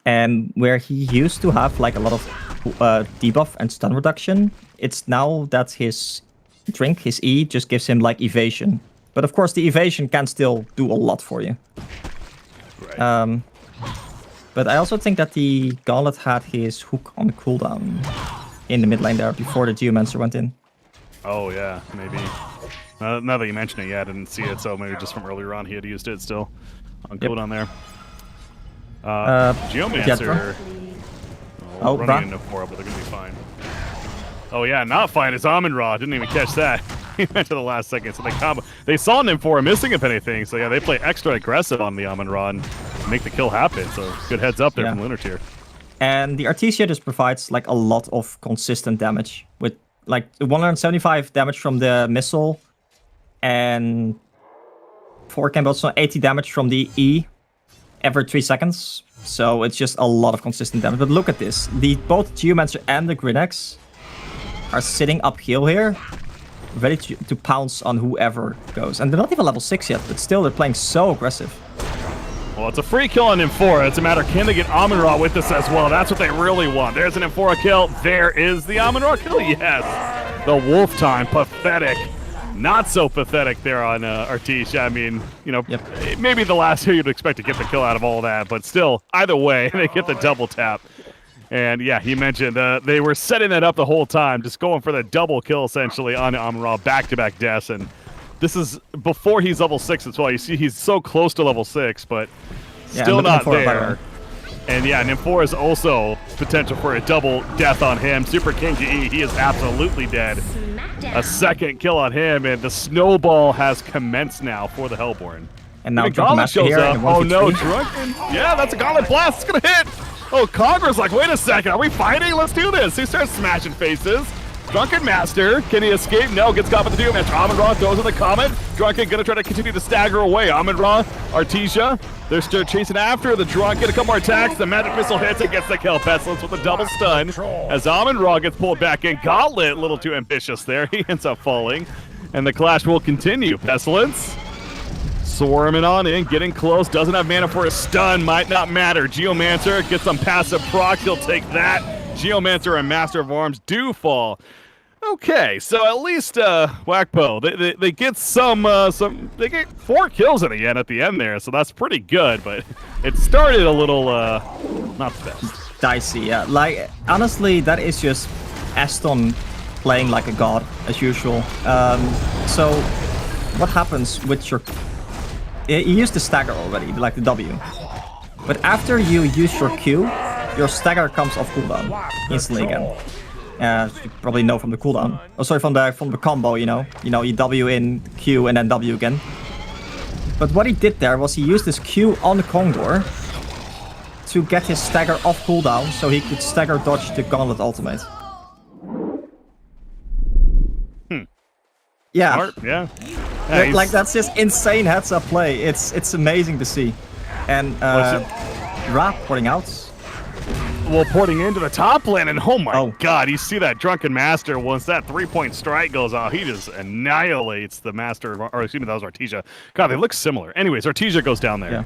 And where he used to have like a lot of debuff and stun reduction, it's now that his drink, his E, just gives him like evasion. But of course, the evasion can still do a lot for you. Right. But I also think that the Gauntlet had his hook on cooldown in the mid lane there before the Geomancer went in. Oh yeah, maybe. Now that you mention it, yeah, I didn't see it, so maybe just from earlier on he had used it still on cooldown there. Geomancer. Running into 4, but they're gonna be fine. Oh yeah, not fine. It's Amon-Ra. Didn't even catch that. He went to the last second, so they combo. They saw Nymphora missing if anything, so yeah, they play extra aggressive on the Amon-Ra and make the kill happen. So good heads up there from Lunar Tier. And the Artesia just provides like a lot of consistent damage with like 175 damage from the missile and 4 can also 80 damage from the E every 3 seconds. So it's just a lot of consistent damage. But look at this. Both Geomancer and the Grinex are sitting uphill here, ready to pounce on whoever goes. And they're not even level 6 yet, but still they're playing so aggressive. Well, it's a free kill on Nymphora. It's a matter, can they get Amon-Ra with this as well? That's what they really want. There's an Nymphora kill. There is the Amon-Ra kill. Yes. The Wolf time. Pathetic. Not so pathetic there on Artesia. I mean, you know, maybe the last here you'd expect to get the kill out of all that, but still, either way, they get the double tap. And yeah, he mentioned they were setting that up the whole time, just going for the double kill essentially on Amon-Ra, back-to-back deaths. And this is before he's level 6 as well. You see he's so close to level 6, but still not there. And yeah, Nymphora is also potential for a double death on him. Super King GE, he is absolutely dead. A second kill on him, and the snowball has commenced now for the Hellborn. And now Gauntlet shows up. Oh no, Drunken. Yeah, that's a Gauntlet blast. It's gonna hit. Oh, Congress like, wait a second, are we fighting? Let's do this. He starts smashing faces. Drunken Master, can he escape? No, gets caught by the Geomancer. Amon-Ra throws in the Comet. Drunken gonna try to continue to stagger away. Amon-Ra, Artesia, they're still chasing after the Drunken. A couple more attacks. The magic missile hits and gets the kill. Pestilence with a double stun. As Amon-Ra gets pulled back in. Gauntlet, a little too ambitious there. He ends up falling. And the clash will continue. Pestilence swarming on in, getting close. Doesn't have mana for a stun. Might not matter. Geomancer gets some passive procs. He'll take that. Geomancer and Master of Arms do fall. Okay, so at least Wakpo, they get they get 4 kills in the end at the end there, so that's pretty good, but it started a little not the best. Dicey, yeah. Like honestly, that is just Aston playing like a god as usual. So what happens with your you used the stagger already, like the W. But after you use your Q, your stagger comes off cooldown instantly again. You probably know from the cooldown. Oh, sorry, from the combo, you know. You W in Q and then W again. But what he did there was he used his Q on the Condor to get his stagger off cooldown so he could stagger dodge the Gauntlet ultimate. Yeah. Smart, yeah. Like that's just insane heads-up play. It's amazing to see. And Ra porting out. Well, porting into the top lane, and oh my god, you see that Drunken Master, once that 3-point strike goes off, he just annihilates the Master, or excuse me, that was Artesia. God, they look similar. Anyways, Artesia goes down there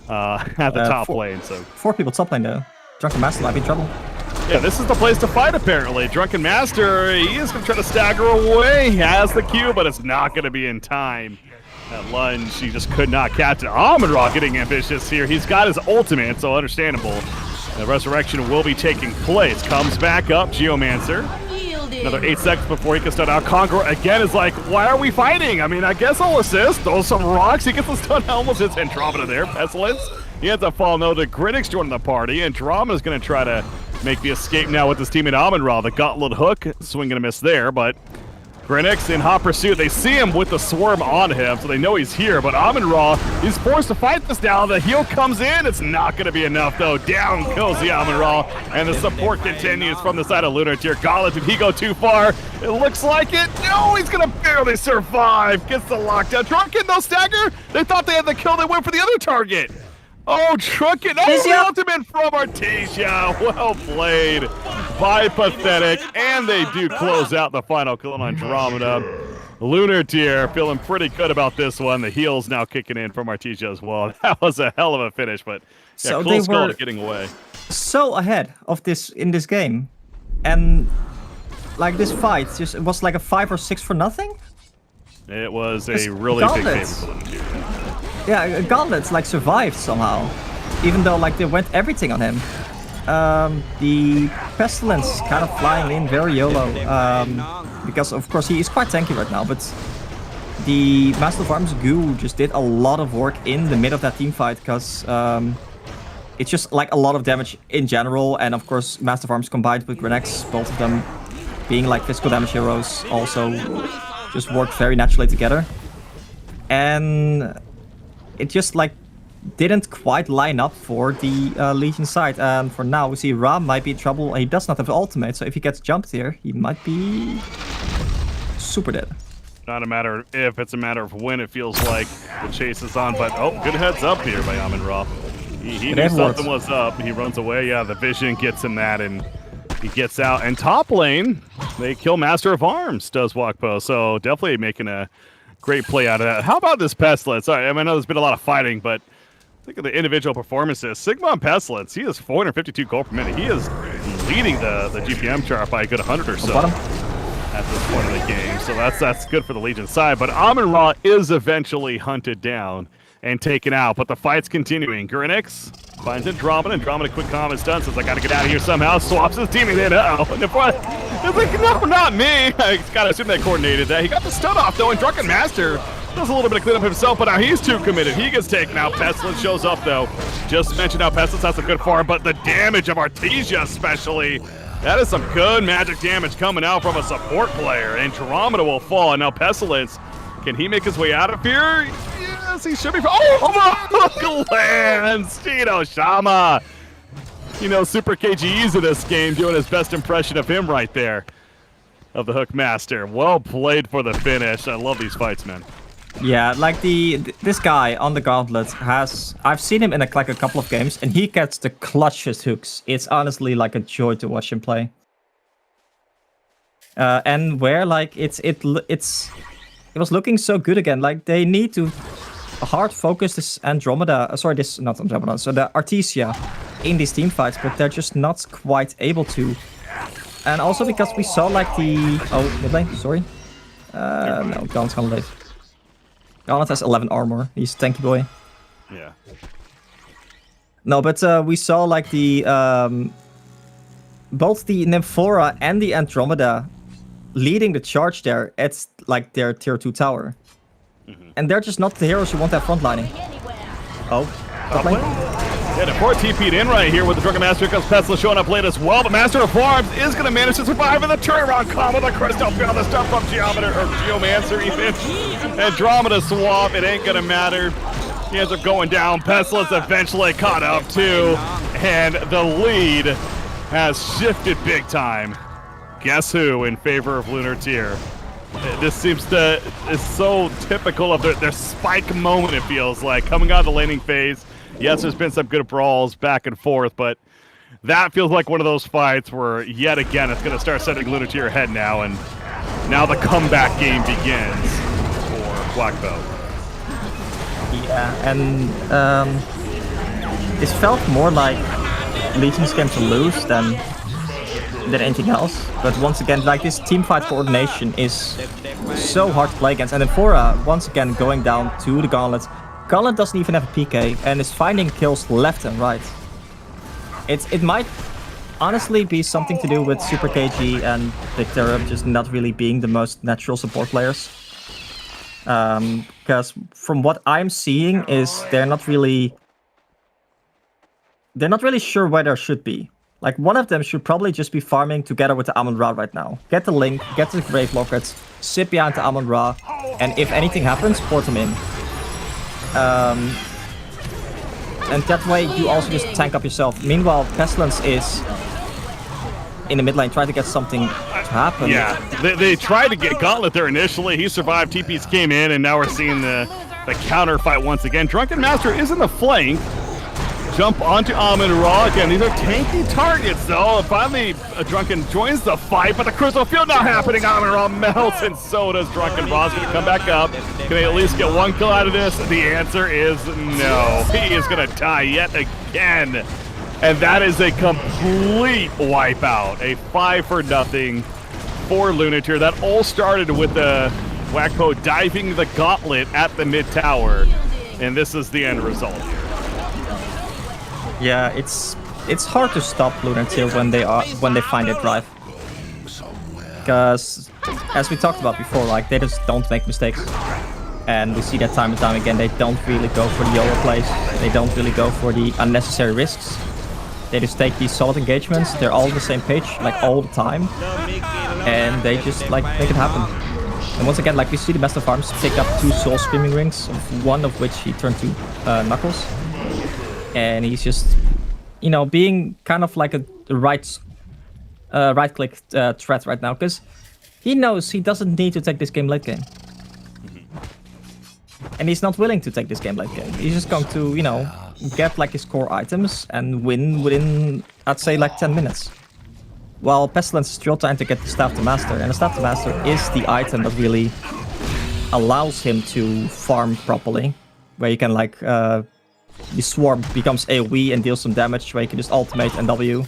at the top lane. So 4 people top lane though. Drunken Master might be in trouble. Yeah, this is the place to fight apparently. Drunken Master, he is going to try to stagger away. He has the Q, but it's not going to be in time. That lunge, he just could not catch it. Amon-Ra getting ambitious here. He's got his ultimate, so understandable. The resurrection will be taking place. Comes back up, Geomancer. Another 8 seconds before he can stun out. Conqueror again is like, why are we fighting? I mean, I guess I'll assist. Throw some rocks. He gets the stun. Almost hits Andromeda there. Pestilence. He ends up falling though. The Grinex joining the party. Andromeda's going to try to make the escape now with his teammate Amon-Ra. The Gauntlet hook. Swing and a miss there, but Grinex in hot pursuit. They see him with the swarm on him, so they know he's here. But Amon-Ra, he's forced to fight this now. The heal comes in. It's not going to be enough, though. Down goes the Amon-Ra, and the support continues from the side of Lunar Tier. Gauntlet, did he go too far? It looks like it. No, he's going to barely survive. Gets the lockdown. Drunken, though, stagger. They thought they had the kill. They went for the other target. Oh, Drunken. Oh, the ultimate from Artesia. Well played by Pathetic. And they do close out the final kill on Andromeda. Lunar Tier feeling pretty good about this one. The heals now kicking in from Artesia as well. That was a hell of a finish, but yeah, so close call to getting away. So ahead of this in this game. And like this fight, it was like a 5 or 6 for nothing. It was a really big favorite for Lunateer. Yeah, Gauntlet's like survived somehow, even though like they went everything on him. The Pestilence kind of flying in very YOLO, because of course he is quite tanky right now, but the Master of Arms Goo just did a lot of work in the mid of that team fight, because it's just like a lot of damage in general, and of course Master of Arms combined with Grenex, both of them being like physical damage heroes, also just worked very naturally together. And it just like didn't quite line up for the Legion side, and for now we see Ram might be in trouble. He does not have the ultimate, so if he gets jumped here, he might be super dead. Not a matter of if, it's a matter of when. It feels like the chase is on, but oh, good heads up here by Amun-Ra. He knew something was up. He runs away. Yeah, the vision gets him that, and he gets out. And top lane, they kill Master of Arms, does Wakpo. So definitely making a great play out of that. How about this Pestilence? Sorry, I mean, I know there's been a lot of fighting, but look at the individual performances. Sigma and Pestilence, he is 452 gold per minute. He is leading the GPM chart by a good 100 or so at this point in the game. So that's good for the Legion side. But Amun-Ra is eventually hunted down and taken out. But the fight's continuing. Gurnix finds Andromeda. Andromeda quick comment stun, says I gotta get out of here somehow. Swaps his teaming in. Uh-oh. And it's like, no, not me. I gotta assume they coordinated that. He got the stun off though, and Drunken Master does a little bit of cleanup himself, but now he's too committed. He gets taken out. Pestilence shows up though. Just mentioned how Pestilence has a good farm, but the damage of Artesia especially, that is some good magic damage coming out from a support player. Andromeda will fall, and now Pestilence, can he make his way out of here? Yes, he should be. Oh, lands! Tino Shama! You know, Super KGE's in this game doing his best impression of him right there. Of the Hook Master. Well played for the finish. I love these fights, man. Yeah, like this guy on the Gauntlet I've seen him in a couple of games, and he gets the clutchest hooks. It's honestly like a joy to watch him play. And where like it was looking so good again. Like they need to hard focus this Andromeda. Not Andromeda. So the Artesia in these team fights, but they're just not quite able to. And also because we saw like mid lane. Sorry. No, Gauntlet's gonna live. Gauntlet has 11 armor. He's a tanky boy. Yeah. No, but we saw like the both the Nymphora and the Andromeda leading the charge there at like their tier 2 tower. And they're just not the heroes you want that frontlining. Oh, top lane. Yeah, the 4 TP'd in right here with the Drunken Master. Comes Pestilence showing up late as well, but Master of Arms is going to manage to survive in the turnaround combo. The Crystal Field, the stuff from Geomancer even. Andromeda swap, it ain't going to matter. He ends up going down. Pestilence eventually caught up too, and the lead has shifted big time. Guess who in favor of Lunateer? This is so typical of their spike moment, it feels like, coming out of the laning phase. Yes, there's been some good brawls back and forth, but that feels like one of those fights where, yet again, it's going to start setting Lunateer ahead now, and now the comeback game begins for Wakpo. Yeah, and it felt more like Legion's game to lose than anything else. But once again, like this team fight coordination is so hard to play against. And Nymphora, once again, going down to the Gauntlet. Gauntlet doesn't even have a PK and is finding kills left and right. It might honestly be something to do with Super KG and Victor just not really being the most natural support players. Because from what I'm seeing is they're not really sure where there should be. Like one of them should probably just be farming together with the Amun-Ra right now. Get the link, get the Grave Lockets, sit behind the Amun-Ra, and if anything happens, port him in. And that way you also just tank up yourself. Meanwhile, Pestilence is in the mid lane trying to get something to happen. Yeah, they tried to get Gauntlet there initially. He survived, TPs came in, and now we're seeing the counter fight once again. Drunken Master is in the flank. Jump onto Amun-Ra. Again, these are tanky targets, though. Finally, Drunken joins the fight, but the Crystal Field not happening. Amun-Ra melts, and so does Drunken. Ra's going to come back up. Can they at least get one kill out of this? The answer is no. He is going to die yet again. And that is a complete wipeout. A 5-for-0 for Lunatir. That all started with the Whackpo diving the gauntlet at the mid tower, and this is the end result here. Yeah, it's hard to stop Lunatir when they find their drive. Because, as we talked about before, like, they just don't make mistakes. And we see that time and time again, they don't really go for the YOLO plays. They don't really go for the unnecessary risks. They just take these solid engagements, they're all on the same page, like, all the time. And they just, like, make it happen. And once again, like, we see the Best of Arms pick up 2 Soul Screaming Rings, one of which he turned to Knuckles. And he's just, you know, being kind of like a right-click threat right now, because he knows he doesn't need to take this game late game. And he's not willing to take this game late game. He's just going to, you know, get like his core items and win within, I'd say, like 10 minutes. While Pestilence is still trying to get the Staff to Master, and the Staff to Master is the item that really allows him to farm properly, where you can like, the Swarm becomes AoE and deals some damage, where you can just ultimate and W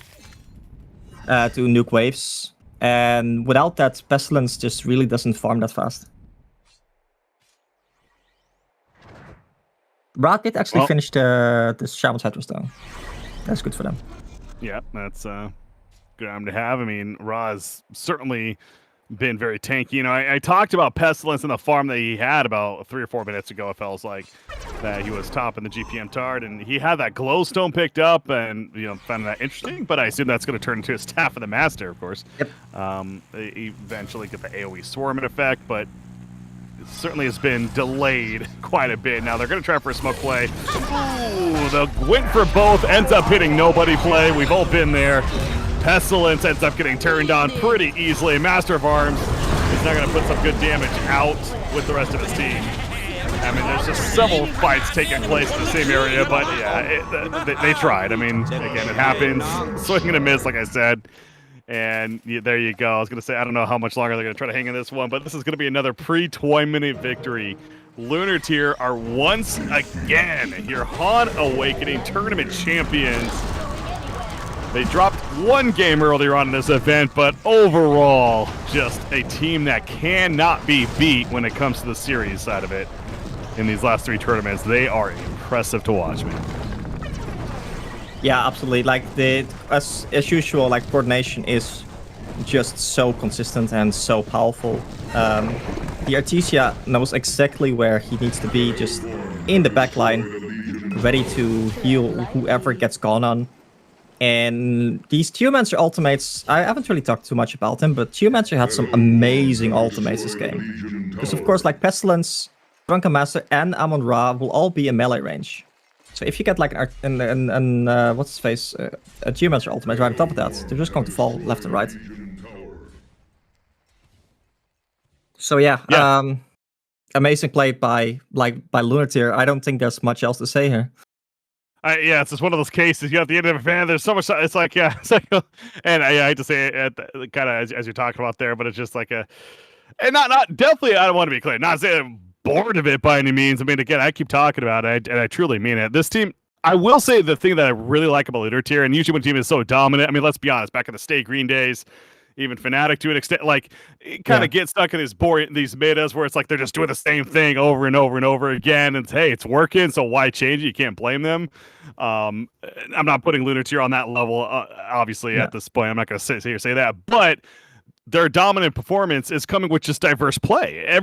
to nuke waves. And without that, Pestilence just really doesn't farm that fast. Rad did actually finish the Shaman's Headrest though. That's good for them. Yeah, that's good item to have. I mean, Ra's certainly been very tanky. You know, I talked about Pestilence in the farm that he had about 3 or 4 minutes ago. It feels like that he was top in the GPM Tard, and he had that glowstone picked up, and you know, found that interesting. But I assume that's going to turn into a Staff of the Master, of course. Yep. Eventually get the AoE Swarming effect, but it certainly has been delayed quite a bit. Now they're going to try for a smoke play. Ooh, the win for both ends up hitting nobody play. We've all been there. Pestilence ends up getting turned on pretty easily. Master of Arms is now going to put some good damage out with the rest of his team. I mean, there's just several fights taking place in the same area, but yeah, they tried. I mean, again, it happens. Swing and a miss, like I said. And there you go. I was going to say, I don't know how much longer they're going to try to hang in this one, but this is going to be another pre-tournament victory. Lunatir are once again your HoN Awakening tournament champions. They dropped 1 game earlier on in this event, but overall, just a team that cannot be beat when it comes to the series side of it. In these last 3 tournaments, they are impressive to watch, man. Yeah, absolutely. Like, as usual, like, coordination is just so consistent and so powerful. The Artesia knows exactly where he needs to be, just in the backline, ready to heal whoever gets gone on. And these Geomancer ultimates, I haven't really talked too much about them, but Geomancer had some amazing ultimates this game. Because of course, like Pestilence, Drunken Master, and Amon-Ra will all be in melee range. So if you get like an what's his face, a Geomancer ultimate right on top of that, they're just going to fall left and right. So yeah. Amazing play by Lunatir. I don't think there's much else to say here. Yeah, it's just one of those cases. You have the end of a fan. There's so much. It's like, yeah, it's like, and I hate to say it, kind of as you're talking about there, but it's just like and not definitely. I don't want to be clear. Not saying I'm bored of it by any means. I mean, again, I keep talking about it, and I truly mean it. This team, I will say the thing that I really like about Lunatir, and usually when a team is so dominant. I mean, let's be honest. Back in the Stay Green days, even Fnatic to an extent, like, it kind of gets stuck in these metas where it's like they're just doing the same thing over and over and over again. And hey, it's working, so why change it? You can't blame them. I'm not putting Lunatir on that level, obviously, at this point. I'm not going to say that, but their dominant performance is coming with just diverse play.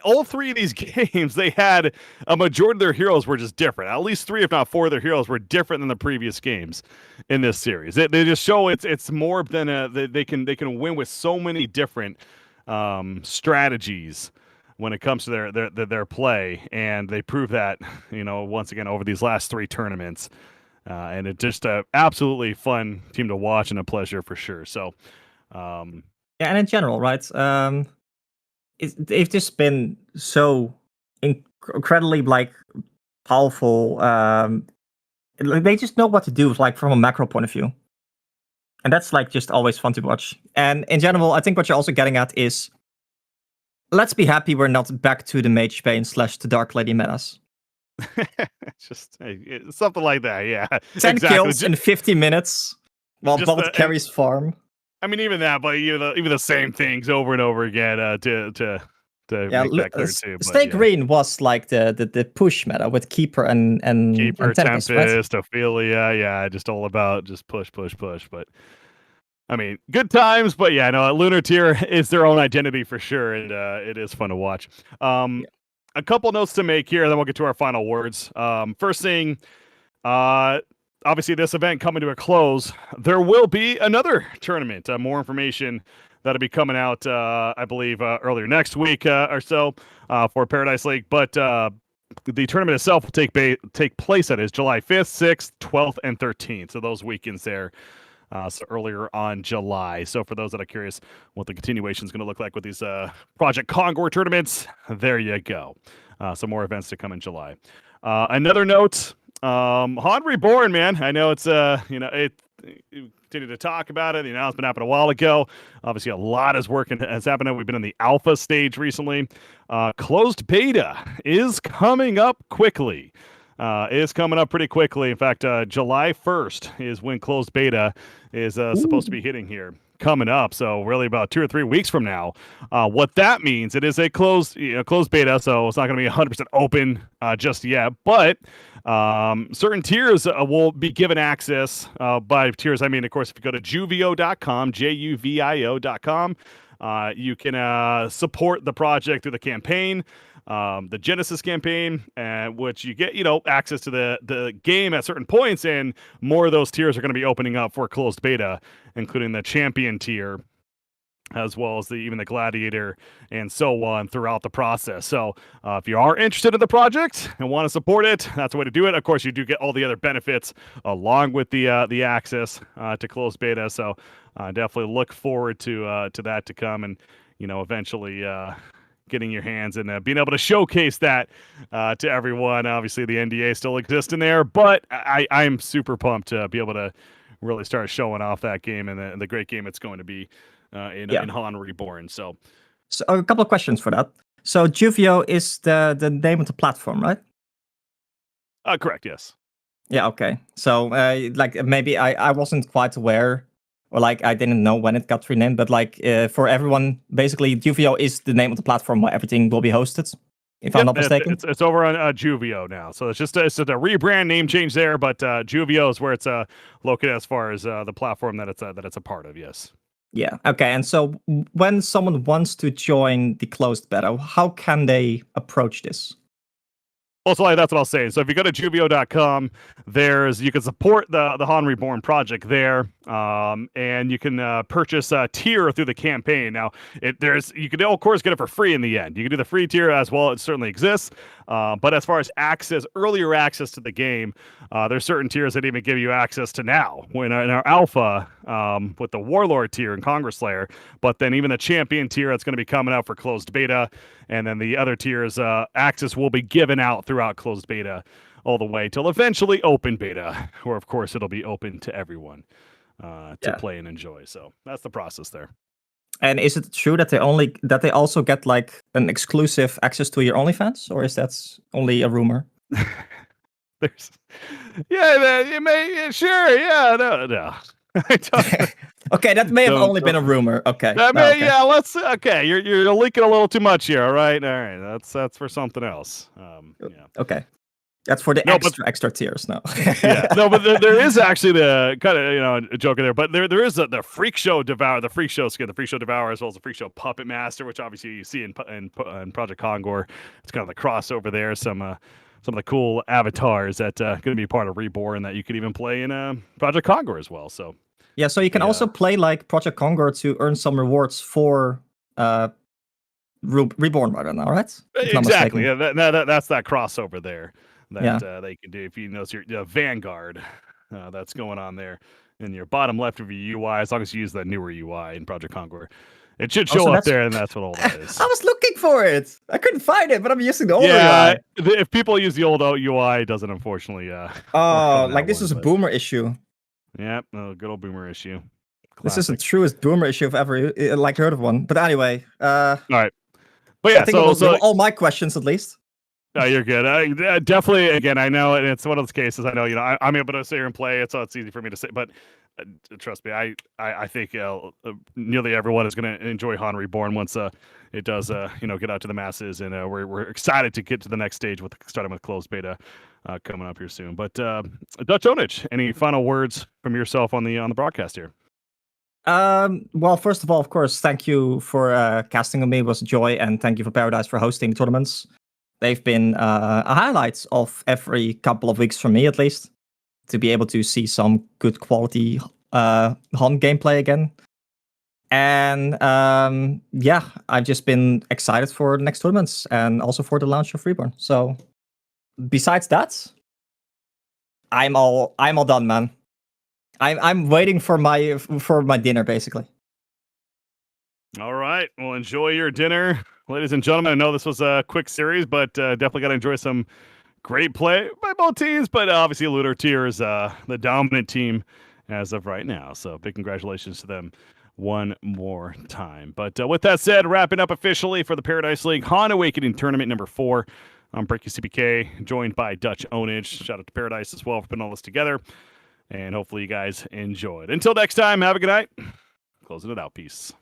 All 3 of these games, they had a majority of their heroes were just different. At least 3, if not 4, of their heroes were different than the previous games in this series. They just show it's more than they can win with so many different strategies when it comes to their play, and they prove that, you know, once again over these last 3 tournaments. And it's just a absolutely fun team to watch and a pleasure for sure. So. Yeah, and in general, right? They've just been so incredibly like powerful. They just know what to do, like from a macro point of view, and that's like just always fun to watch. And in general, I think what you're also getting at is, let's be happy we're not back to the Mage Bane / the Dark Lady metas. Just something like that, yeah. 10 kills in 50 minutes while both carries farm. I mean, even that, but even the same things over and over again to make that clear too. Stay Green was like the push meta with Keeper and Tempest, right? Ophelia, just all about just push. But I mean, good times, but Lunar Tier is their own identity for sure, and it is fun to watch. A couple notes to make here, then we'll get to our final words. First thing, obviously this event coming to a close, there will be another tournament. More information that'll be coming out, I believe, earlier next week or so for Paradise League. But the tournament itself will take place, that is, July 5th, 6th, 12th, and 13th. So those weekends there. So earlier on July. So for those that are curious what the continuation is going to look like with these Project Congour tournaments, there you go. Some more events to come in July. Another note, HoN Reborn, man. I know it's continue to talk about it. The announcement happened a while ago. Obviously, a lot has happened. We've been in the alpha stage recently. Closed beta is coming up quickly. Is coming up pretty quickly. In fact, July 1st is when closed beta is supposed to be hitting here. Coming up, so really about 2 or 3 weeks from now. What that means, it is a closed beta, so it's not going to be 100% open just yet. But certain tiers will be given access. By tiers, I mean, of course, if you go to juvio.com, juvio.com, you can support the project through the campaign. The Genesis campaign, which you get, access to the game at certain points, and more of those tiers are going to be opening up for closed beta, including the champion tier, as well as even the gladiator and so on throughout the process. So if you are interested in the project and want to support it, that's the way to do it. Of course, you do get all the other benefits along with the access to closed beta. So definitely look forward to that to come, and eventually getting your hands and being able to showcase that to everyone. Obviously, the NDA still exists in there, but I'm super pumped to be able to really start showing off that game and the great game it's going to be in HoN Reborn. So a couple of questions for that. So Juvio is the name of the platform, right? Correct, yes. Yeah, okay. So maybe I wasn't quite aware, or I didn't know when it got renamed, but for everyone, basically Juvio is the name of the platform where everything will be hosted, if I'm not mistaken. It's over on Juvio now, so it's just a rebrand, name change there, but Juvio is where it's located as far as the platform that it's a part of. Yes. Yeah. Okay. And so when someone wants to join the closed beta, how can they approach this? Well, so that's what I'll say. So if you go to juvio.com, you can support the HoN Reborn project there, and you can purchase a tier through the campaign. Now, you can of course get it for free in the end. You can do the free tier as well. It certainly exists. But as far as earlier access to the game, there's certain tiers that even give you access to now. In our alpha, with the Warlord tier and Congress Slayer, but then even the Champion tier that's going to be coming out for closed beta, and then the other tiers, access will be given out throughout closed beta all the way till eventually open beta, where of course it'll be open to everyone to play and enjoy. So that's the process there. And is it true that they also get an exclusive access to your OnlyFans, or is that only a rumor? Sure, no. Okay, that may have only been a rumor. Okay. You're leaking a little too much here. All right. That's for something else. Okay. That's for the extra tiers now. No, but there is actually the kind of a joke in there. But there is the Freak Show Devour, the Freak Show skin, the Freak Show Devour, as well as the Freak Show Puppet Master, which obviously you see in Project Congour. It's kind of the crossover there. Some of the cool avatars that going to be part of Reborn that you could even play in Project Congour as well. So so you can also play Project Congour to earn some rewards for Reborn right now, right? Exactly. Yeah, that's that crossover there. That you can do if you notice your Vanguard that's going on there in your bottom left of your UI, as long as you use the newer UI in Project Congour. It should show up there, and that's what all that is. I was looking for it. I couldn't find it, but I'm using the old UI. If people use the old UI, it doesn't unfortunately. This is a boomer issue. Yeah, good old boomer issue. Classic. This is the truest boomer issue I've ever heard of one. But anyway, all right. But yeah, I think so all my questions at least. No, you're good. Definitely, again, I know, and it's one of those cases. I know, I'm able to sit here and play it, so it's easy for me to say. But trust me, I think nearly everyone is going to enjoy HoN Reborn once it does get out to the masses, and we're excited to get to the next stage with starting with closed beta coming up here soon. But Dutch Onage, any final words from yourself on the broadcast here? Well, first of all, of course, thank you for casting on me. It was a joy, and thank you for Paradise for hosting the tournaments. They've been a highlight of every couple of weeks for me, at least, to be able to see some good quality HoN gameplay again. And yeah, I've just been excited for the next tournaments and also for the launch of Reborn. So besides that, I'm all done, man. I'm waiting for my dinner, basically. All right. Well, enjoy your dinner, ladies and gentlemen. I know this was a quick series, but definitely got to enjoy some great play by both teams. But obviously, Lunar Tier is the dominant team as of right now. So big congratulations to them one more time. But with that said, wrapping up officially for the Paradise League HoN Awakening Tournament number 4. I'm Breaky CPK, joined by Dutch Onage. Shout out to Paradise as well for putting all this together. And hopefully you guys enjoyed. Until next time, have a good night. Closing it out. Peace.